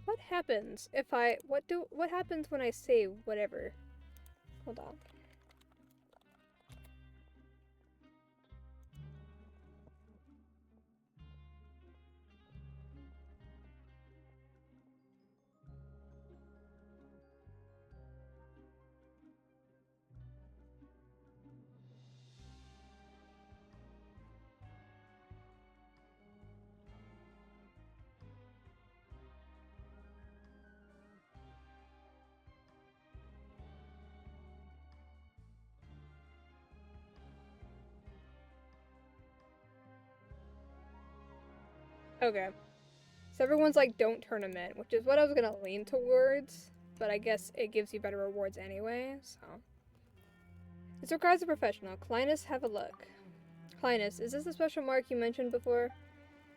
What happens if what happens when I say whatever? Hold on. Okay. So everyone's like, don't turn him in, which is what I was gonna lean towards, but I guess it gives you better rewards anyway, so. This requires a professional. Clinus, have a look. Clinus, is this the special mark you mentioned before?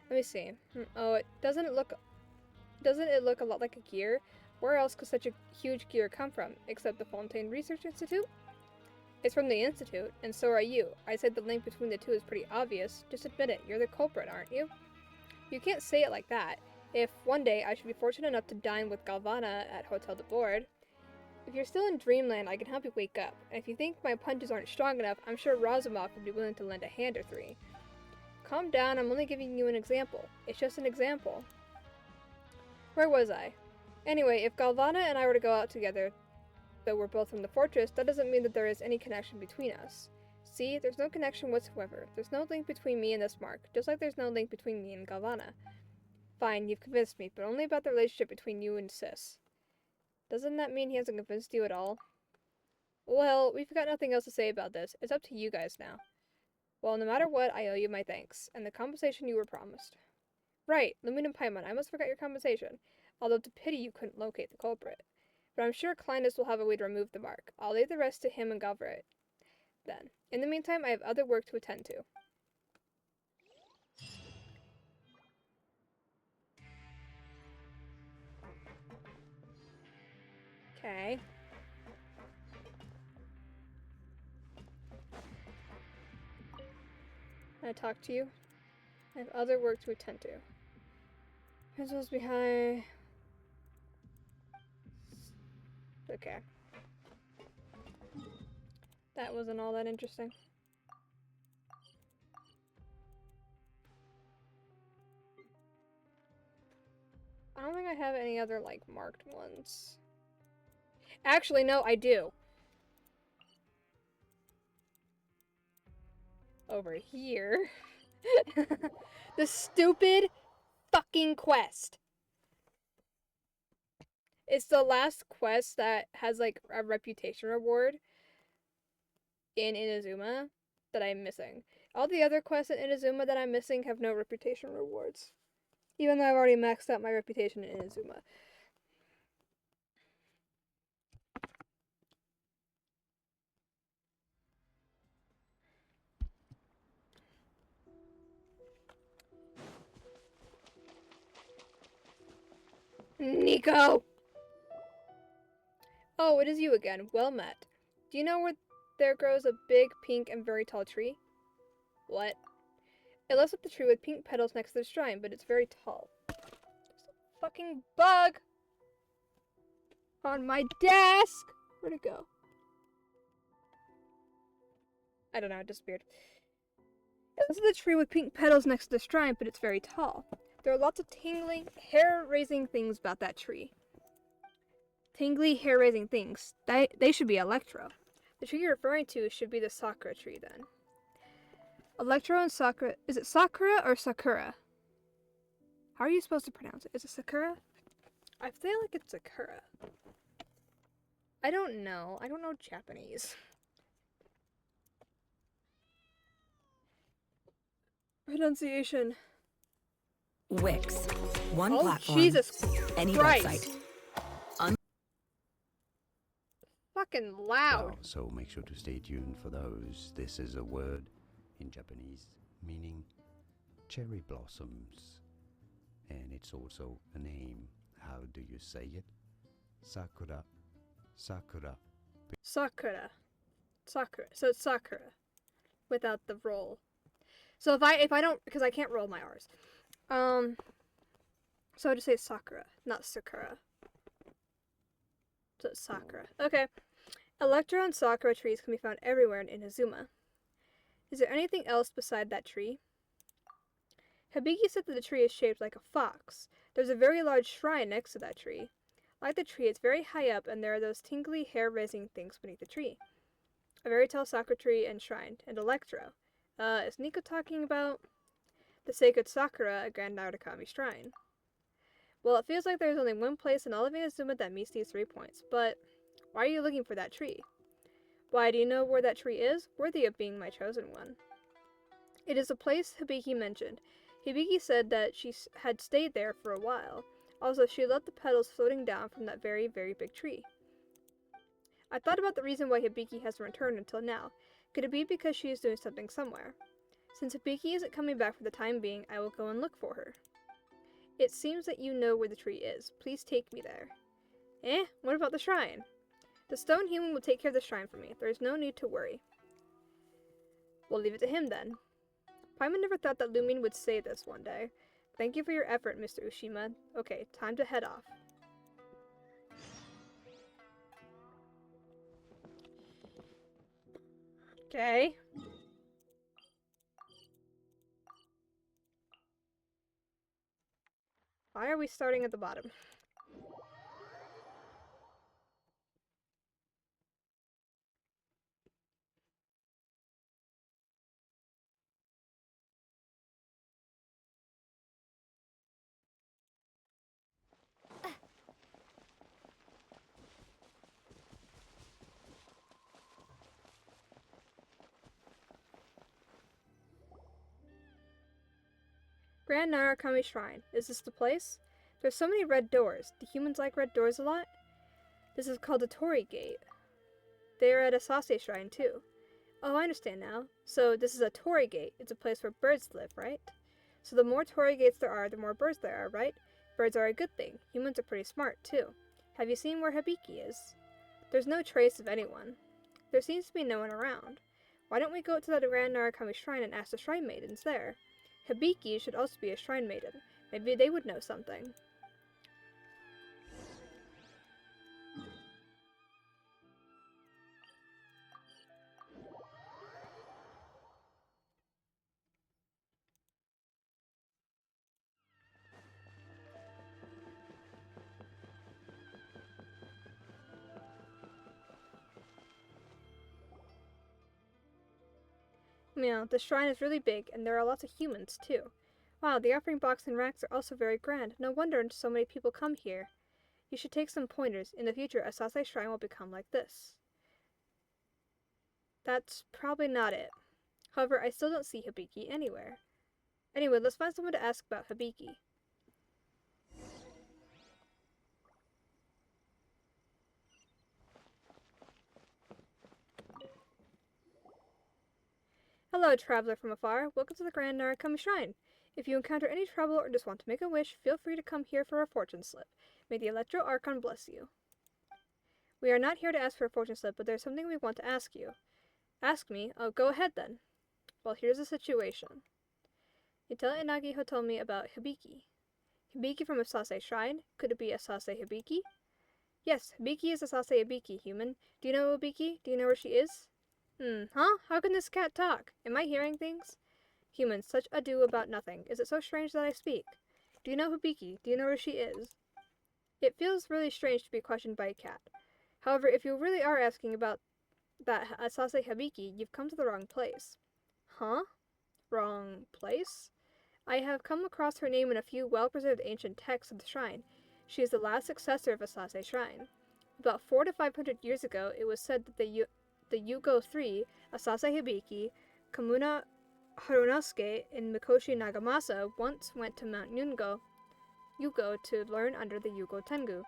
Let me see. Oh, doesn't it look a lot like a gear? Where else could such a huge gear come from, except the Fontaine Research Institute? It's from the Institute, and so are you. I said the link between the two is pretty obvious. Just admit it, you're the culprit, aren't you? You can't say it like that. If one day I should be fortunate enough to dine with Galvana at Hotel de Bord, if you're still in Dreamland, I can help you wake up. And if you think my punches aren't strong enough, I'm sure Razumov would be willing to lend a hand or three. Calm down, I'm only giving you an example. It's just an example. Where was I? Anyway, if Galvana and I were to go out together, though we're both from the fortress, that doesn't mean that there is any connection between us. See, there's no connection whatsoever. There's no link between me and this mark, just like there's no link between me and Galvana. Fine, you've convinced me, but only about the relationship between you and Sis. Doesn't that mean he hasn't convinced you at all? Well, we've got nothing else to say about this. It's up to you guys now. Well, no matter what, I owe you my thanks, and the compensation you were promised. Right, Lumen and Paimon, I must forget your compensation, although it's a pity you couldn't locate the culprit. But I'm sure Clinus will have a way to remove the mark. I'll leave the rest to him and Galvrit. Then, in the meantime, I have other work to attend to. Okay. Can I talk to you? I have other work to attend to. Pencils behind. Okay. That wasn't all that interesting. I don't think I have any other, like, marked ones. Actually, no, I do. Over here. The stupid fucking quest. It's the last quest that has, like, a reputation reward in Inazuma that I'm missing. All the other quests in Inazuma that I'm missing have no reputation rewards. Even though I've already maxed out my reputation in Inazuma. Nico! Oh, it is you again. Well met. Do you know where there grows a big, pink, and very tall tree? What? It looks like the tree with pink petals next to the shrine, but it's very tall. There's a fucking bug on my desk! Where'd it go? I don't know, it disappeared. It looks like the tree with pink petals next to the shrine, but it's very tall. There are lots of tingling, hair-raising things about that tree. Tingly, hair-raising things. They should be Electro. The tree you're referring to should be the Sakura tree, then. Electro and Sakura... Is it Sakura or Sakura? How are you supposed to pronounce it? Is it Sakura? I feel like it's Sakura. I don't know. I don't know Japanese. Pronunciation. Wix. One Oh, platform. Jesus Any Christ. website. Fucking loud. Wow, so make sure to stay tuned for those. This is a word in Japanese meaning cherry blossoms. And it's also a name. How do you say it? Sakura. Sakura. Sakura. Sakura. So it's Sakura. Without the roll. So if I don't, because I can't roll my R's. So I just say Sakura, not Sakura. So it's Sakura. Okay. Electro and Sakura trees can be found everywhere in Inazuma. Is there anything else beside that tree? Hibiki said that the tree is shaped like a fox. There's a very large shrine next to that tree. Like the tree, it's very high up, and there are those tingly, hair-raising things beneath the tree. A very tall Sakura tree and shrine, and Electro. Is Nico talking about the sacred Sakura at Grand Narukami Shrine? Well, it feels like there's only one place in all of Inazuma that meets these 3 points, but why are you looking for that tree? Why, do you know where that tree is? Worthy of being my chosen one. It is a place Hibiki mentioned. Hibiki said that she had stayed there for a while. Also, she left the petals floating down from that very, very big tree. I thought about the reason why Hibiki hasn't returned until now. Could it be because she is doing something somewhere? Since Hibiki isn't coming back for the time being, I will go and look for her. It seems that you know where the tree is. Please take me there. Eh? What about the shrine? The stone human will take care of the shrine for me. There is no need to worry. We'll leave it to him then. Paimon never thought that Lumin would say this one day. Thank you for your effort, Mr. Ushima. Okay, time to head off. Okay. Why are we starting at the bottom? Grand Narakami Shrine. Is this the place? There's so many red doors. Do humans like red doors a lot? This is called the Tori Gate. They are at Asase Shrine too. Oh, I understand now. So this is a Tori Gate. It's a place where birds live, right? So the more Tori Gates there are, the more birds there are, right? Birds are a good thing. Humans are pretty smart too. Have you seen where Hibiki is? There's no trace of anyone. There seems to be no one around. Why don't we go to the Grand Narakami Shrine and ask the Shrine Maidens there? Hibiki should also be a Shrine Maiden. Maybe they would know something. Yeah, the shrine is really big, and there are lots of humans, too. Wow, the offering box and racks are also very grand. No wonder so many people come here. You should take some pointers. In the future, Asase Shrine will become like this. That's probably not it. However, I still don't see Hibiki anywhere. Anyway, let's find someone to ask about Hibiki. Hello, traveler from afar. Welcome to the Grand Narakami Shrine. If you encounter any trouble or just want to make a wish, feel free to come here for a fortune slip. May the Electro Archon bless you. We are not here to ask for a fortune slip, but there's something we want to ask you. Ask me? Oh, go ahead then. Well, here's the situation. You tell Inagi who told me about Hibiki. Hibiki from Asase Shrine? Could it be Asase Hibiki? Yes, Hibiki is Asase Hibiki, human. Do you know Hibiki? Do you know where she is? Huh? How can this cat talk? Am I hearing things? Humans, such ado about nothing. Is it so strange that I speak? Do you know Hibiki? Do you know where she is? It feels really strange to be questioned by a cat. However, if you really are asking about that Asase Hibiki, you've come to the wrong place. Huh? Wrong place? I have come across her name in a few well-preserved ancient texts of the shrine. She is the last successor of Asase Shrine. About 400 to 500 years ago, it was said that the Yugo 3, Asase Hibiki, Kamuna Harunosuke, and Mikoshi Nagamasa once went to Mount Yugo to learn under the Yugo Tengu.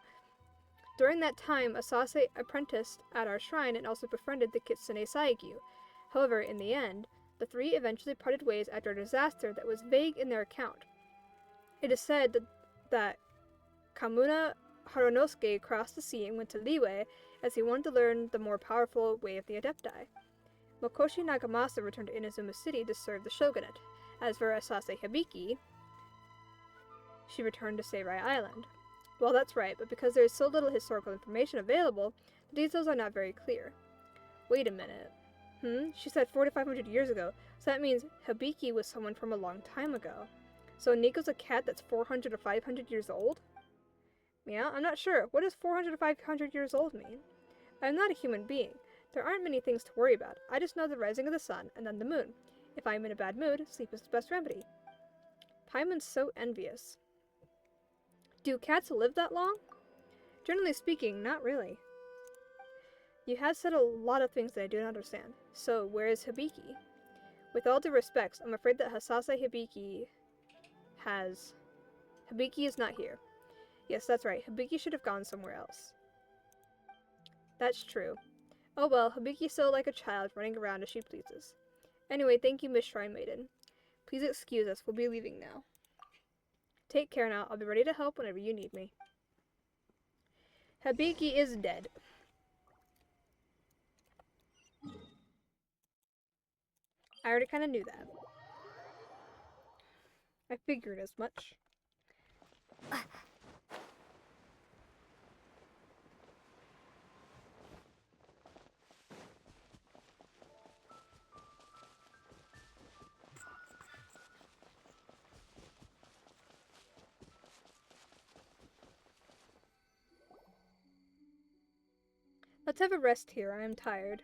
During that time, Asase apprenticed at our shrine and also befriended the Kitsune Saigyu. However, in the end, the three eventually parted ways after a disaster that was vague in their account. It is said that Kamuna Harunosuke crossed the sea and went to Liyue as he wanted to learn the more powerful way of the Adepti. Mikoshi Nagamasa returned to Inazuma City to serve the shogunate. As for Asase Hibiki, she returned to Seirai Island. Well, that's right, but because there is so little historical information available, the details are not very clear. Wait a minute. She said 400 to 500 years ago, so that means Hibiki was someone from a long time ago. So Nico's a cat that's 400 to 500 years old? Yeah, I'm not sure. What does 400 to 500 years old mean? I'm not a human being. There aren't many things to worry about. I just know the rising of the sun and then the moon. If I'm in a bad mood, sleep is the best remedy. Paimon's so envious. Do cats live that long? Generally speaking, not really. You have said a lot of things that I do not understand. So, where is Hibiki? With all due respects, I'm afraid that Asase Hibiki is not here. Yes, that's right. Hibiki should have gone somewhere else. That's true. Oh well, Hibiki's still like a child, running around as she pleases. Anyway, thank you, Miss Shrine Maiden. Please excuse us, we'll be leaving now. Take care now, I'll be ready to help whenever you need me. Hibiki is dead. I already kinda knew that. I figured as much. Let's have a rest here. I am tired.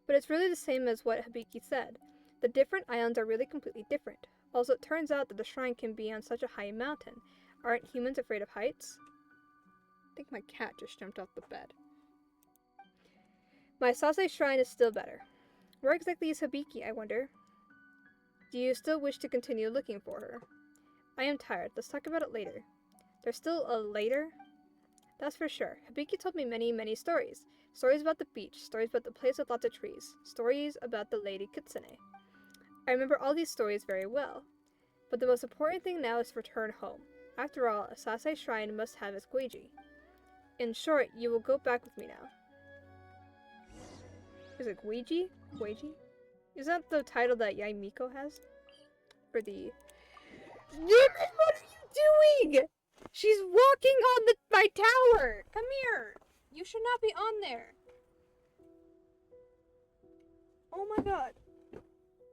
But it's really the same as what Hibiki said. The different islands are really completely different. Also, it turns out that the shrine can be on such a high mountain. Aren't humans afraid of heights? I think my cat just jumped off the bed. My Sase shrine is still better. Where exactly is Hibiki, I wonder? Do you still wish to continue looking for her? I am tired. Let's talk about it later. There's still a later? That's for sure. Hibiki told me many, many stories. Stories about the beach, stories about the place with lots of trees, stories about the Lady Kitsune. I remember all these stories very well. But the most important thing now is to return home. After all, a Sase shrine must have its Guiji. In short, you will go back with me now. Is it Guiji? Guiji? Is that the title that Yaimiko has? For the... What are you doing? She's walking on my tower! Come here! You should not be on there. Oh my god.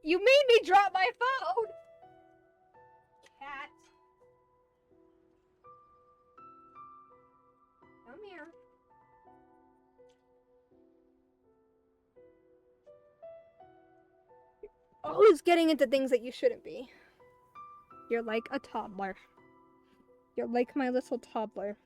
You made me drop my phone! Cat. Come here. Always getting into things that you shouldn't be. You're like a toddler. You're like my little toddler.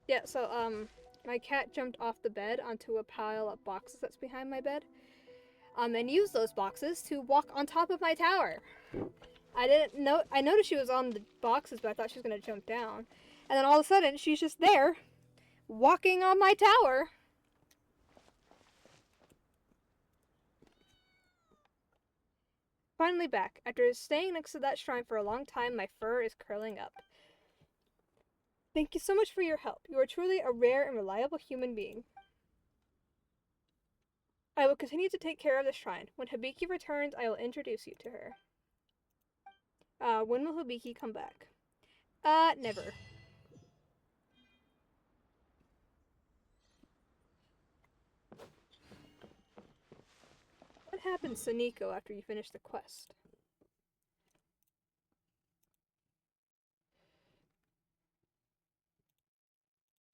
Yeah, so, my cat jumped off the bed onto a pile of boxes that's behind my bed. And used those boxes to walk on top of my tower. I noticed she was on the boxes, but I thought she was gonna jump down. And then all of a sudden, she's just there, walking on my tower. Finally back. After staying next to that shrine for a long time, my fur is curling up. Thank you so much for your help. You are truly a rare and reliable human being. I will continue to take care of the shrine. When Hibiki returns, I will introduce you to her. When will Hibiki come back? Never. What happens to Nico after you finish the quest?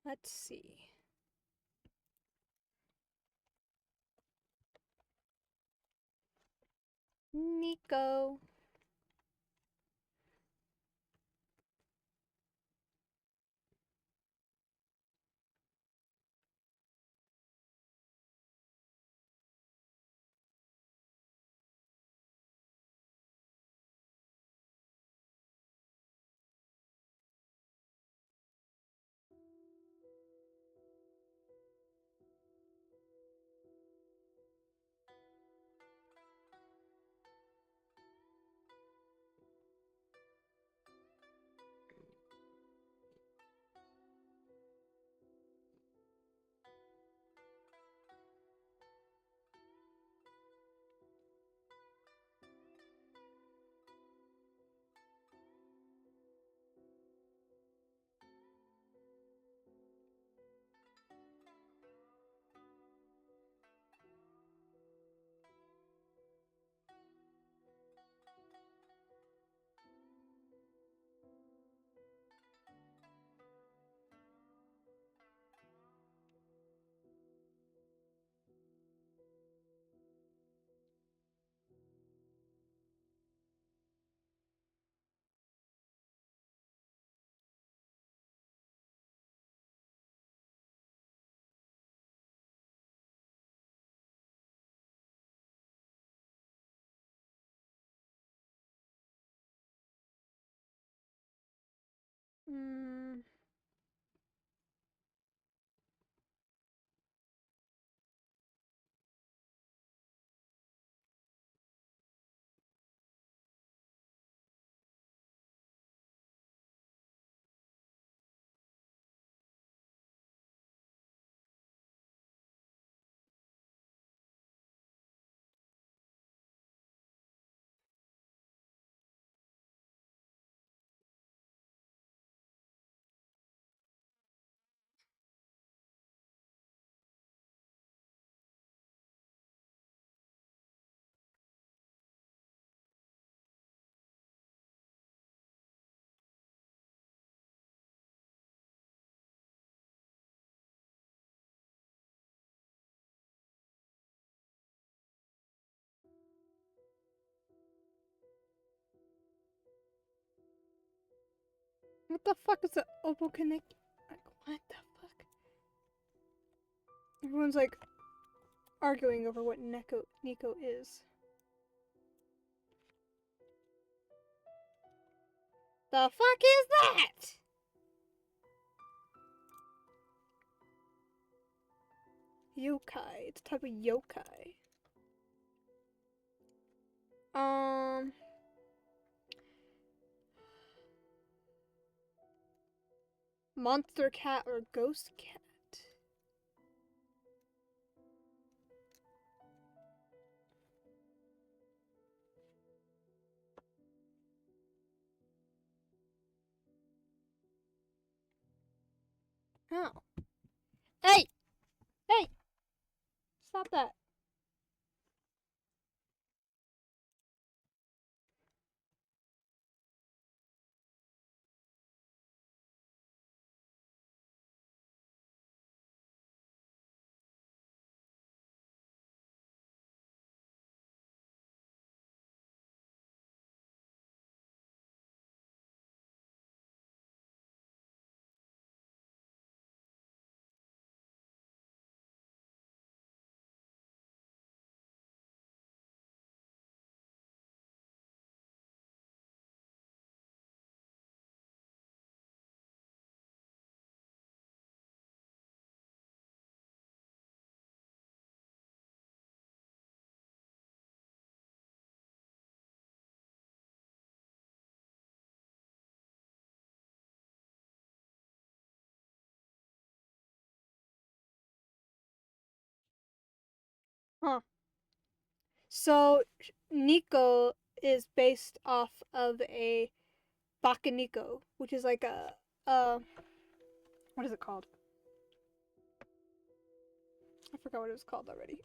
Let's see. Nico. Hmm. What the fuck is the Oppo Connect? Like, what the fuck? Everyone's like arguing over what Nico is. The fuck is that? Yokai. It's a type of yokai. Monster cat or ghost cat? Oh. Hey! Hey! Stop that. Huh. So, Nico is based off of a Bakaniko, which is like what is it called? I forgot what it was called already.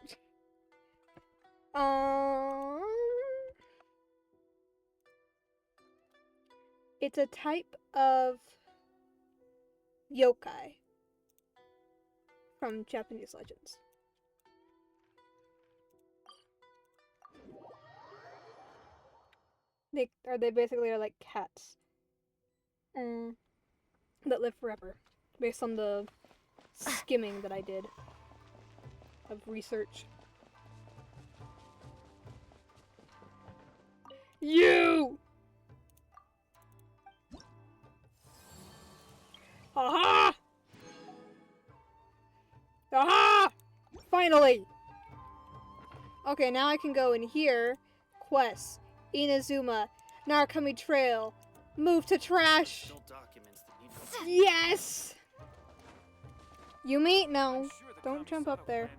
Um, it's a type of yokai from Japanese legends. They basically are like cats that live forever, based on the skimming that I did of research. You! Aha! Aha! Finally! Okay, now I can go in here. Quest. Inazuma. Narukami Trail. Move to trash. Yes! Yumi? No. Don't jump up there.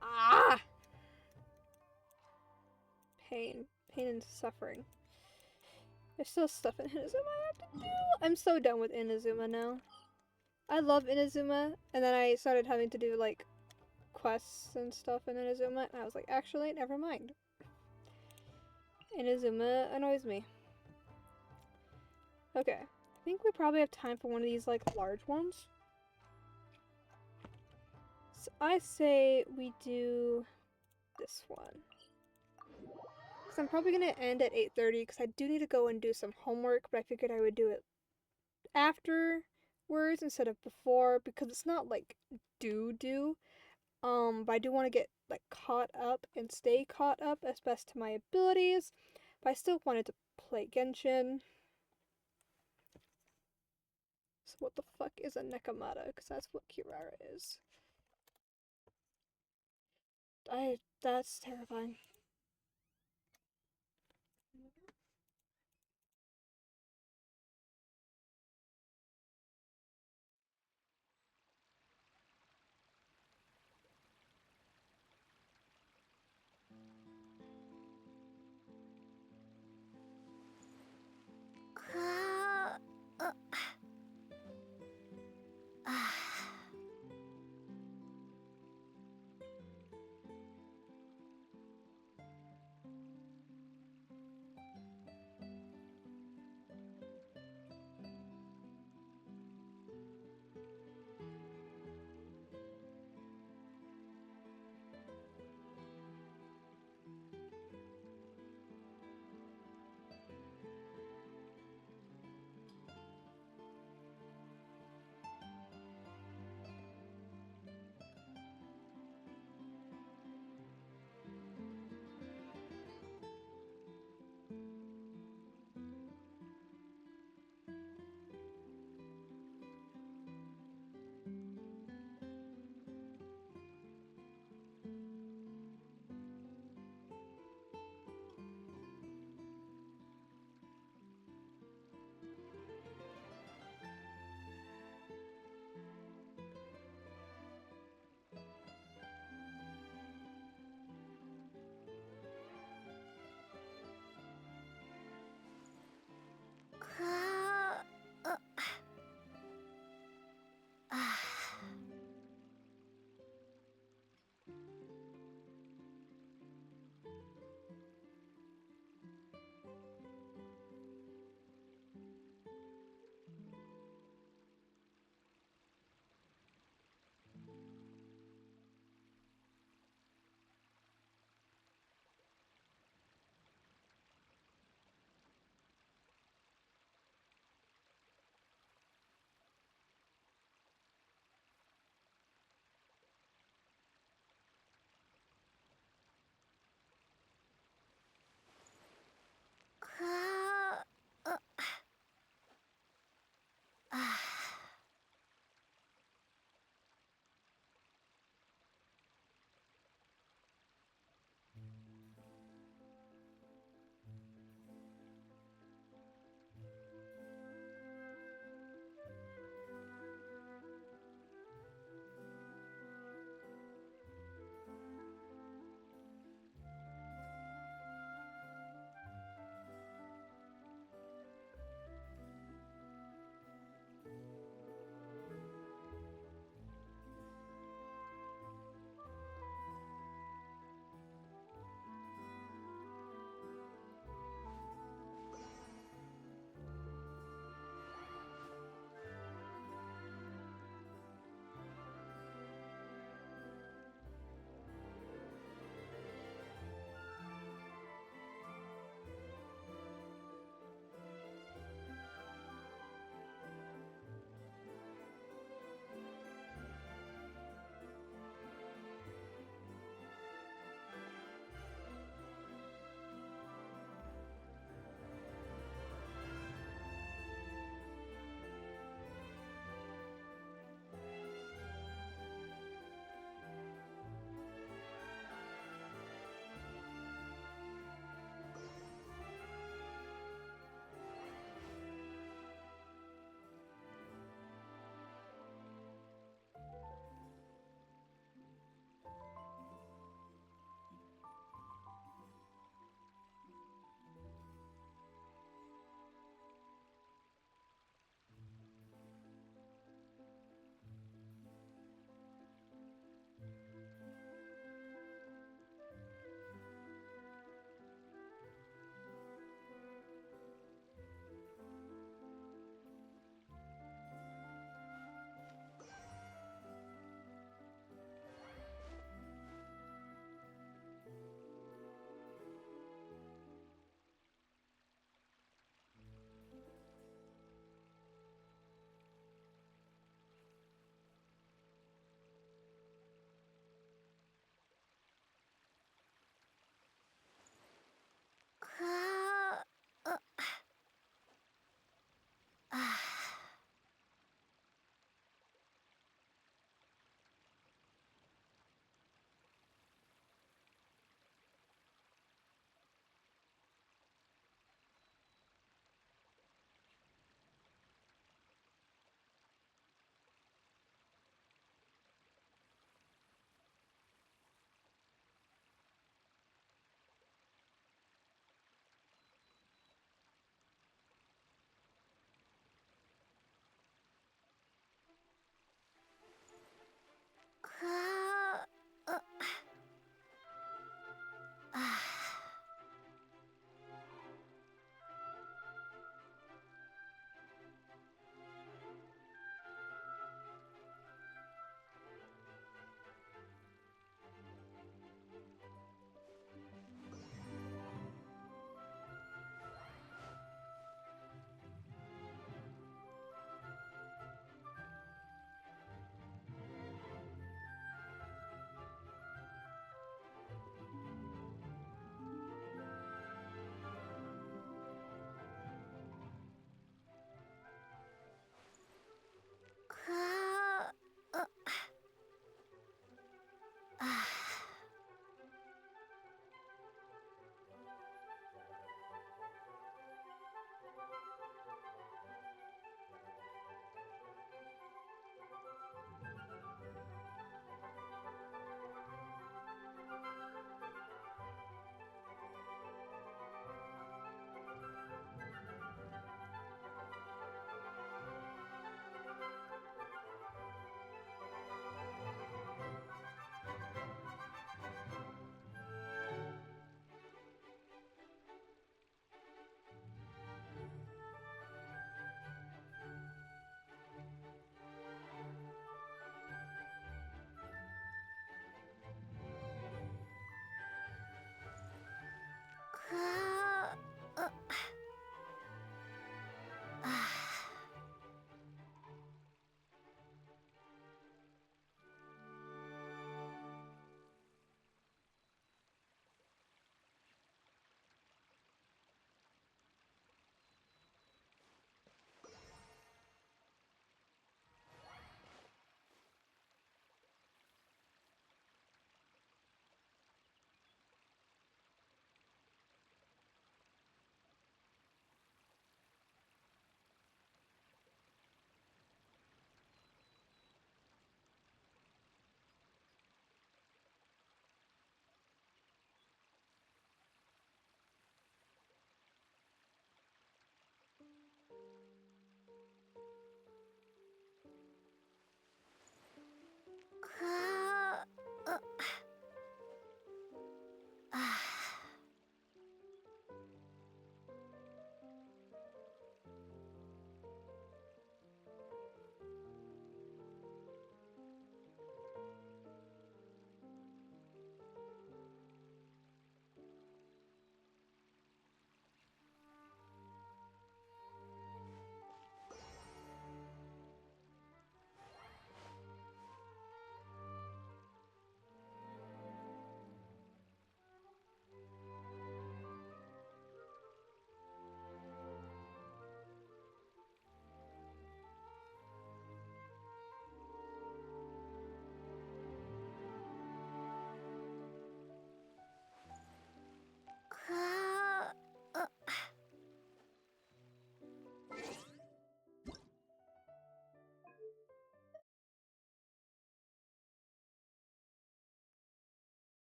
Ah! Pain. Pain and suffering. There's still stuff in Inazuma I have to do. I'm so done with Inazuma now. I love Inazuma, and then I started having to do, like, quests and stuff in Inazuma, and I was like, actually, never mind. Inazuma annoys me. Okay. I think we probably have time for one of these, like, large ones. So I say we do this one. Because I'm probably going to end at 8:30 because I do need to go and do some homework, but I figured I would do it afterwards instead of before because it's not, like, due. But I do want to get, like, caught up and stay caught up as best to my abilities. But I still wanted to play Genshin. So what the fuck is a Nekomata? Because that's what Kirara is. That's terrifying.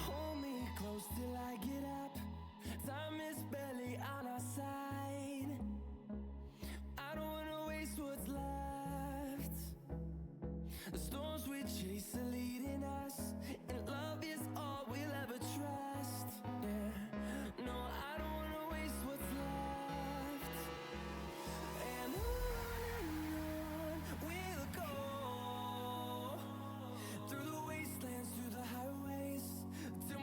Hold me close till I get up. Time is barely on our side. I don't wanna waste what's left. The storms we chase are leading us, and love is all we'll ever trust. Yeah, no, I don't wanna waste what's left. And on we'll go, through the wastelands, through the highways, till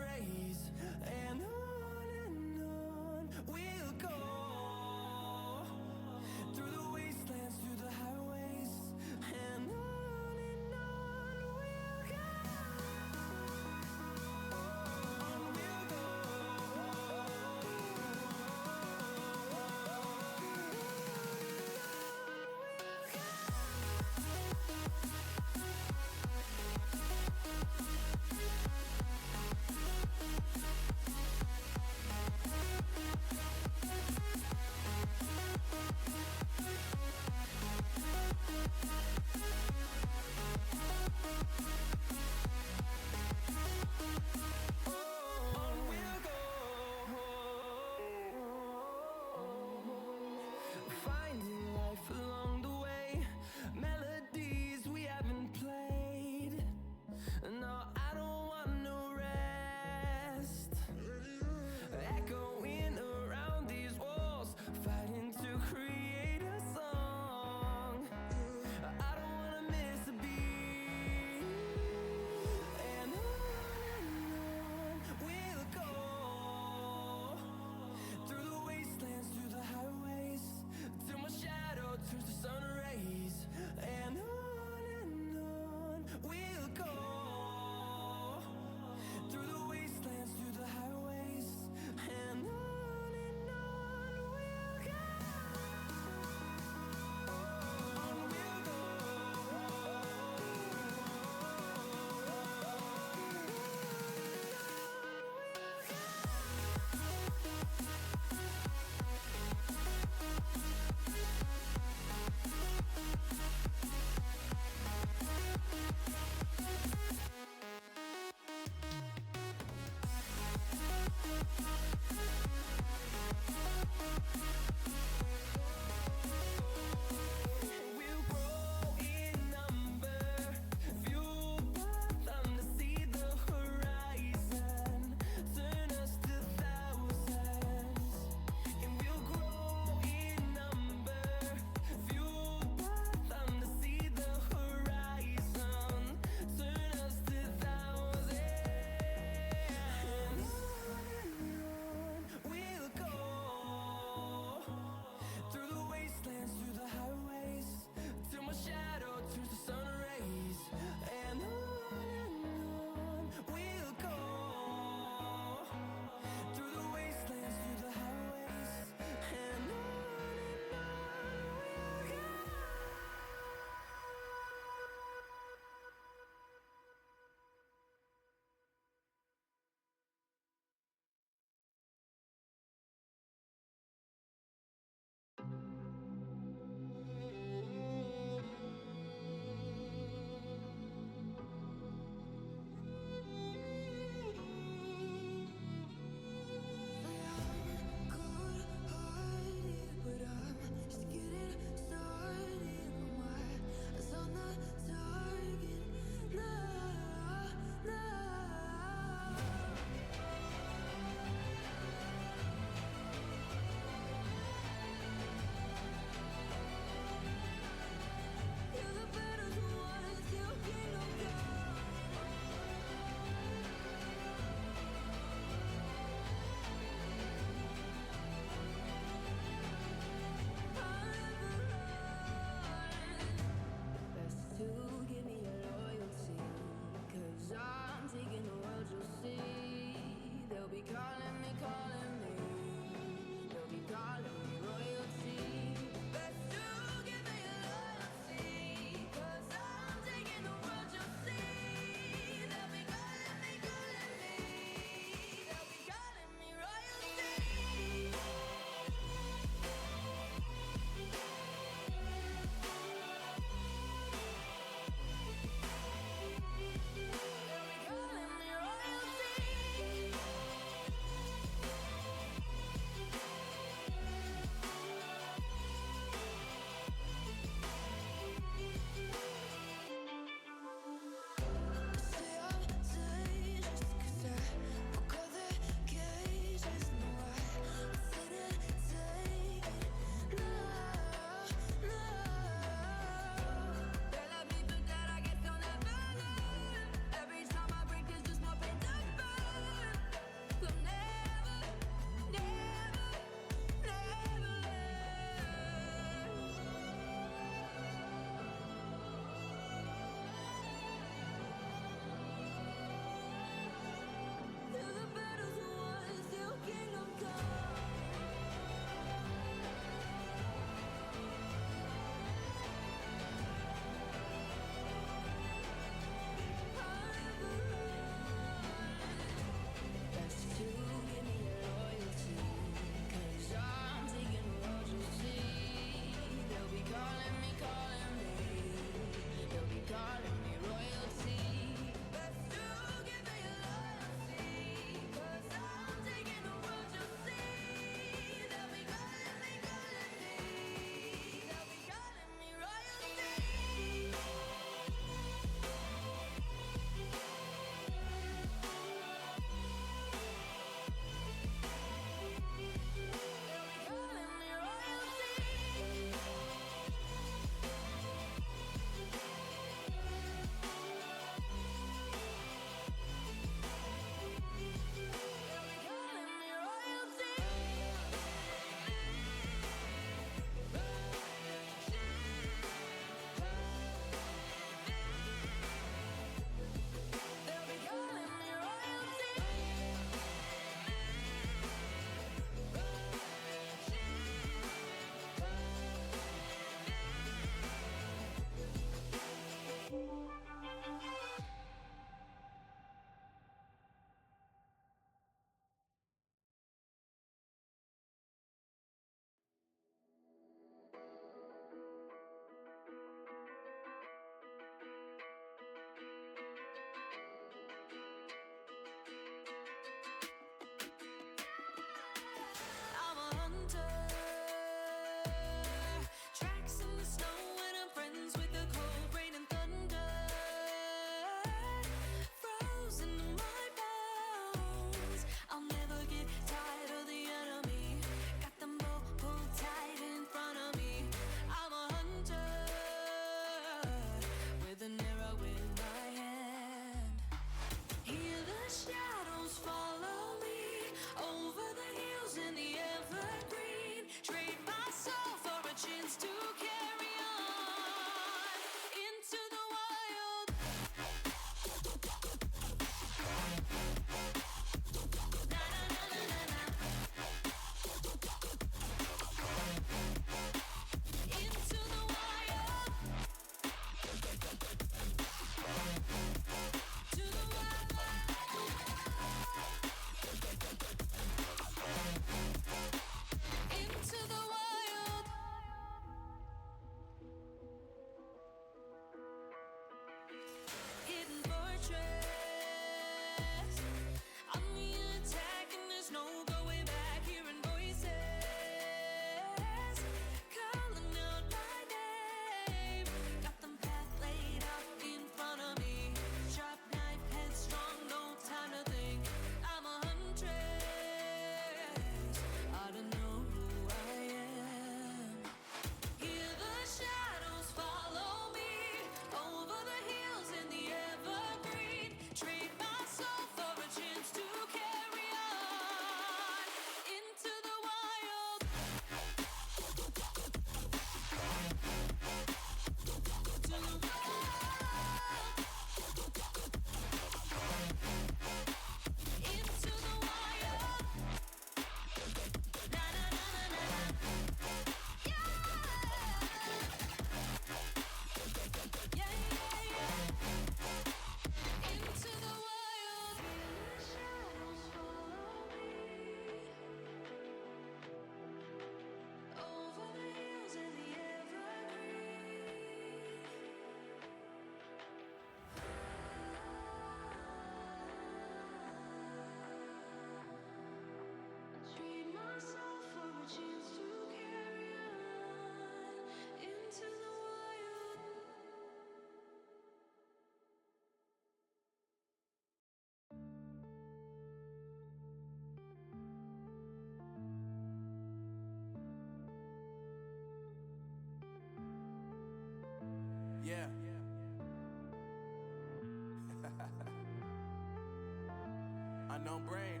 no brain.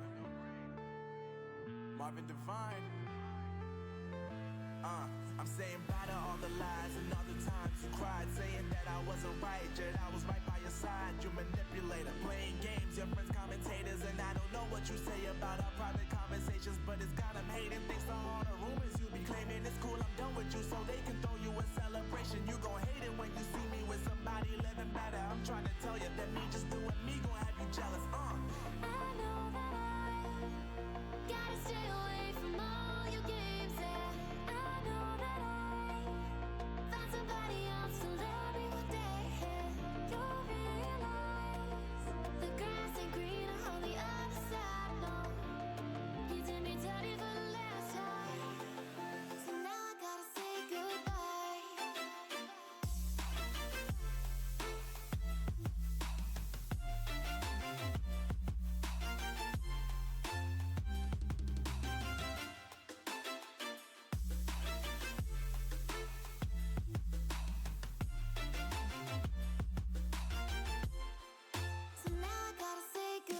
Marvin Devine. I'm saying bye to all the lies and all the times you cried, saying that I wasn't right, yet I was right by your side. You manipulator, playing games, your friends commentators, and I don't know what you say about our private conversations, but it's got them hating. Thanks to all the rumors you be claiming. It's cool, I'm done with you, so they can throw you a celebration. You gon' hate it when you see me with somebody living better. I'm trying to tell you that me just doing me gon' have you jealous. I know that I gotta stay away from all your games. Yeah, I know that I found somebody else to love me one day. You'll realize the grass ain't greener on the other side. No, you did me dirty for the last time, so now I gotta say goodbye. So now I gotta say goodbye.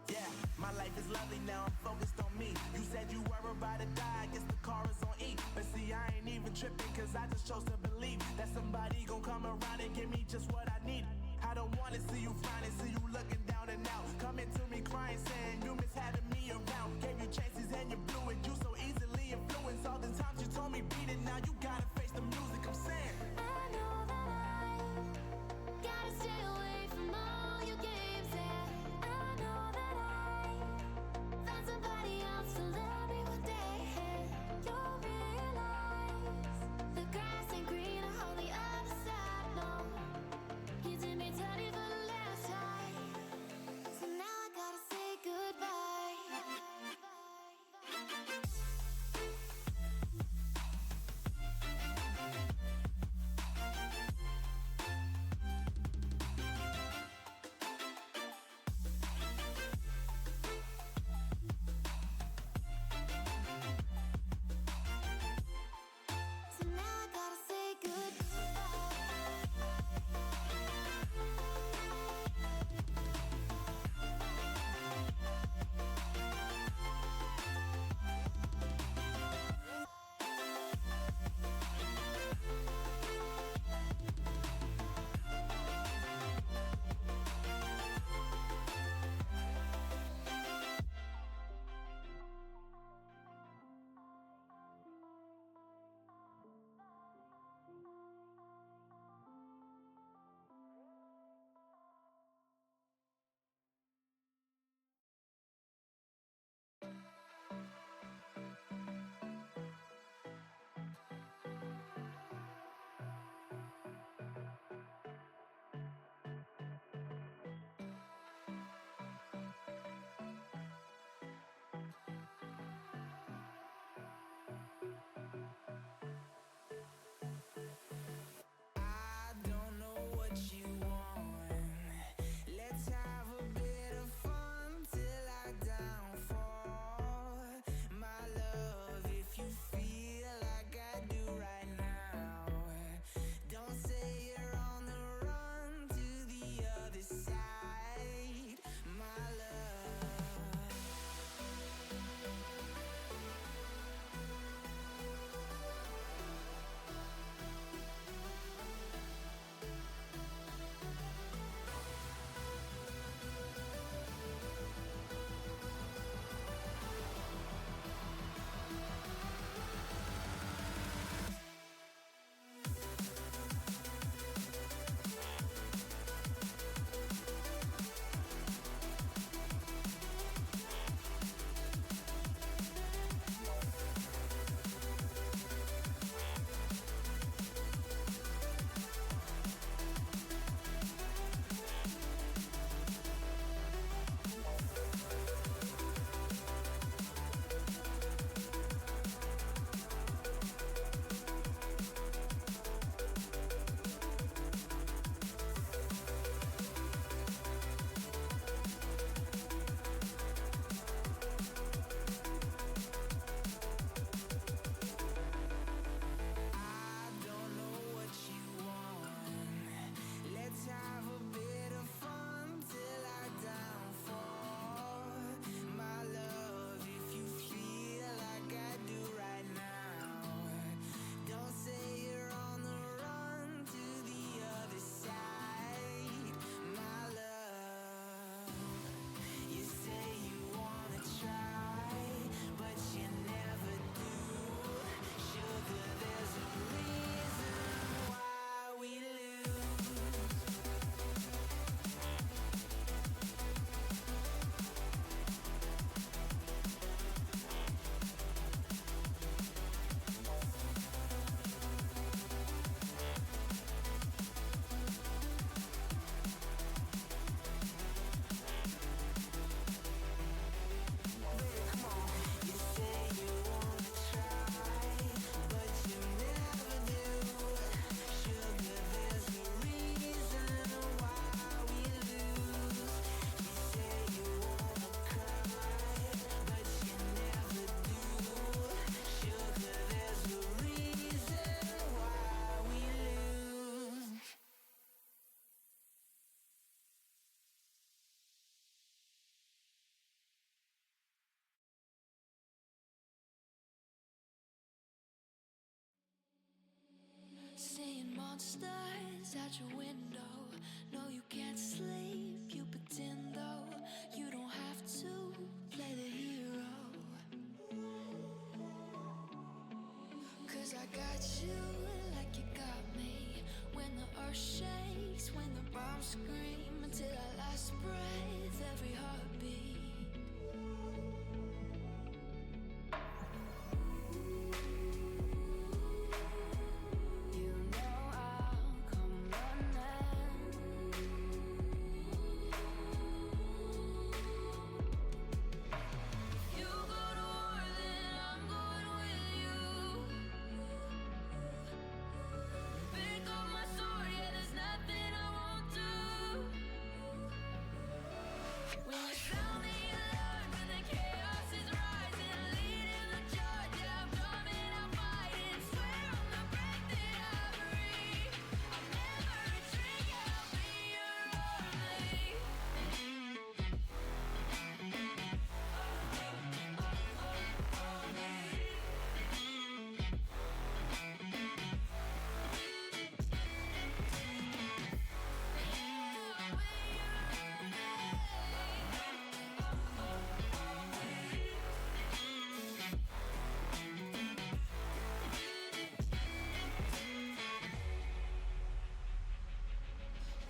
Yeah, my life is lovely now, I'm focused on me. You said you were about to die, I guess the car is on E. But see, I ain't even tripping, cause I just chose to believe that somebody gon' come around and give me just what I need. I don't wanna see you finding, see you looking down and out, coming to me crying, saying you miss having me around. Gave you chances and you blew it, you so easily influenced. All the times you told me beat it, now you gotta face the music. I'm saying I know that I gotta stay away from all your games. Yeah, I know that I found somebody else to love me one day. You'll realize the grass ain't greener on the other side. No, you did me dirty for the last time, so now I gotta say goodbye. So now I gotta say goodbye. I don't know what you want. Let's have a bit of fun till I downfall. My love, if you feel like I do right now, don't say you're on the run to the other side. My love. monsters at your window. No, you can't sleep, you pretend though. You don't have to play the hero. 'Cause I got you like you got me. When the earth shakes, when the bombs scream, until our last breath, every heartbeat. You know I'll come running. If you go to war, then I'm going with you. Pick up my sword, yeah, there's nothing I won't do. When you sound the alarm and the chaos is rising, leading the charge, yeah, I'm coming, I'm fighting. Swear on the breath that I breathe, I'll never retreat, yeah, I'll be your army.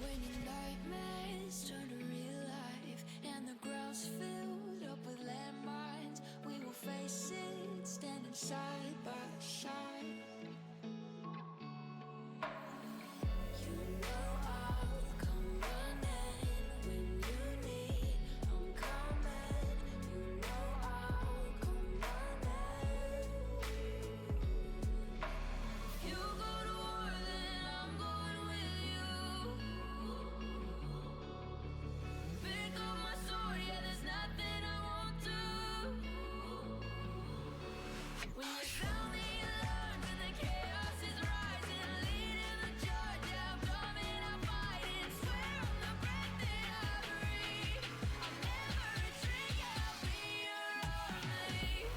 When your nightmares turn to real life and the ground's filled up with landmines, we will face it, standing side by side. You know I'll come running when you need. I'm coming. You know I'll come running. If you go to war, then I'm going with you. Pick up my sword, yeah, there's nothing I won't do. When you sound the alarm and the chaos is rising, leading the charge, yeah, I'm coming, I'm fighting. Swear on the breath that I breathe, I'll never retreat, yeah, I'll be your army.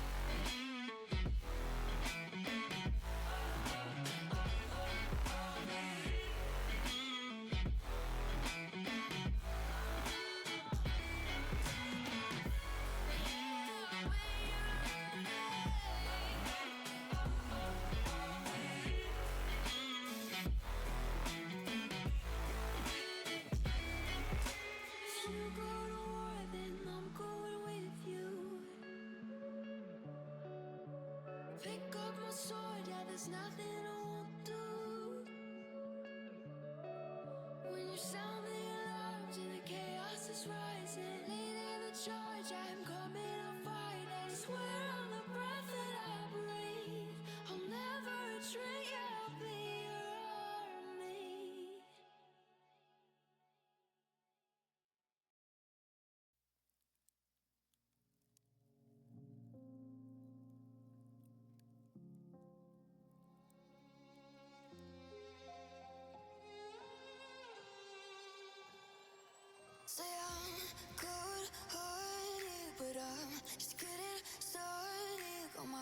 If you go to war, then I'm going with you. Pick up my sword, yeah, there's nothing I won't do. When you sound the alarms and the chaos is rising, leading the charge, I'm coming, I'm fighting. Swear on the breath that I breathe, I'll never retreat, yeah, I'll be your army. Say I'm good-hearted, but I'm just getting started. Got my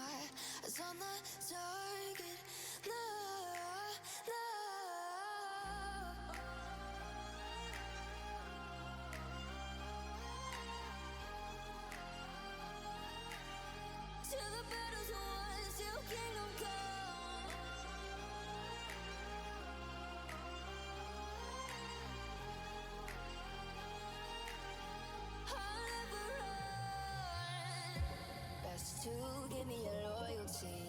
eyes on the target. No, no. Till the battle's won, till kingdom come. I'll never run. Best to give me your loyalty,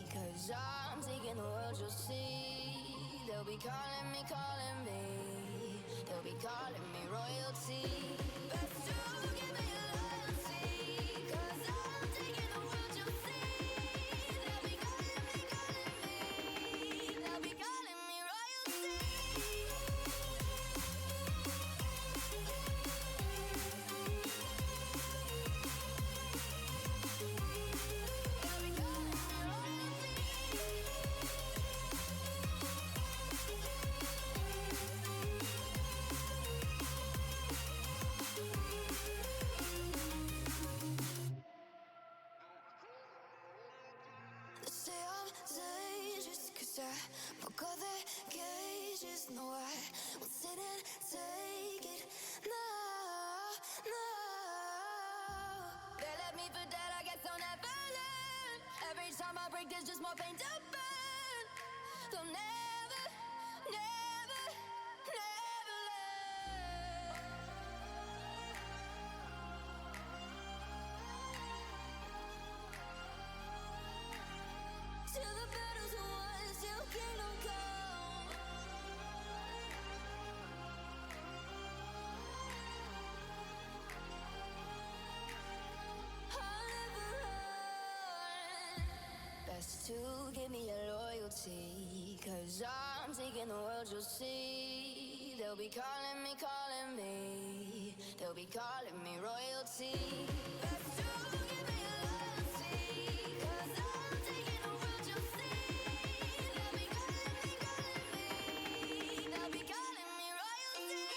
'cause I'm taking the world, you'll see. They'll be calling me, they'll be calling me royalty. Best to give me your loyalty, 'cause I'm taking the world, you'll see. They'll be calling me, they'll be calling me royalty. best to give me your loyalty. Cause I'm taking the world, you'll see. They'll be calling me, they'll be calling me royalty. Best to give me your loyalty. Cause I'm taking the world, you'll see. They'll be calling me, they'll be calling me royalty.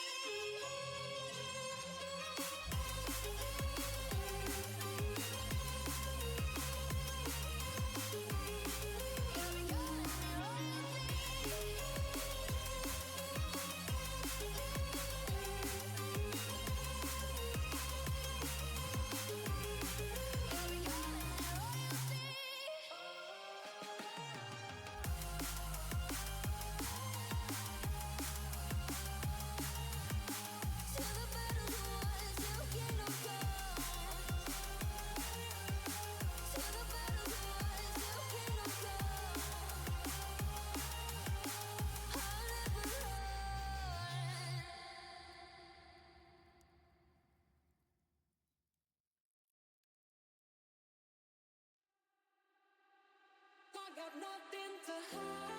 I got nothing to hide.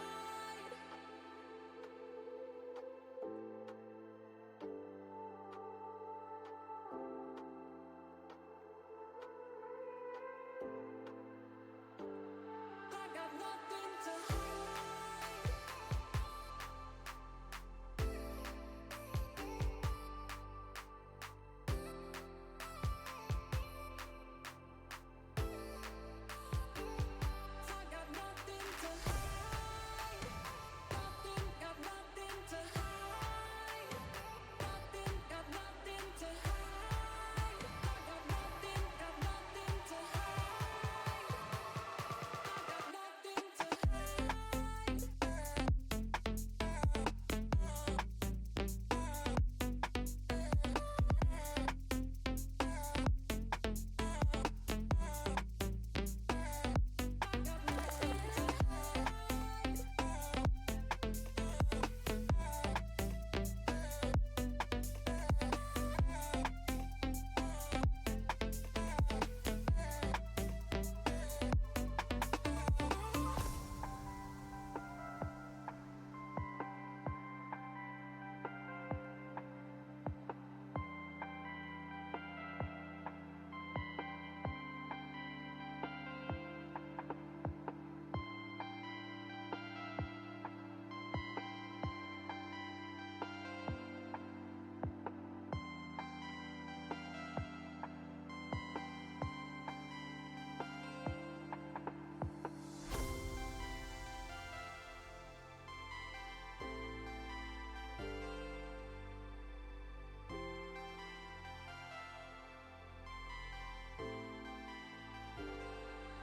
I got nothing to hide.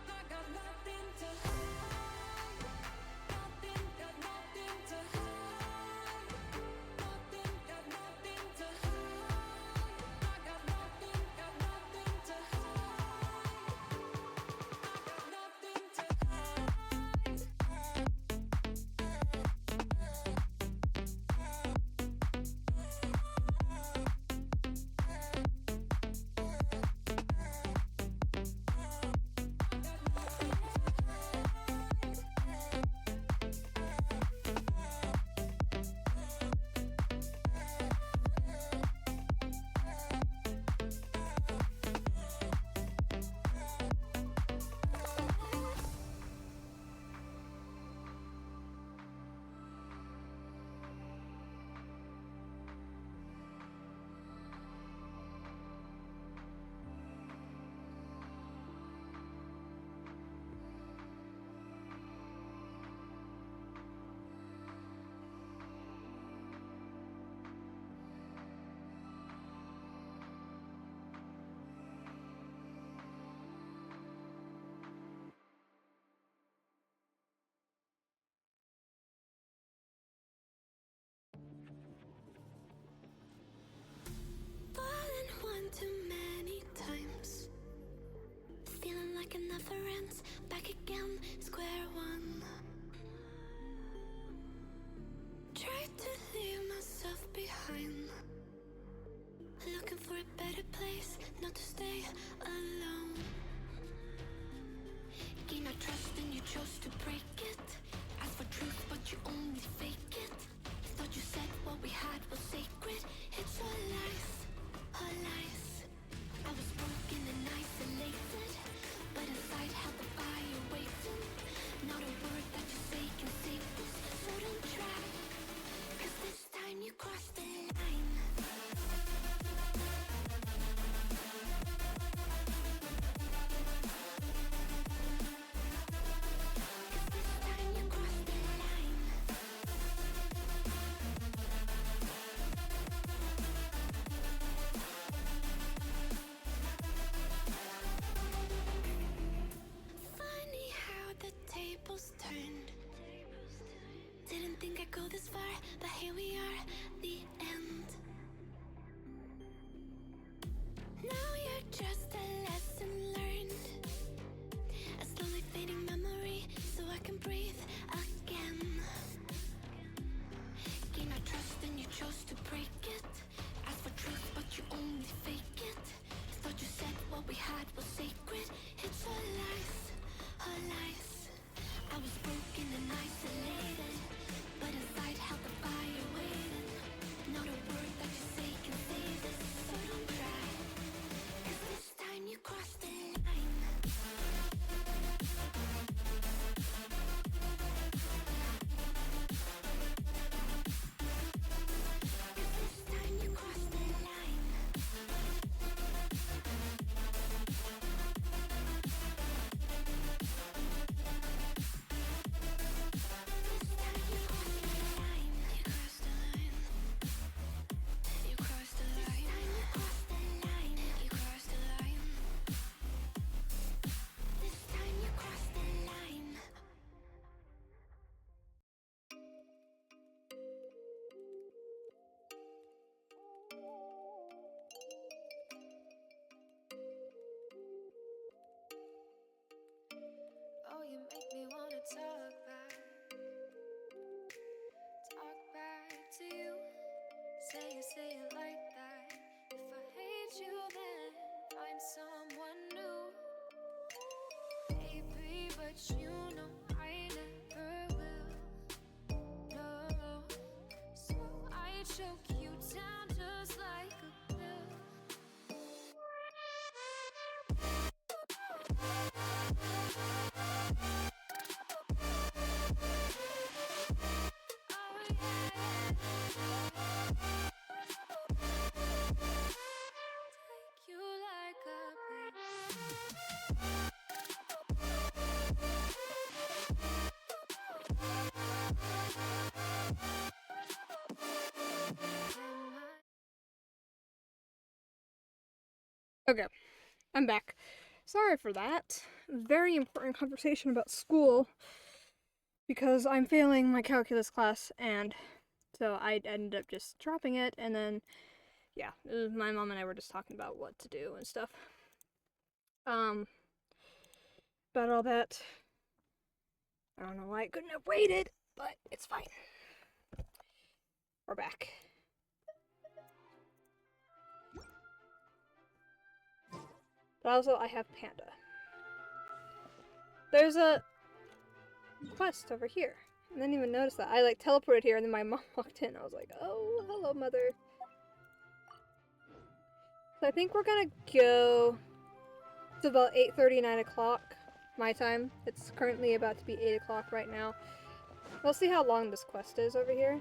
I got nothing to hide. Nothing, got nothing to hide. Nothing, got nothing to hide. I got nothing, got nothing to hide. I got nothing to too many times. Feeling like it never ends. Back again, square one. Try to leave myself behind. Looking for a better place, not to stay alone. Gain our trust and you chose to break it. Ask for truth but you only fake it. Thought you said what we had was sacred. It's all lies, all lies. I was broken and isolated, but inside held the fire waiting. Not a word that you say can save this, so don't try. Cause this time you crossed the line. Funny how the tables turned. Didn't think I'd go this far, but here we are, the end. Now you're just a lesson learned, a slowly fading memory, so I can breathe again. Gain our trust and you chose to break it. Ask for truth but you only fake it. Thought you said what we had was sacred. It's all lies, all lies. I was broken and isolated, but inside held the fire waiting. Not a word that you say can save this, so don't try. Cause this time you crossed the line. This time you crossed the line. This time you crossed the line. You crossed the line. You crossed the line. You crossed the line. This time you crossed the line. Oh, you make me wanna talk back to you. Say it like that. If I hate you, then find someone new. Baby, but you know I never will. No, so I choke you down just like a pill. Oh yeah. Take you like a pill. Okay, I'm back. Sorry for that. Very important conversation about school because I'm failing my calculus class, and so I ended up just dropping it. And then, yeah, my mom and I were just talking about what to do and stuff. About all that. I don't know why I couldn't have waited, but it's fine. We're back. But also, I have Panda. There's a quest over here. I didn't even notice that. I like teleported here and then my mom walked in. I was like, oh, hello, mother. So I think we're gonna go. It's about 8:30, 9 o'clock my time. It's currently about to be 8 o'clock right now. We'll see how long this quest is over here.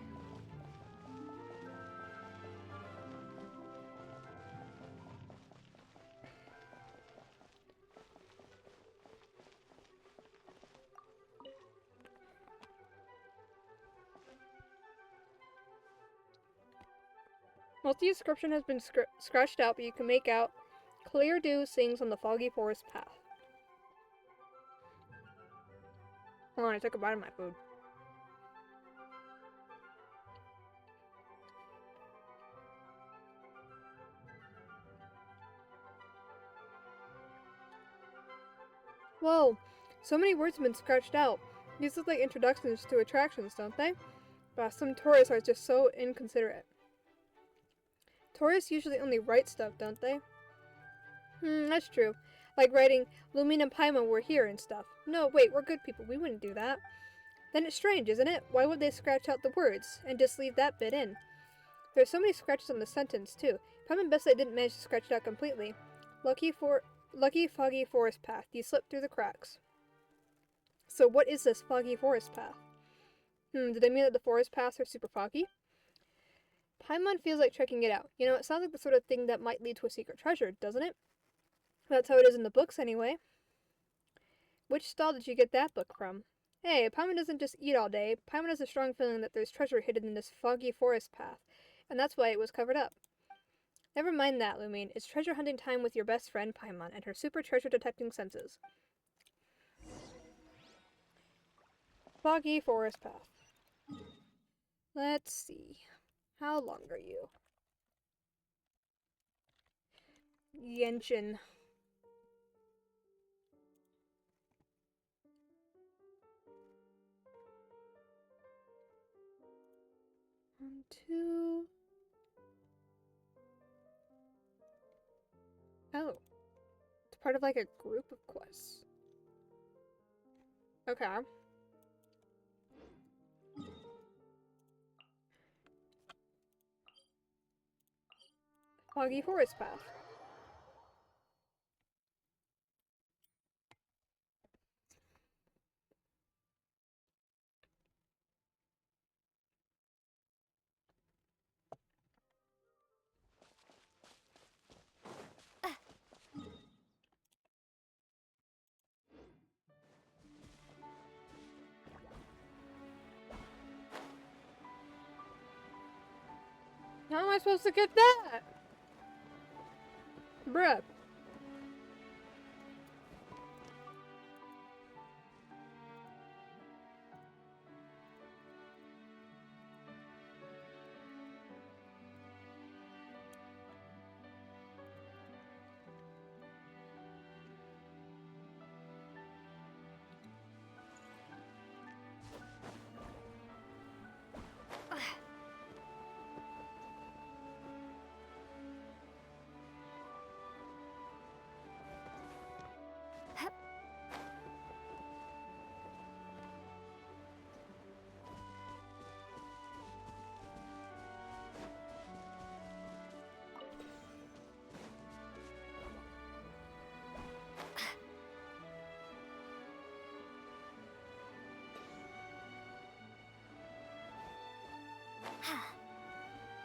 Most of the description has been scratched out, but you can make out clear dew sings on the foggy forest path. Hold on, I took a bite of my food. Whoa, so many words have been scratched out. These look like introductions to attractions, don't they? But some tourists are just so inconsiderate. Tourists usually only write stuff, don't they? That's true. Like writing, Lumine and Paimon were here and stuff. No, wait, we're good people. We wouldn't do that. Then it's strange, isn't it? Why would they scratch out the words and just leave that bit in? There's so many scratches on the sentence, too. Paimon best they didn't manage to scratch it out completely. Lucky foggy forest path. You slipped through the cracks. So what is this foggy forest path? Do they mean that the forest paths are super foggy? Paimon feels like checking it out. You know, it sounds like the sort of thing that might lead to a secret treasure, doesn't it? That's how it is in the books, anyway. Which stall did you get that book from? Hey, Paimon doesn't just eat all day. Paimon has a strong feeling that there's treasure hidden in this foggy forest path, and that's why it was covered up. Never mind that, Lumine. It's treasure hunting time with your best friend, Paimon, and her super treasure detecting senses. Foggy forest path. Let's see. How long are you? Genshin. One, two. Oh. It's part of like a group of quests. Okay. Foggy forest path. How am I supposed to get that? Bruh.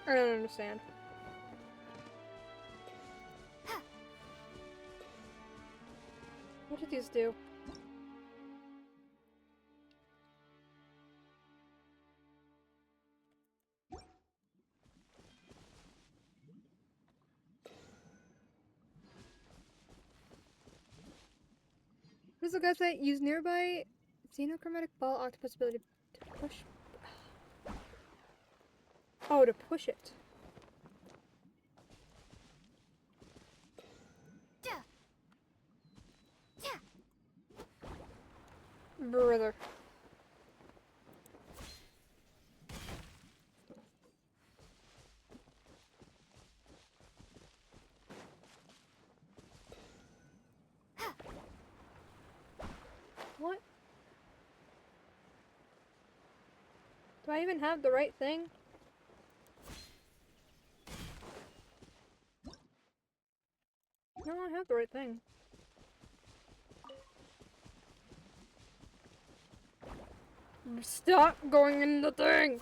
I don't understand. What did these do? What does the guy say? Use nearby xenochromatic ball octopus ability to push. Oh, to push it. Brother. What? Do I even have the right thing? I don't have the right thing. Stop going in the thing!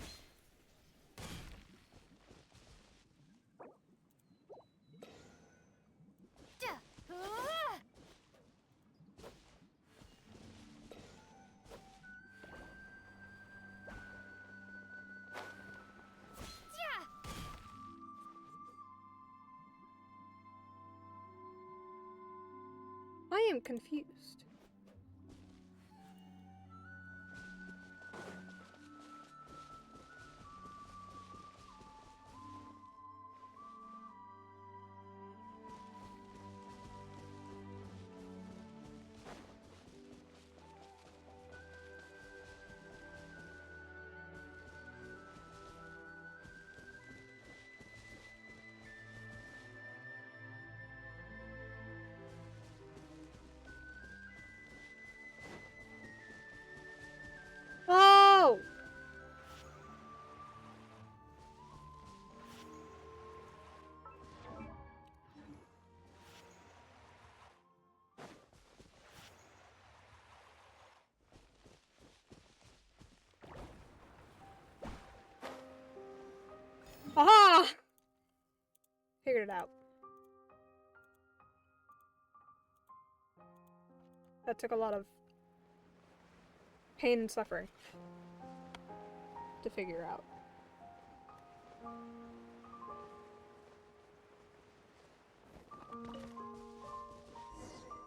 I am confused. it out. That took a lot of pain and suffering to figure out.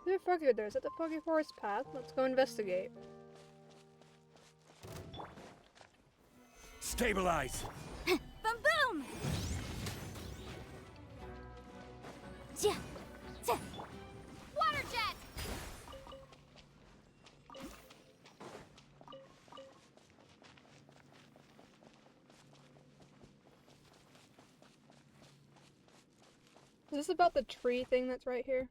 Who the fuck are there? Is that the Foggy Forest path? Let's go investigate. Stabilize! Boom boom! Yeah. Water jet! Is this about the tree thing that's right here?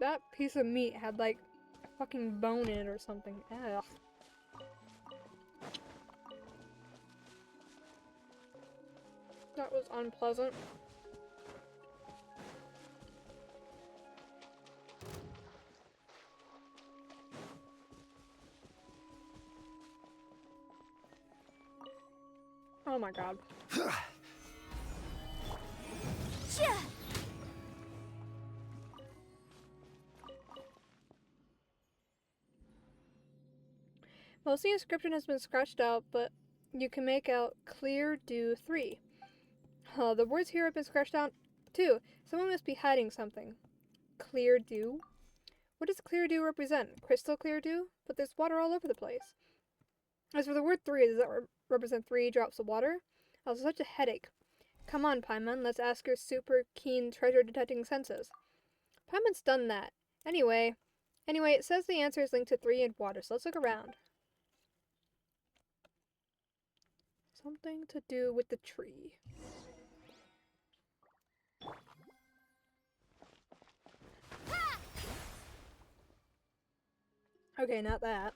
That piece of meat had like a fucking bone in it or something. Ugh. That was unpleasant. Oh my god. Yeah. Most of the inscription has been scratched out, but you can make out Clear Dew 3. The words here have been scratched out too. Someone must be hiding something. Clear Dew? What does Clear Dew represent? Crystal clear dew? But there's water all over the place. As for the word 3, does that represent 3 drops of water? I was such a headache. Come on, Paimon, let's ask your super keen treasure detecting senses. Paimon's done that. Anyway, it says the answer is linked to 3 and water, so let's look around. Something to do with the tree. Okay, not that.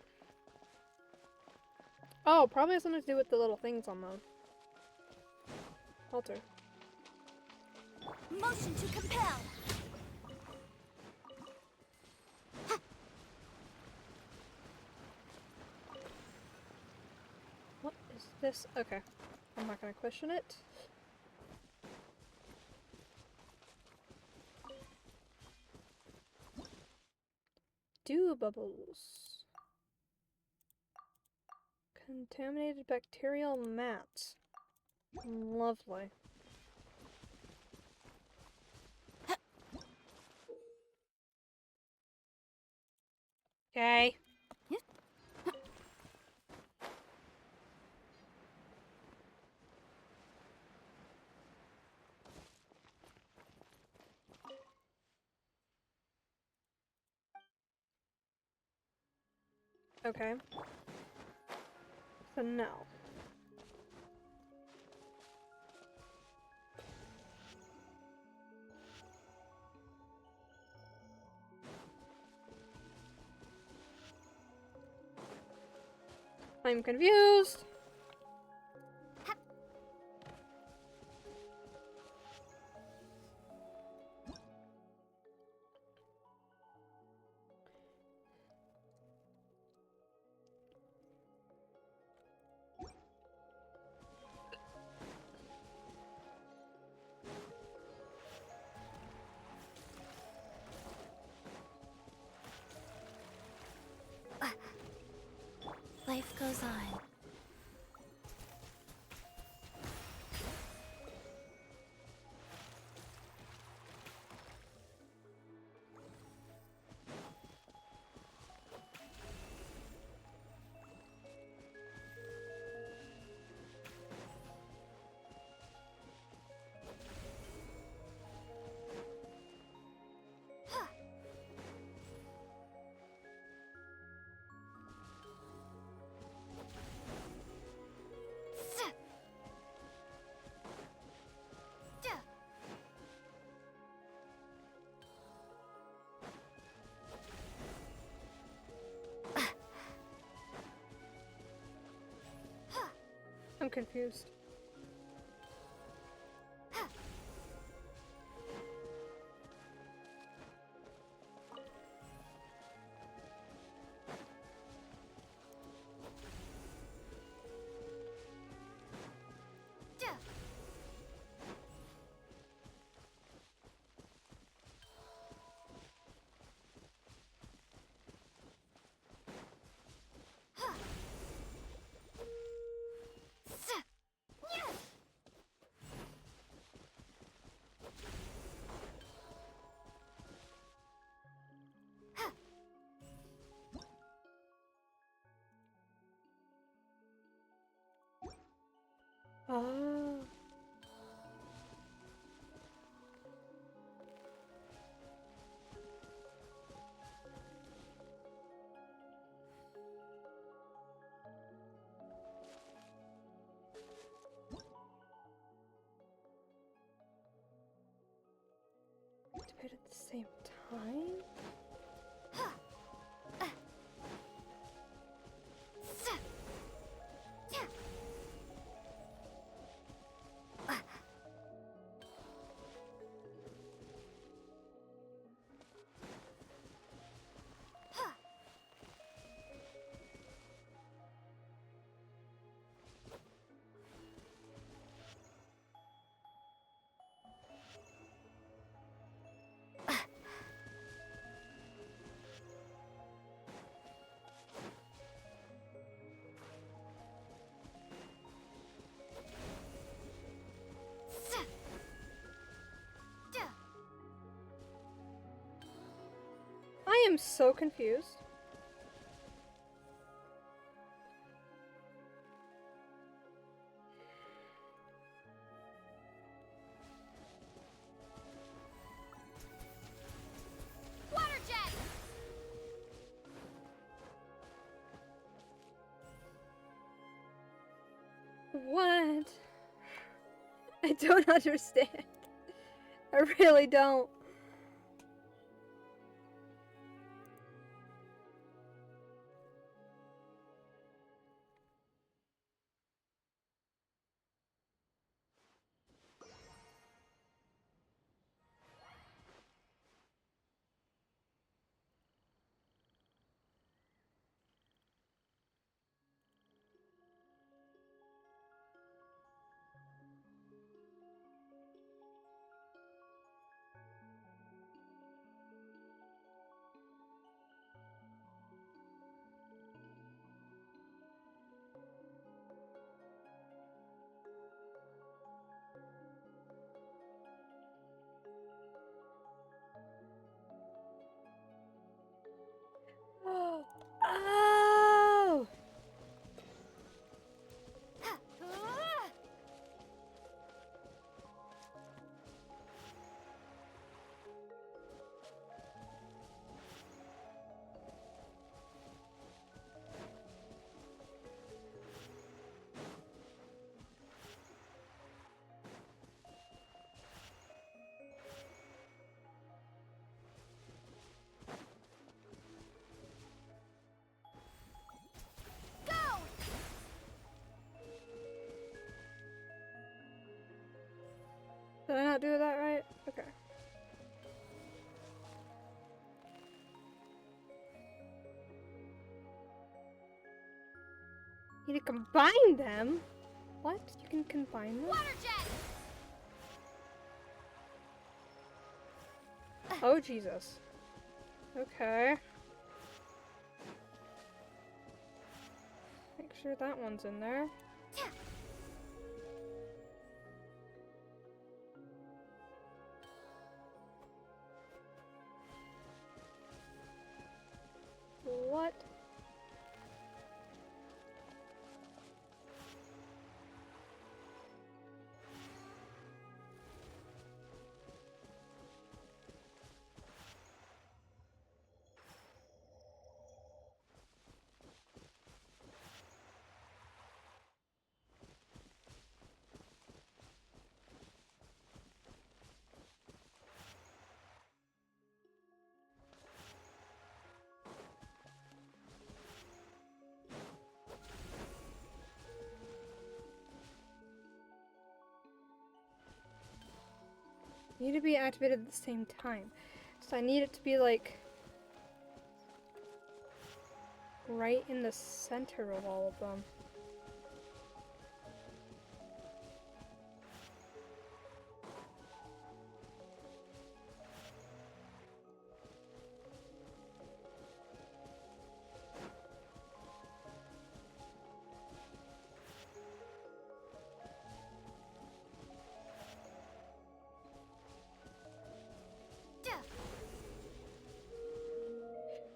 Oh, probably has something to do with the little things on the altar. Motion to compel. What is this? Okay. I'm not gonna question it. Dew bubbles. Contaminated bacterial mats. Lovely. Okay. Okay. So no. I'm confused. Life goes on. I'm confused. Oh. Activate at the same time? I am so confused. Water jet! What? I don't understand. I really don't. Oh! Oh! Did I not do that right? Okay. Need to combine them? What? You can combine them? Water jet! Oh, Jesus. Okay. Make sure that one's in there. What? Need to be activated at the same time. So I need it to be like right in the center of all of them.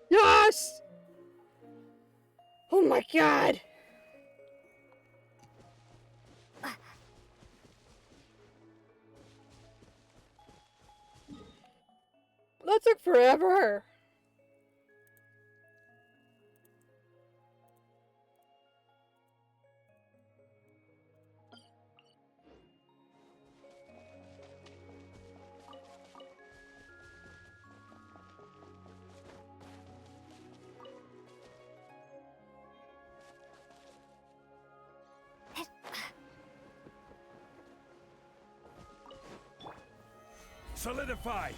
Yes! Oh my god! Forever! Solidify!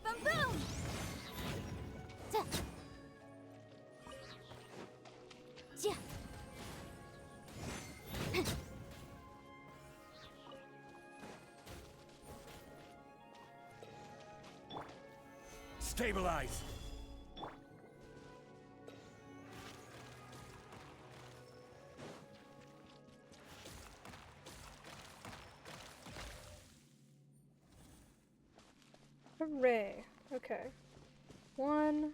Boom boom! Duh. Yeah. Stabilize! Hooray. Okay. 1,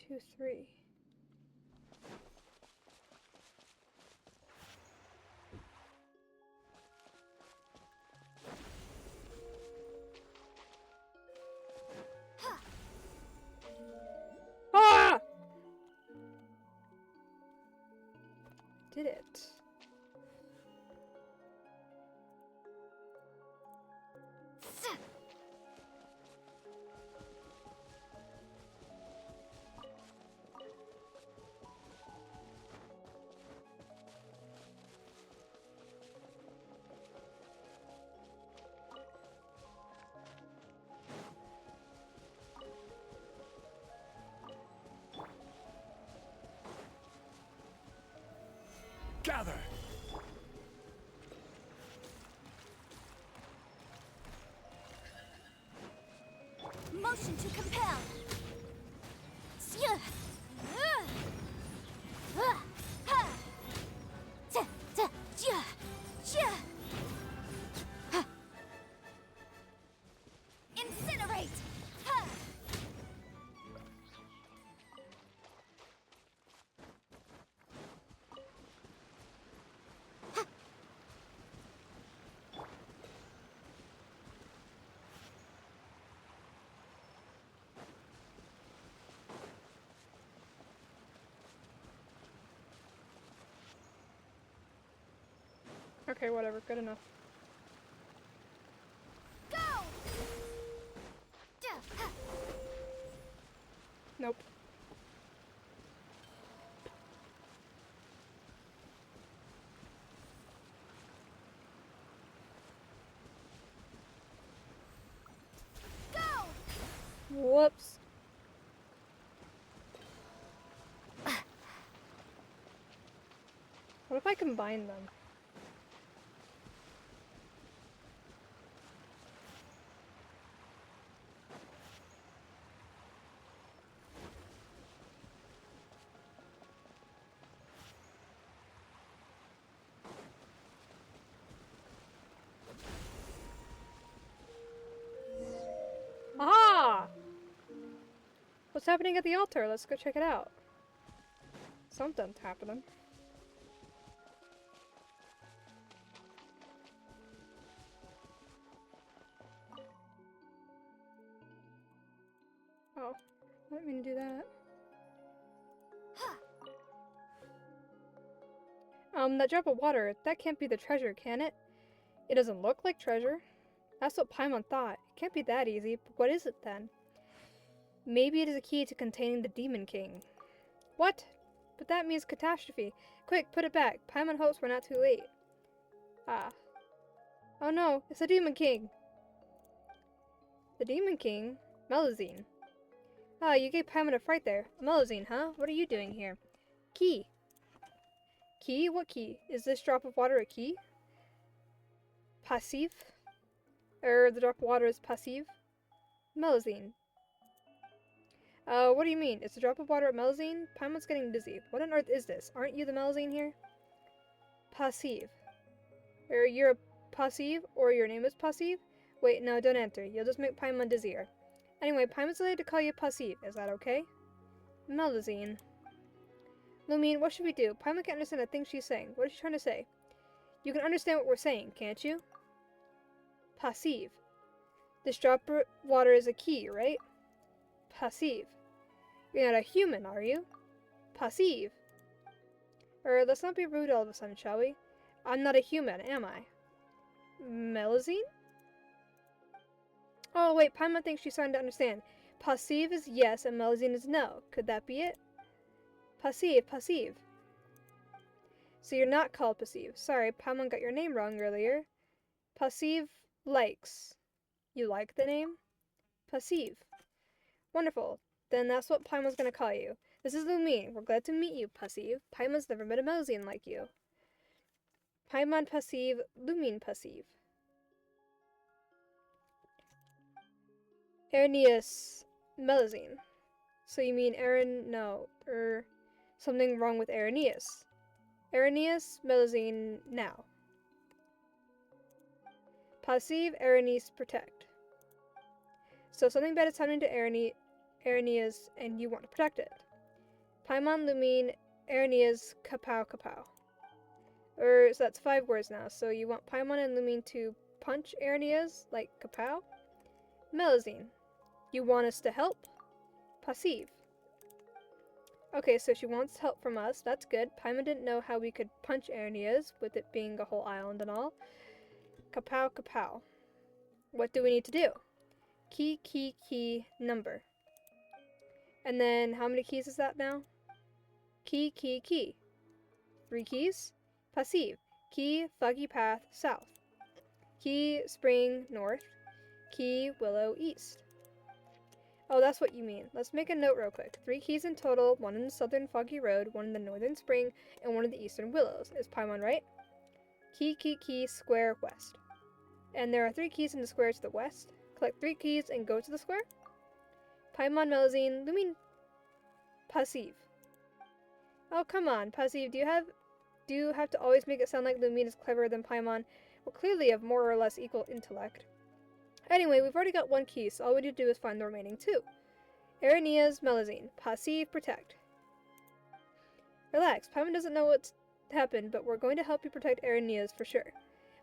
2, 3. Ah! Did it. Gather! Motion to compel. Incinerate. Okay, whatever. Good enough. Go. Nope. Go. Whoops. What if I combine them? Aha! What's happening at the altar? Let's go check it out. Something's happening. Oh, I didn't mean to do that. That drop of water, that can't be the treasure, can it? It doesn't look like treasure. That's what Paimon thought. It can't be that easy, but what is it then? Maybe it is a key to containing the Demon King. What? But that means catastrophe. Quick, put it back. Paimon hopes we're not too late. Ah. Oh no, it's the Demon King! The Demon King? Melazine. Ah, you gave Paimon a fright there. Melazine, huh? What are you doing here? Key. Key? What key? Is this drop of water a key? Passive? The drop of water is passive? Melazine. What do you mean? It's a drop of water at Melazine? Paimon's getting dizzy. What on earth is this? Aren't you the Melazine here? Passive. You're a passive? Or your name is passive? Wait, no, don't enter. You'll just make Paimon dizzier. Anyway, Paimon's allowed to call you passive. Is that okay? Melazine. Lumine, what should we do? Paimon can't understand a thing she's saying. What is she trying to say? You can understand what we're saying, can't you? Passive. This drop of water is a key, right? Passive. You're not a human, are you? Passive. Let's not be rude all of a sudden, shall we? I'm not a human, am I? Melazine? Oh, wait, Paimon thinks she's starting to understand. Passive is yes and Melazine is no. Could that be it? Passive, passive. So you're not called Passive. Sorry, Paimon got your name wrong earlier. Passive likes. You like the name? Passive. Wonderful. Then that's what Paimon's gonna call you. This is Lumine. We're glad to meet you, Passive. Paimon's never met a Melazine like you. Paimon Passive, Lumine Passive. Arrhenius Melazine. So you mean Aaron? No. Something wrong with Arrhenius. Arrhenius Melazine now. Passive Arrhenius protect. So something bad is happening to Arrhenius and you want to protect it. Paimon Lumine Arrhenius Kapow Kapow. So that's 5 words now. So you want Paimon and Lumine to punch Arrhenius like Kapow? Melazine. You want us to help? Passive. Okay, so she wants help from us. That's good. Paimon didn't know how we could punch Arrhenius, with it being a whole island and all. Kapow Kapow. What do we need to do? Key, number. And then, how many keys is that now? Key. 3 keys? Passive. Key, foggy path, south. Key, spring, north. Key, willow, east. Oh, that's what you mean. Let's make a note real quick. 3 keys in total, 1 in the southern foggy road, 1 in the northern spring, and 1 in the eastern willows. Is Paimon right? Key, square, west. And there are 3 keys in the square to the west. Collect 3 keys and go to the square. Paimon, Melazine, Lumine, Passive. Oh, come on, Passive, do you have to always make it sound like Lumine is cleverer than Paimon? Well, clearly have more or less equal intellect. Anyway, we've already got 1 key, so all we need to do is find the remaining 2. Arrhenius, Melazine, Passive, protect. Relax, Paimon doesn't know what's happened, but we're going to help you protect Arrhenius for sure.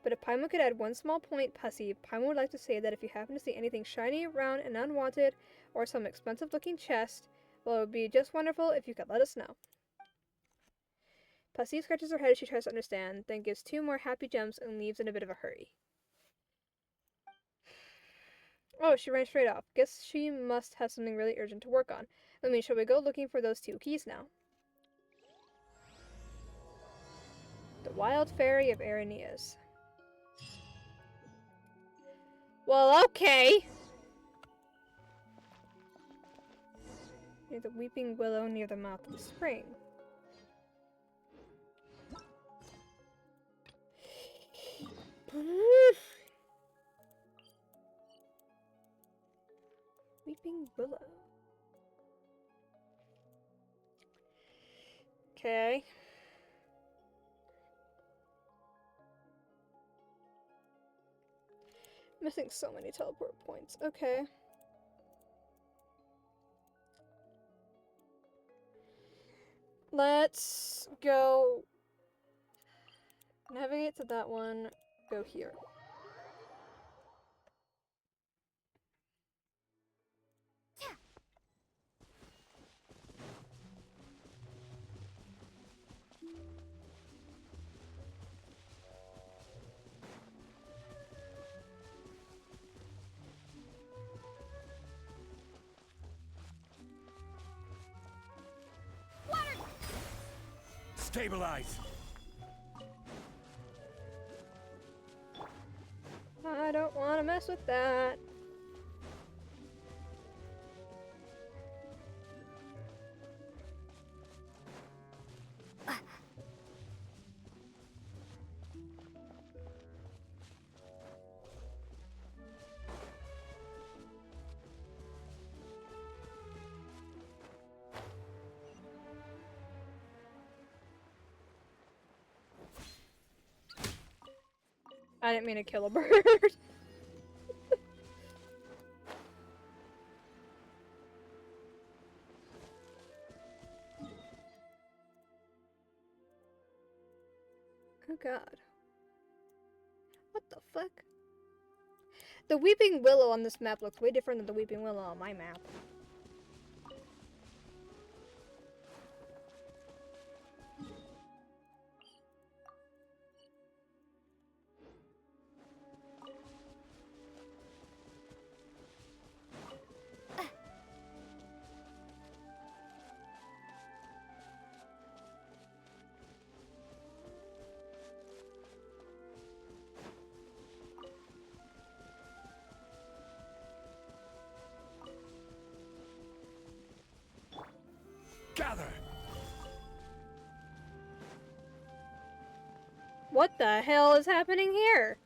But if Paimon could add 1 small point, Passive, Paimon would like to say that if you happen to see anything shiny, round, and unwanted, or some expensive-looking chest, well, it would be just wonderful if you could let us know. Passive scratches her head as she tries to understand, then gives 2 more happy jumps and leaves in a bit of a hurry. Oh, she ran straight off. Guess she must have something really urgent to work on. I mean, shall we go looking for those 2 keys now? The Wild Fairy of Arrhenius. Well, okay. Near the weeping willow near the mouth of the spring. Weeping willow. Okay. Missing so many teleport points. Okay. Let's go navigate to that one. Go here. Stabilize! I don't want to mess with that. I didn't mean to kill a bird. Oh god. What the fuck? The Weeping Willow on this map looks way different than the Weeping Willow on my map. Gather! What the hell is happening here?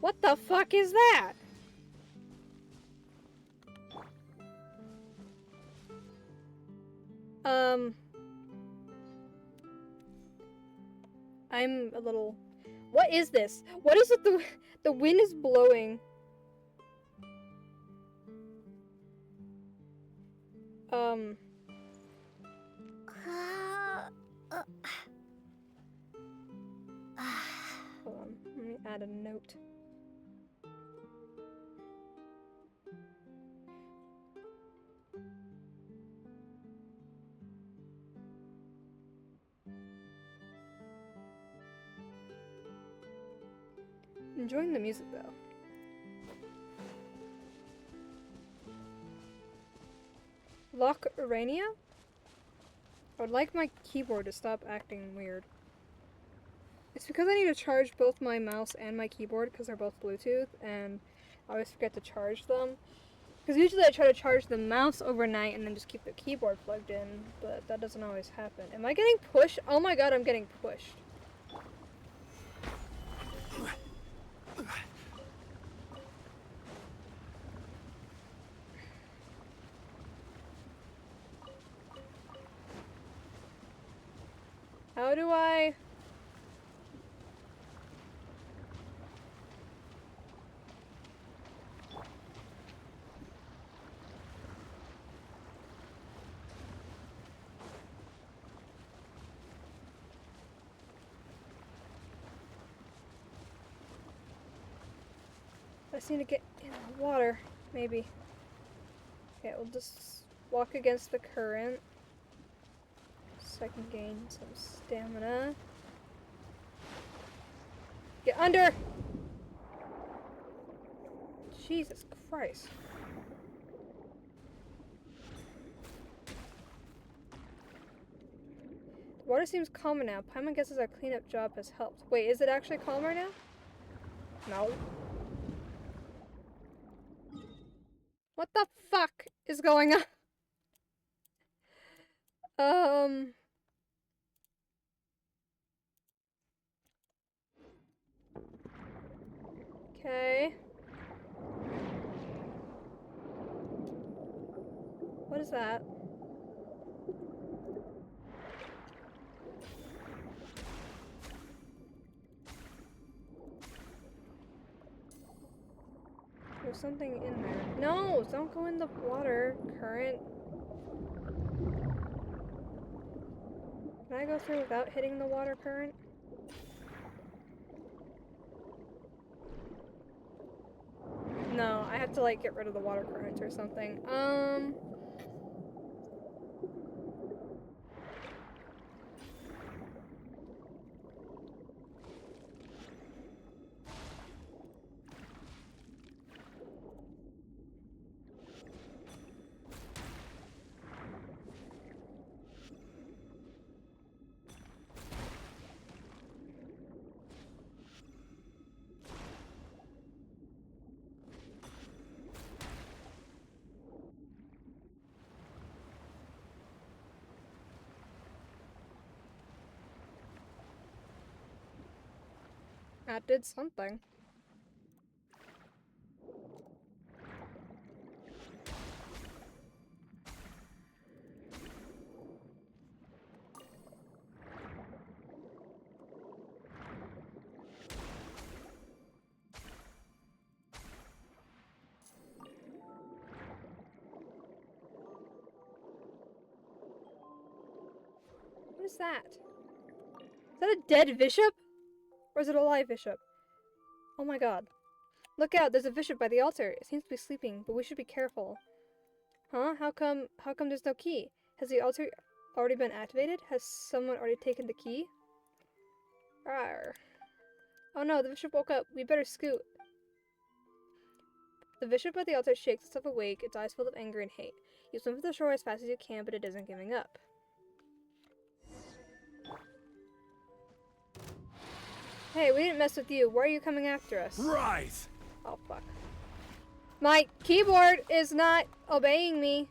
What the fuck is that? I'm a little... What is this? What is it the wind is blowing? Hold on, let me add a note. Enjoying the music though. Lock Urania? I would like my keyboard to stop acting weird. It's because I need to charge both my mouse and my keyboard because they're both Bluetooth, and I always forget to charge them. Because usually I try to charge the mouse overnight and then just keep the keyboard plugged in, but that doesn't always happen. Am I getting pushed? Oh my god, I'm getting pushed. How do I... I just need to get in the water, maybe. Okay, we'll just walk against the current so I can gain some stamina. Get under! Jesus Christ. The water seems calmer now. Paimon guesses our cleanup job has helped. Wait, is it actually calmer now? No. What the fuck is going on? Okay. What is that? There's something in there. No, don't go in the water current. Can I go through without hitting the water current? No, I have to like get rid of the water current or something. That did something. What is that? Is that a dead bishop? Or is it a live bishop? Oh my god. Look out, there's a bishop by the altar. It seems to be sleeping, but we should be careful. Huh? How come there's no key? Has the altar already been activated? Has someone already taken the key? Rawr. Oh no, the bishop woke up. We better scoot. The bishop at the altar shakes itself awake, its eyes full of anger and hate. You swim for the shore as fast as you can, but it isn't giving up. Hey, we didn't mess with you. Why are you coming after us? Rise! Oh, fuck. My keyboard is not obeying me.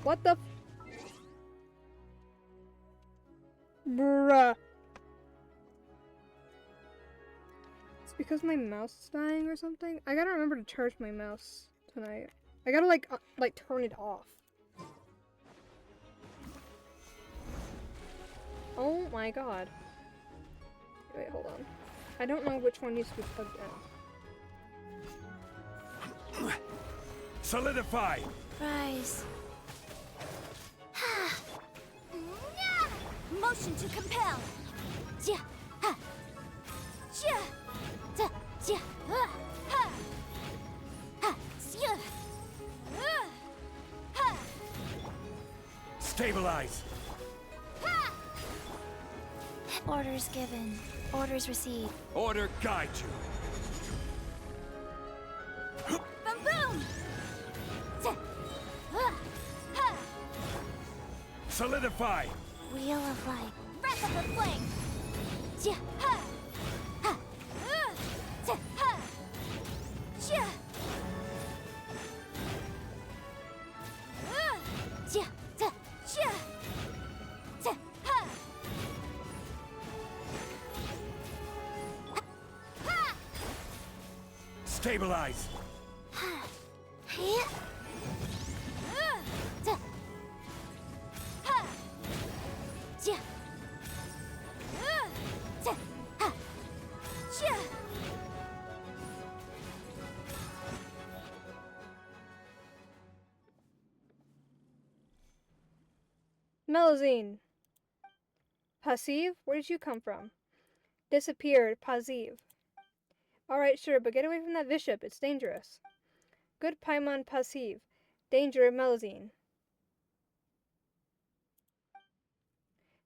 What the Bruh. It's because my mouse is dying or something. I gotta remember to charge my mouse tonight. I gotta like turn it off. Oh my god. Wait, hold on. I don't know which one needs to be plugged in. Solidify! Rise. Motion to compel. Ja, ha. Ja, da, ja, ha, ha. Ha, ja. Ha. Stabilize! Ha. Orders given. Orders received. Order guide you. Boom boom. Ja, ha, ha. Solidify! Wheel of light. Breath of the flame. Ja, ha. Ha. Ja, ha. Ja. Ja, da, ja. Ja, ha. Ha. Stabilize! Ha. Yeah. Da. Ha. Ja. Da. Ha. Ja. Melusine. Passive? Where did you come from? Disappeared. Passive. Alright, sure, but get away from that bishop. It's dangerous. Good Paimon Passive. Danger Melusine.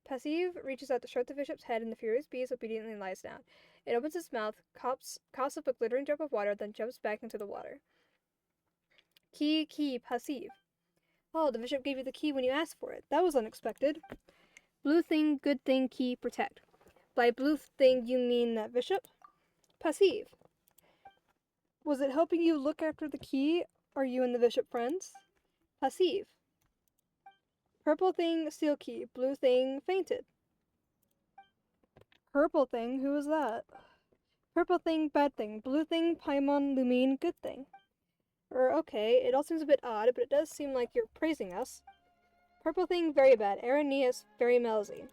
Passive reaches out to stroke the bishop's head, and the furious beast obediently lies down. It opens its mouth, coughs up a glittering drop of water, then jumps back into the water. Key, Passive. Oh, the bishop gave you the key when you asked for it. That was unexpected. Blue thing, good thing, key, protect. By blue thing, you mean that bishop? Passive. Was it helping you look after the key? Are you and the bishop friends? Passive. Purple thing, steel key. Blue thing, fainted. Purple thing, who was that? Purple thing, bad thing. Blue thing, Paimon, Lumine, good thing. Okay, it all seems a bit odd, but it does seem like you're praising us. Purple thing, very bad. Araneus, very Melusine.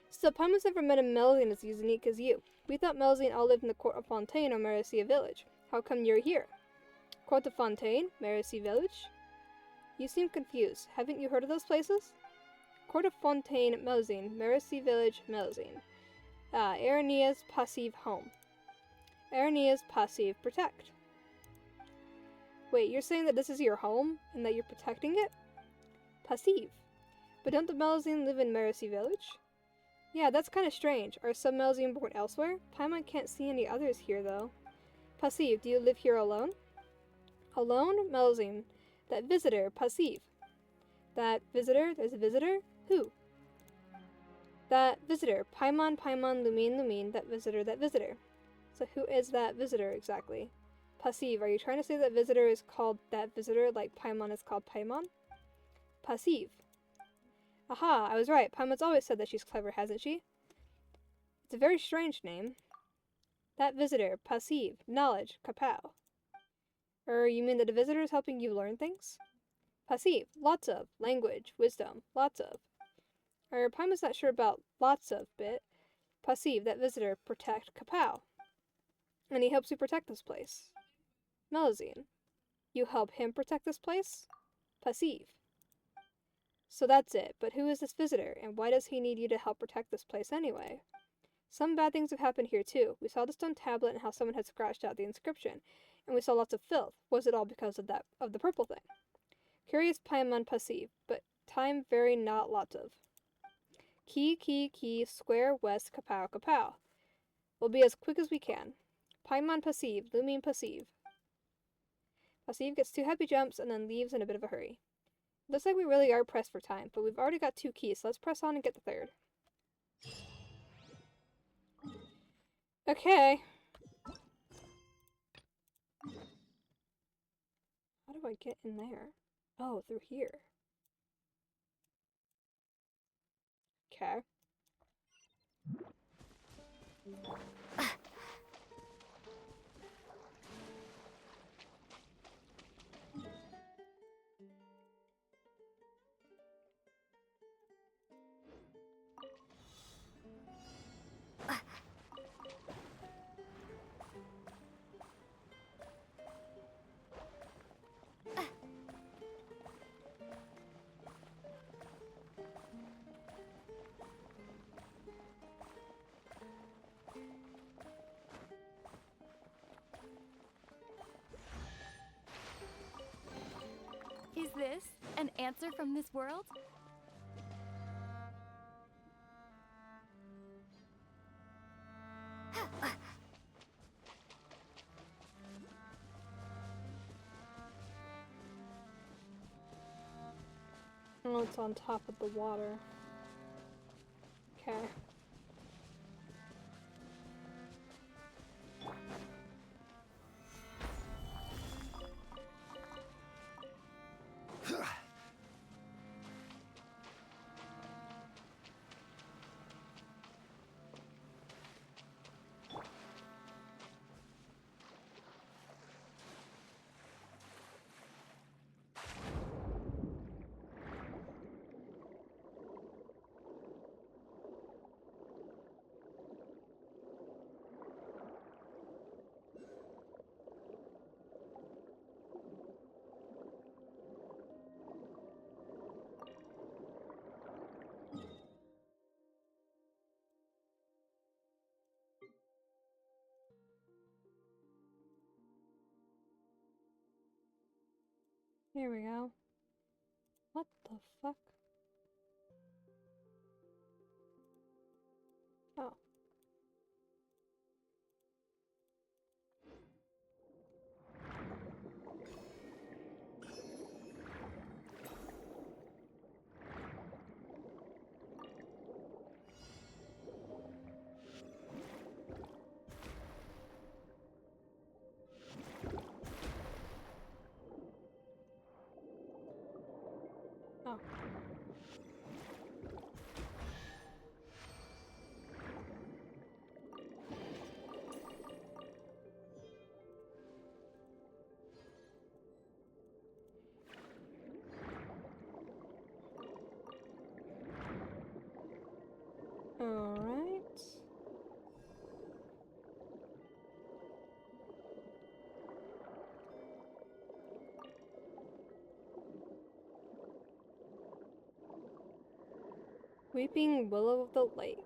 So Paimon's never met a Melusine as unique as you. We thought Melusine all lived in the Court of Fontaine or Maracia village. How come you're here? Court of Fontaine? Maracia village? You seem confused. Haven't you heard of those places? Court of Fontaine, Melusine. Maracia village, Melusine. Araneus, Passive, home. Araneus, Passive, protect. Wait, you're saying that this is your home, and that you're protecting it? Passive. But don't the Melusine live in Maracia village? Yeah, that's kind of strange. Are some Melusine born elsewhere? Paimon can't see any others here, though. Passive, do you live here alone? Alone? Melusine. That visitor, Passive. That visitor? There's a visitor? Who? That visitor. Paimon, Lumine, that visitor, So who is that visitor, exactly? Passive, are you trying to say that visitor is called that visitor like Paimon is called Paimon? Passive. Aha, I was right. Paimon's always said that she's clever, hasn't she? It's a very strange name. That visitor, Passive, knowledge, kapow. You mean that a visitor is helping you learn things? Passive, lots of, language, wisdom, lots of. Paimon's not sure about lots of bit. Passive, that visitor, protect, kapow. And he helps you protect this place. Melusine, you help him protect this place? Passive. So that's it, but who is this visitor, and why does he need you to help protect this place anyway? Some bad things have happened here too. We saw the stone tablet and how someone had scratched out the inscription, and we saw lots of filth. Was it all because of the purple thing? Curious Paimon passive, but time very not lots of. Key, square, west, kapow, kapow. We'll be as quick as we can. Paimon passive, Lumine passive. Passive gets 2 happy jumps and then leaves in a bit of a hurry. Looks like we really are pressed for time, but we've already got 2 keys, so let's press on and get the 3rd. Okay. How do I get in there? Oh, through here. Okay. Is this an answer from this world? Oh, it's on top of the water. Okay. Here we go. What the fuck? Oh. Oh. Alright. Weeping Willow of the Lake.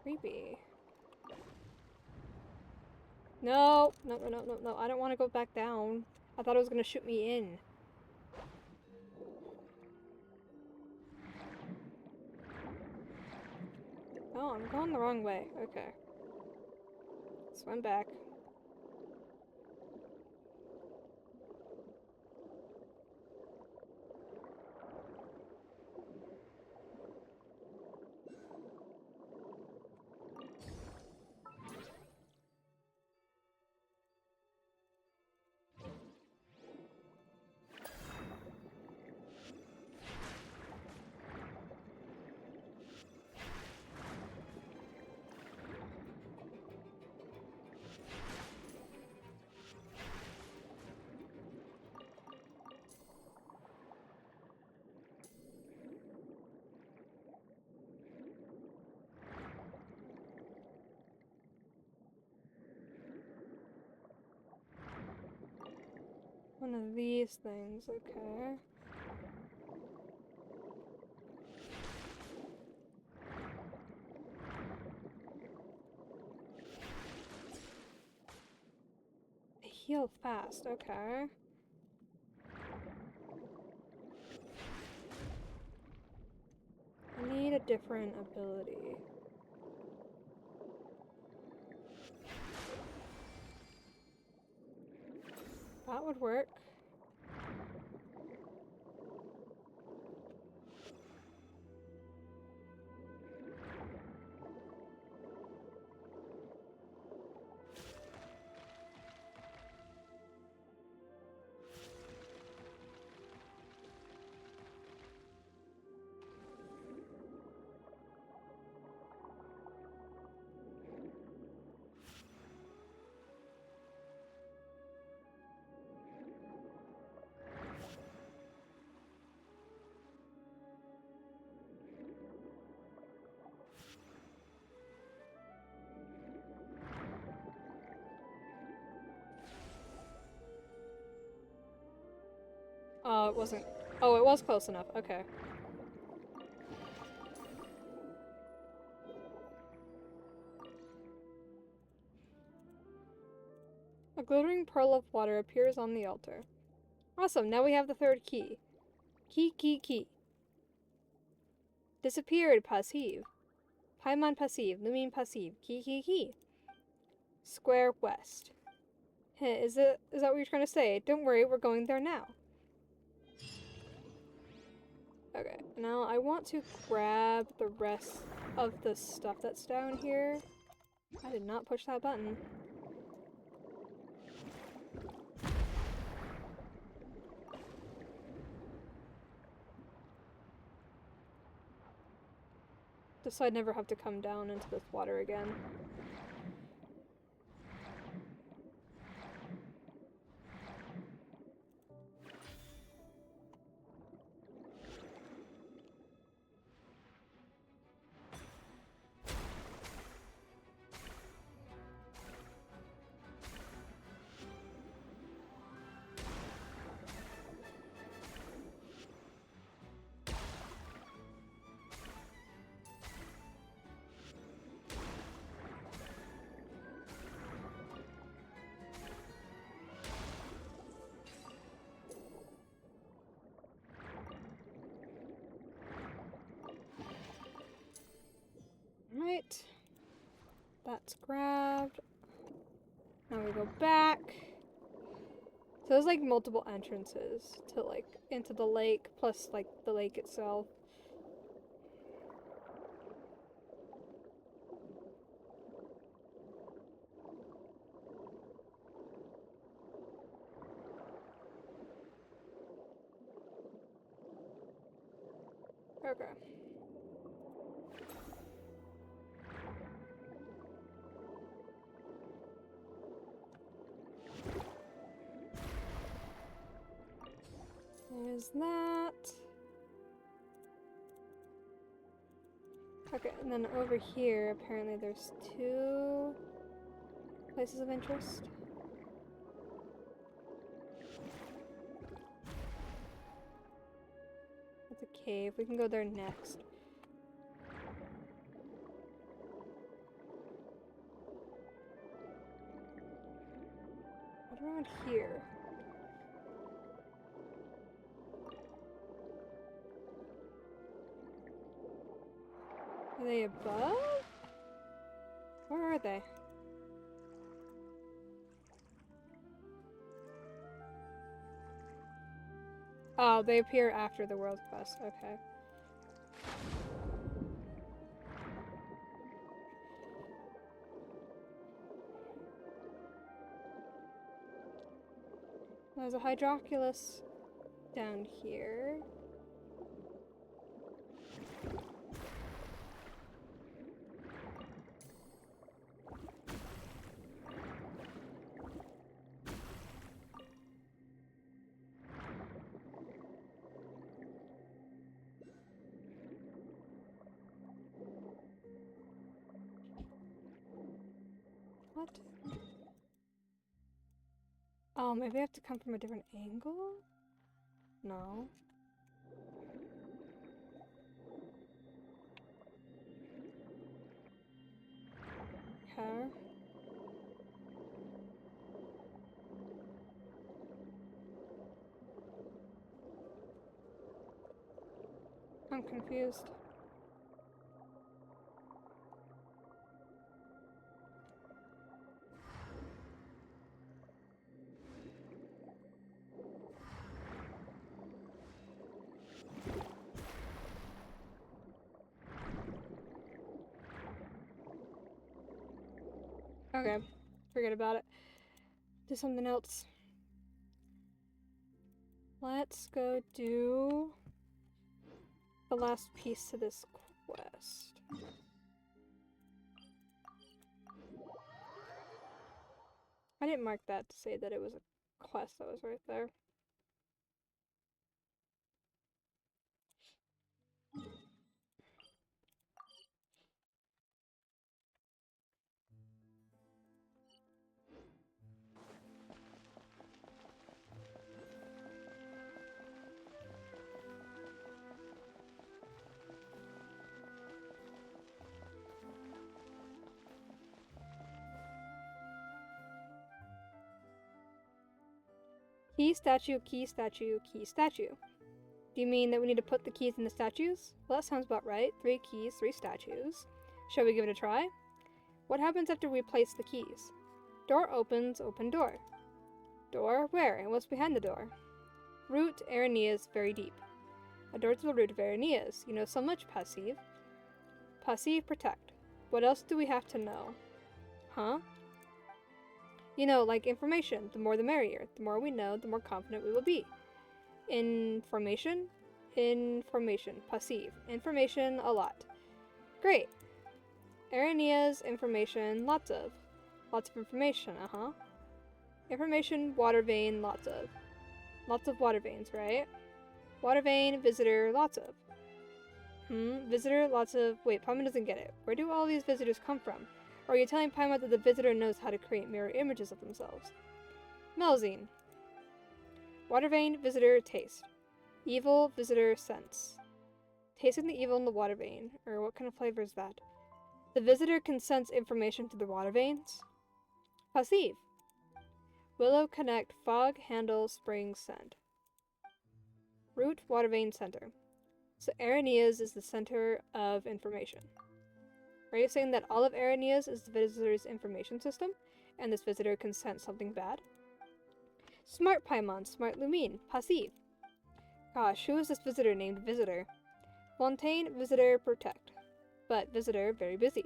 Creepy. No, no. I don't want to go back down. I thought it was going to shoot me in. Oh, I'm going the wrong way. Okay. Swim back. One of these things, okay. They heal fast, okay. I need a different ability. That would work. Oh, it wasn't. Oh, it was close enough. Okay. A glittering pearl of water appears on the altar. Awesome, now we have the third key. Key. Disappeared, passive. Paimon passive, Lumine passive, key. Square west. Hey, is that what you're trying to say? Don't worry, we're going there now. Okay, now I want to grab the rest of the stuff that's down here. I did not push that button. Just so I'd never have to come down into this water again. Right. That's grabbed. Now we go back. So there's like multiple entrances to like into the lake, plus like the lake itself. Okay. There's that. Okay, and then over here, apparently there's 2 places of interest. That's a cave. We can go there next. What around here? Are they above? Where are they? Oh, they appear after the world quest. Okay. There's a Hydroculus down here. What? Oh, maybe I have to come from a different angle? No. Okay. I'm confused. Okay, forget about it. Do something else. Let's go do the last piece to this quest. I didn't mark that to say that it was a quest that was right there. Key, statue, key, statue, key, statue. Do you mean that we need to put the keys in the statues? Well, that sounds about right. 3 keys, 3 statues. Shall we give it a try? What happens after we place the keys? Door opens, open door. Door? Where? And what's behind the door? Root, Araneas, very deep. A door to the root of Araneas. You know so much, Passive. Passive, protect. What else do we have to know? Huh? You know, like information. The more the merrier. The more we know, the more confident we will be. Information? Information. Passive. Information, a lot. Great. Araneas, information, lots of. Lots of information, uh-huh. Information, water vein, lots of. Lots of water veins, right? Water vein, visitor, lots of. Visitor, lots of. Wait, Paimon doesn't get it. Where do all these visitors come from? Or are you telling Paimon that the visitor knows how to create mirror images of themselves? Melzine. Water vein, visitor, taste. Evil, visitor, sense. Tasting the evil in the water vein. Or what kind of flavor is that? The visitor can sense information through the water veins. Passive. Willow, connect, fog, handle, spring, send. Root, water vein, center. So Araneas is the center of information. Are you saying that all of Araneas is the visitor's information system, and this visitor can sense something bad? Smart Paimon, smart Lumine, Passive. Gosh, who is this visitor named Visitor? Fontaine, visitor, protect. But visitor, very busy.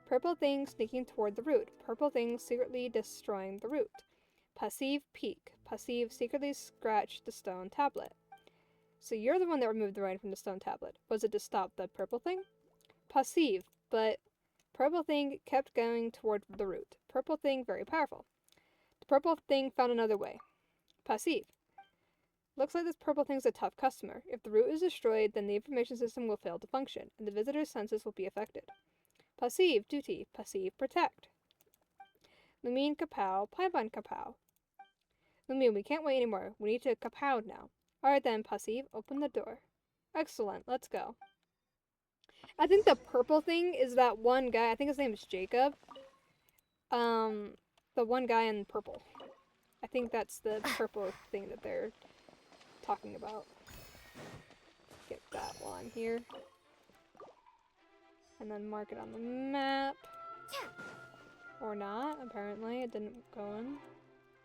Purple thing sneaking toward the root. Purple thing secretly destroying the root. Passive, peek. Passive, secretly scratch the stone tablet. So you're the one that removed the writing from the stone tablet. Was it to stop the purple thing? Passive, but purple thing kept going toward the root. Purple thing, very powerful. The purple thing found another way. Passive. Looks like this purple thing's a tough customer. If the root is destroyed, then the information system will fail to function, and the visitor's senses will be affected. Passive, duty. Passive, protect. Lumine, kapow. Paimon, kapow. Lumine, we can't wait anymore. We need to kapow now. Alright then, Passive, open the door. Excellent, let's go. I think the purple thing is that one guy, I think his name is Jacob. The one guy in purple. I think that's the purple thing that they're talking about. Get that one here. And then mark it on the map. Or not, apparently. It didn't go in.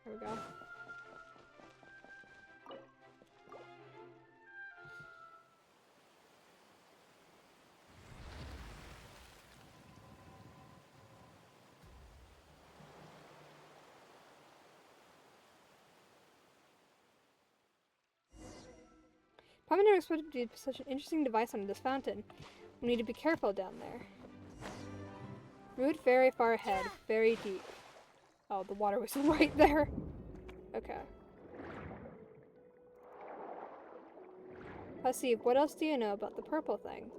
There we go. Probably never expected to be such an interesting device under this fountain. We need to be careful down there. Root very far ahead, very deep. Oh, the water was right there. Okay. Passive, what else do you know about the purple thing?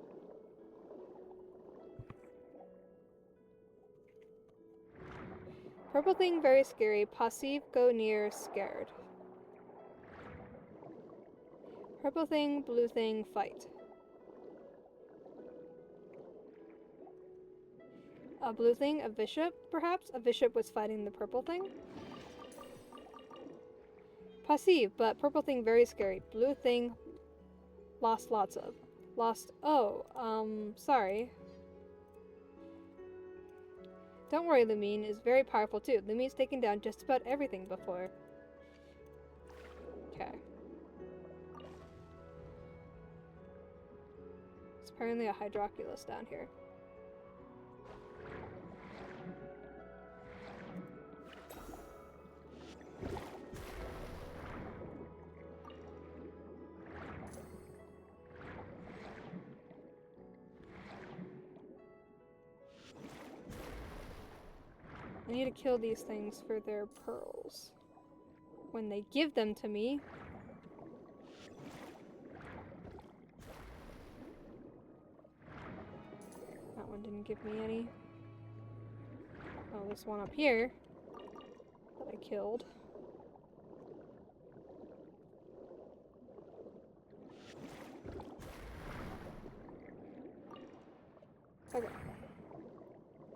Purple thing, very scary. Passive, go near, scared. Purple thing, blue thing, fight. A blue thing, a bishop, perhaps? A bishop was fighting the purple thing? Passive, but purple thing, very scary. Blue thing, lost lots of. Lost, oh, sorry. Don't worry, Lumine is very powerful too. Lumine's taken down just about everything before. Okay. There's apparently a Hydroculus down here. I need to kill these things for their pearls. When they give them to me. That one didn't give me any. Oh, this one up here that I killed. Okay.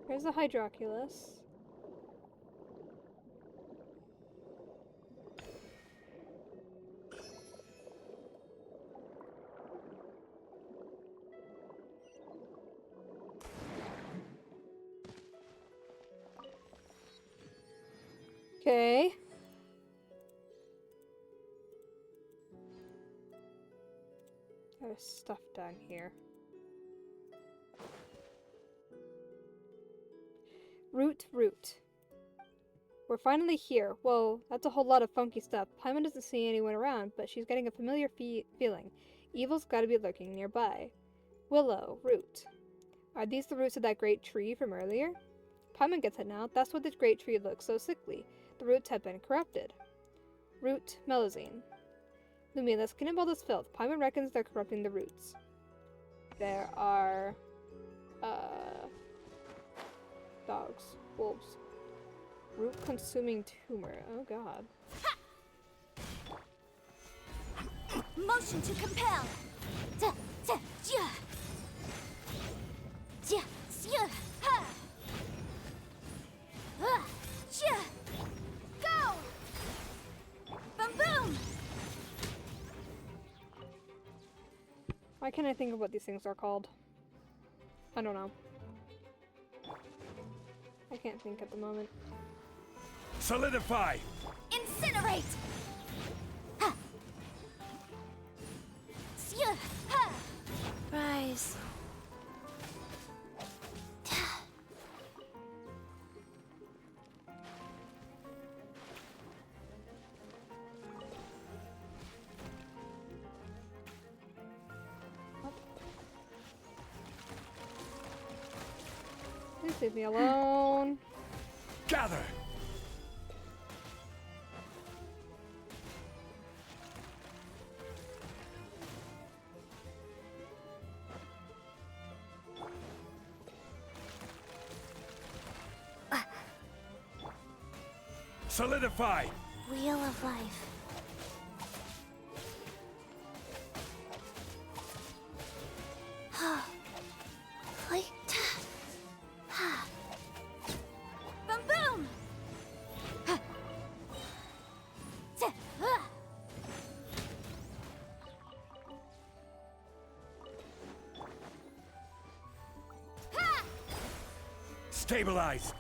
Here's the Hydroculus. Okay. There's stuff down here. Root. We're finally here. Whoa, that's a whole lot of funky stuff. Paimon doesn't see anyone around, but she's getting a familiar feeling. Evil's gotta be lurking nearby. Willow, root. Are these the roots of that great tree from earlier? Paimon gets it now. That's why this great tree looks so sickly. The roots have been corrupted. Root, Melazine. Lumine, let's clean up all this filth. Paimon reckons they're corrupting the roots. There are... dogs. Wolves. Root-consuming tumor. Oh god. Motion to compel. Go! Boom boom! Why can't I think of what these things are called? I don't know. I can't think at the moment. Solidify! Incinerate! Ha! Ha! Rise. Please leave me alone. Gather! Solidify! Wheel of life. Like boom boom. Stabilize!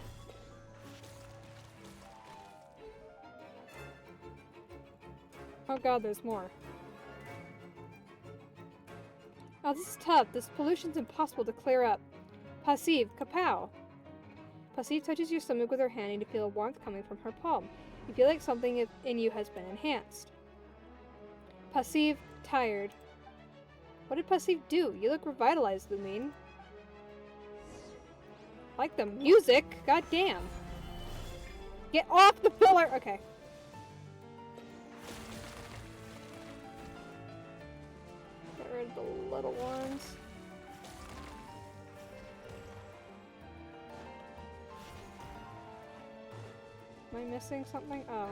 Oh god, there's more. Oh, this is tough. This pollution's impossible to clear up. Passive, kapow! Passive touches your stomach with her hand and you feel a warmth coming from her palm. You feel like something in you has been enhanced. Passive, tired. What did Passive do? You look revitalized, Lumine. Like the music? God damn. Get off the pillar! Okay. Get rid of the little ones. Am I missing something? Oh.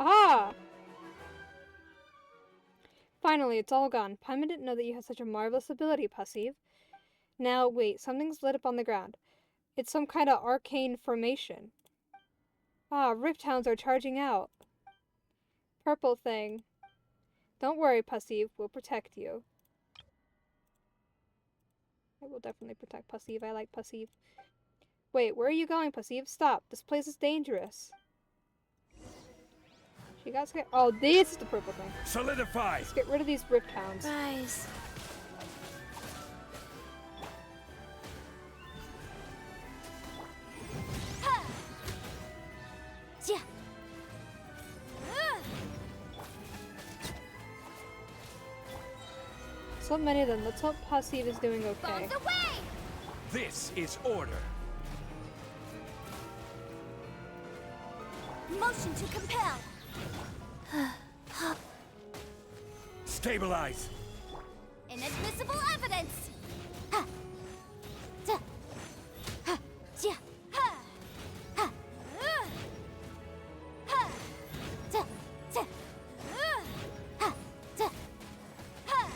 Aha! Finally, it's all gone. Paimon didn't know that you had such a marvelous ability, Passive. Now, wait, something's lit up on the ground. It's some kind of arcane formation. Ah, Rift Hounds are charging out. Purple thing. Don't worry, Passive. We'll protect you. I will definitely protect Passive. I like Passive. Wait, where are you going, Passive? Stop. This place is dangerous. She got scared. Oh, this is the purple thing. Solidify! Let's get rid of these Rift Hounds. Rise. Ha! Yeah. So many of them. Let's hope Passive is doing okay. Bombs away! This is order. Motion to compel. Stabilize! Inadmissible evidence. Ha. Da. Ha. Yeah. Ha. Ha. Ha. Da. Da. Ha. Da. Ha.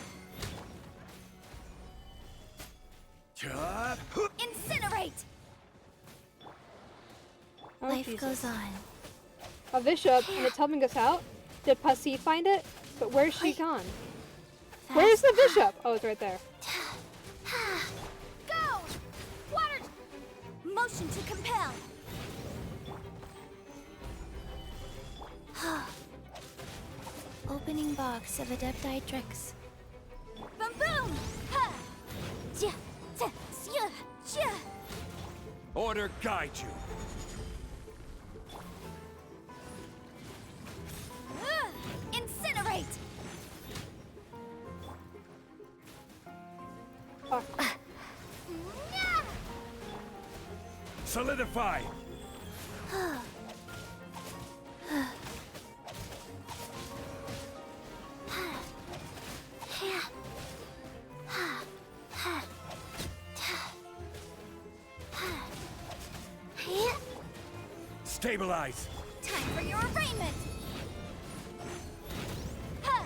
Chop! Incinerate. Oh, Life Jesus. goes on. A bishop, and it's helping us out? Did Passive find it? But where's she gone? Where's the bishop? Oh, it's right there. Go! Water! Motion to compel. Opening box of Adepti tricks. Boom boom! Ha! Ja! Ja! Ja! Ja! Order guide you. Incinerate! Fuck. Solidify! Stabilize! Time for your arraignment! Ha!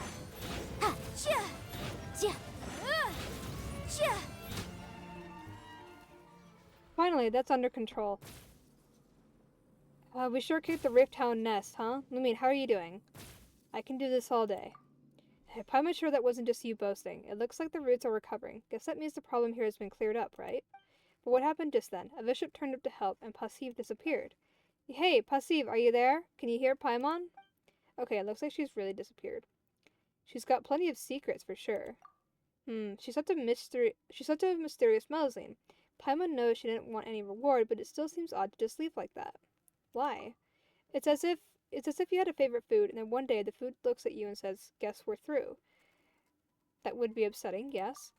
Ha! Ja! Ja! Ja! Finally, that's under control. We sure kicked the Rift Hound nest, huh? Lumine, how are you doing? I can do this all day. I'm sure that wasn't just you boasting. It looks like the roots are recovering. Guess that means the problem here has been cleared up, right? But what happened just then? A bishop turned up to help, and Passive disappeared. Hey, Passive, are you there? Can you hear Paimon? Okay, it looks like she's really disappeared. She's got plenty of secrets for sure. She's such a mysterious Melusine. Paimon knows she didn't want any reward, but it still seems odd to just leave like that. Why? It's as if you had a favorite food, and then one day the food looks at you and says, "Guess we're through." That would be upsetting, yes.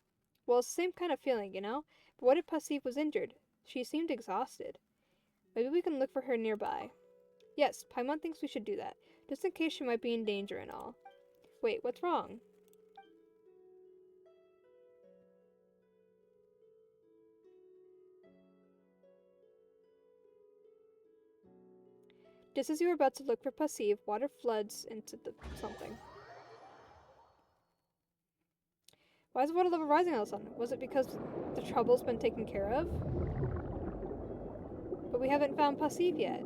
Well, it's the same kind of feeling, you know? But what if Passive was injured? She seemed exhausted. Maybe we can look for her nearby. Yes, Paimon thinks we should do that, just in case she might be in danger and all. Wait, what's wrong? Just as you were about to look for Passive, water floods into the something. Why is the water level rising all of a sudden? Was it because the trouble's been taken care of? But we haven't found Passive yet.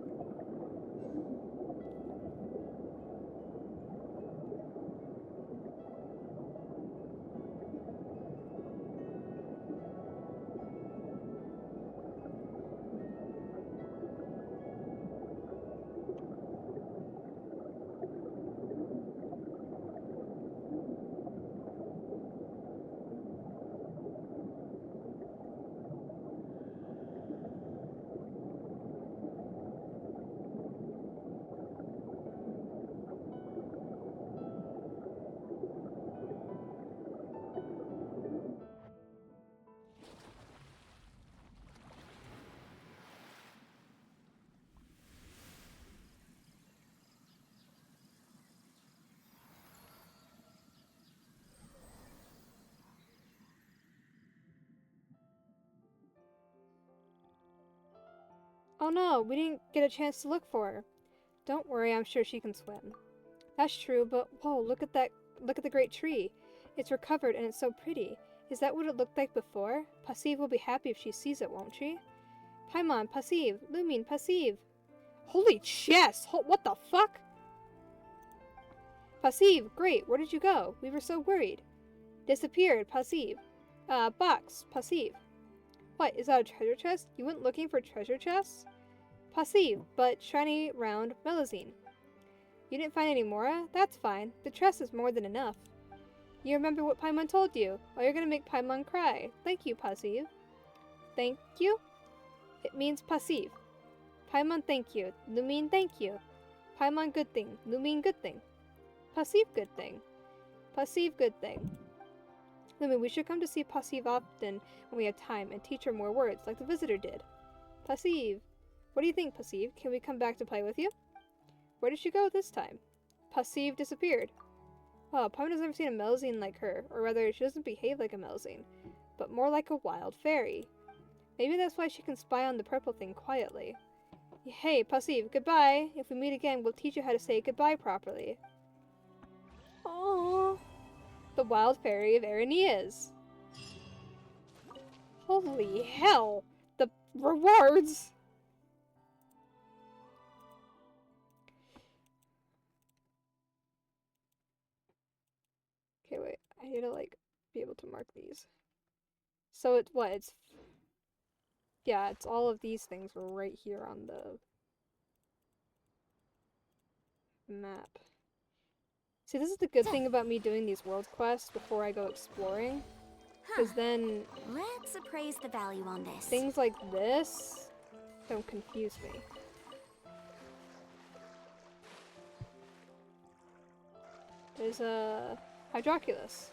Oh no, we didn't get a chance to look for her. Don't worry, I'm sure she can swim. That's true, but whoa, look at the great tree. It's recovered and it's so pretty. Is that what it looked like before? Passive will be happy if she sees it, won't she? Paimon, Passive, Lumine, Passive. Holy chest! What the fuck? Passive, great, where did you go? We were so worried. Disappeared, Passive. Box, Passive. What, is that a treasure chest? You went looking for treasure chests? Passive, but shiny, round, Melazine. You didn't find any more? That's fine. The chest is more than enough. You remember what Paimon told you? Oh, you're gonna make Paimon cry. Thank you, Passive. Thank you? It means Passive. Paimon, thank you. Lumine, thank you. Paimon, good thing. Lumine, good thing. Passive, good thing. Passive, good thing. Lumine, we should come to see Passive often when we have time and teach her more words, like the visitor did. Passive. What do you think, Passive? Can we come back to play with you? Where did she go this time? Passive disappeared. Oh, Paimon has never seen a Melazine like her, or rather, she doesn't behave like a Melazine, but more like a wild fairy. Maybe that's why she can spy on the purple thing quietly. Hey, Passive, goodbye. If we meet again, we'll teach you how to say goodbye properly. Aww. The wild fairy of Aranias. Holy hell! The rewards! Okay, wait. I need to, like, be able to mark these. So it's what? Yeah, it's all of these things right here on the map. See, this is the good thing about me doing these world quests before I go exploring. Because then Let's appraise the value on this. things like this don't confuse me. There's a Hydroculus.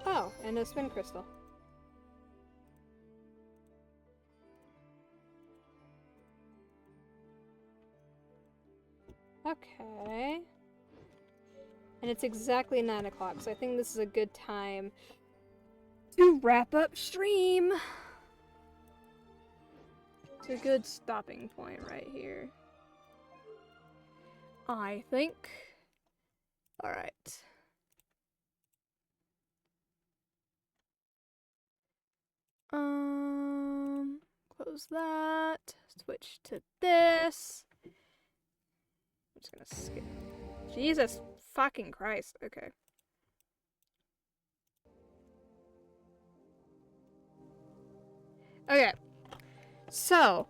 Oh, and a spin crystal. Okay. And it's exactly 9 o'clock, so I think this is a good time to wrap up stream. It's a good stopping point right here, I think. Alright. Close that. Switch to this. I'm just gonna skip. Jesus fucking Christ. Okay. Okay. So,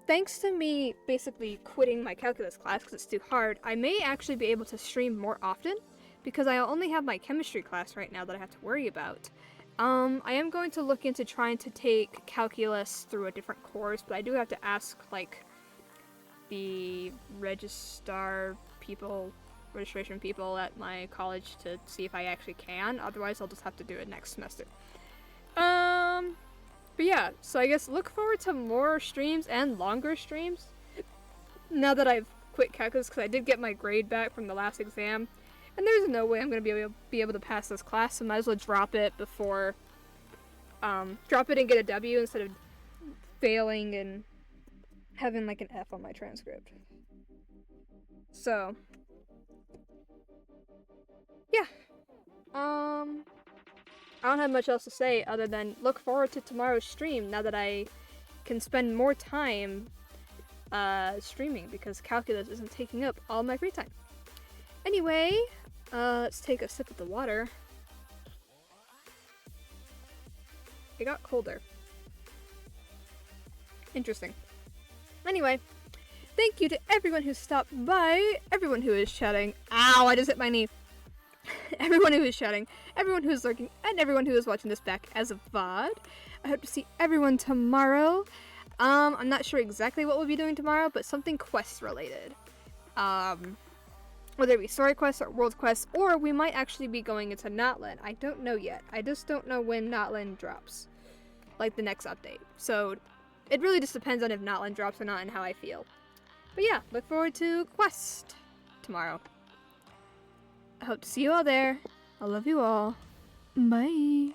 thanks to me basically quitting my calculus class because it's too hard, I may actually be able to stream more often because I only have my chemistry class right now that I have to worry about. I am going to look into trying to take calculus through a different course, but I do have to ask, like, the registration people at my college to see if I actually can. Otherwise, I'll just have to do it next semester. But yeah, so I guess look forward to more streams and longer streams now that I've quit calculus, because I did get my grade back from the last exam. And there's no way I'm going to be able to pass this class, so might as well drop it before, drop it and get a W instead of failing and having like an F on my transcript. So, yeah. I don't have much else to say other than look forward to tomorrow's stream now that I can spend more time, streaming because calculus isn't taking up all my free time. Anyway, let's take a sip of the water. It got colder. Interesting. Anyway, thank you to everyone who stopped by, everyone who is chatting. Ow, I just hit my knee. Everyone who is chatting, everyone who is lurking, and everyone who is watching this back as a VOD. I hope to see everyone tomorrow. I'm not sure exactly what we'll be doing tomorrow, but something quest related. Whether it be story quests or world quests, or we might actually be going into Notland. I don't know yet. I just don't know when Notland drops. like the next update. So it really just depends on if Notland drops or not and how I feel. But yeah, look forward to Quest tomorrow. I hope to see you all there. I love you all. Bye.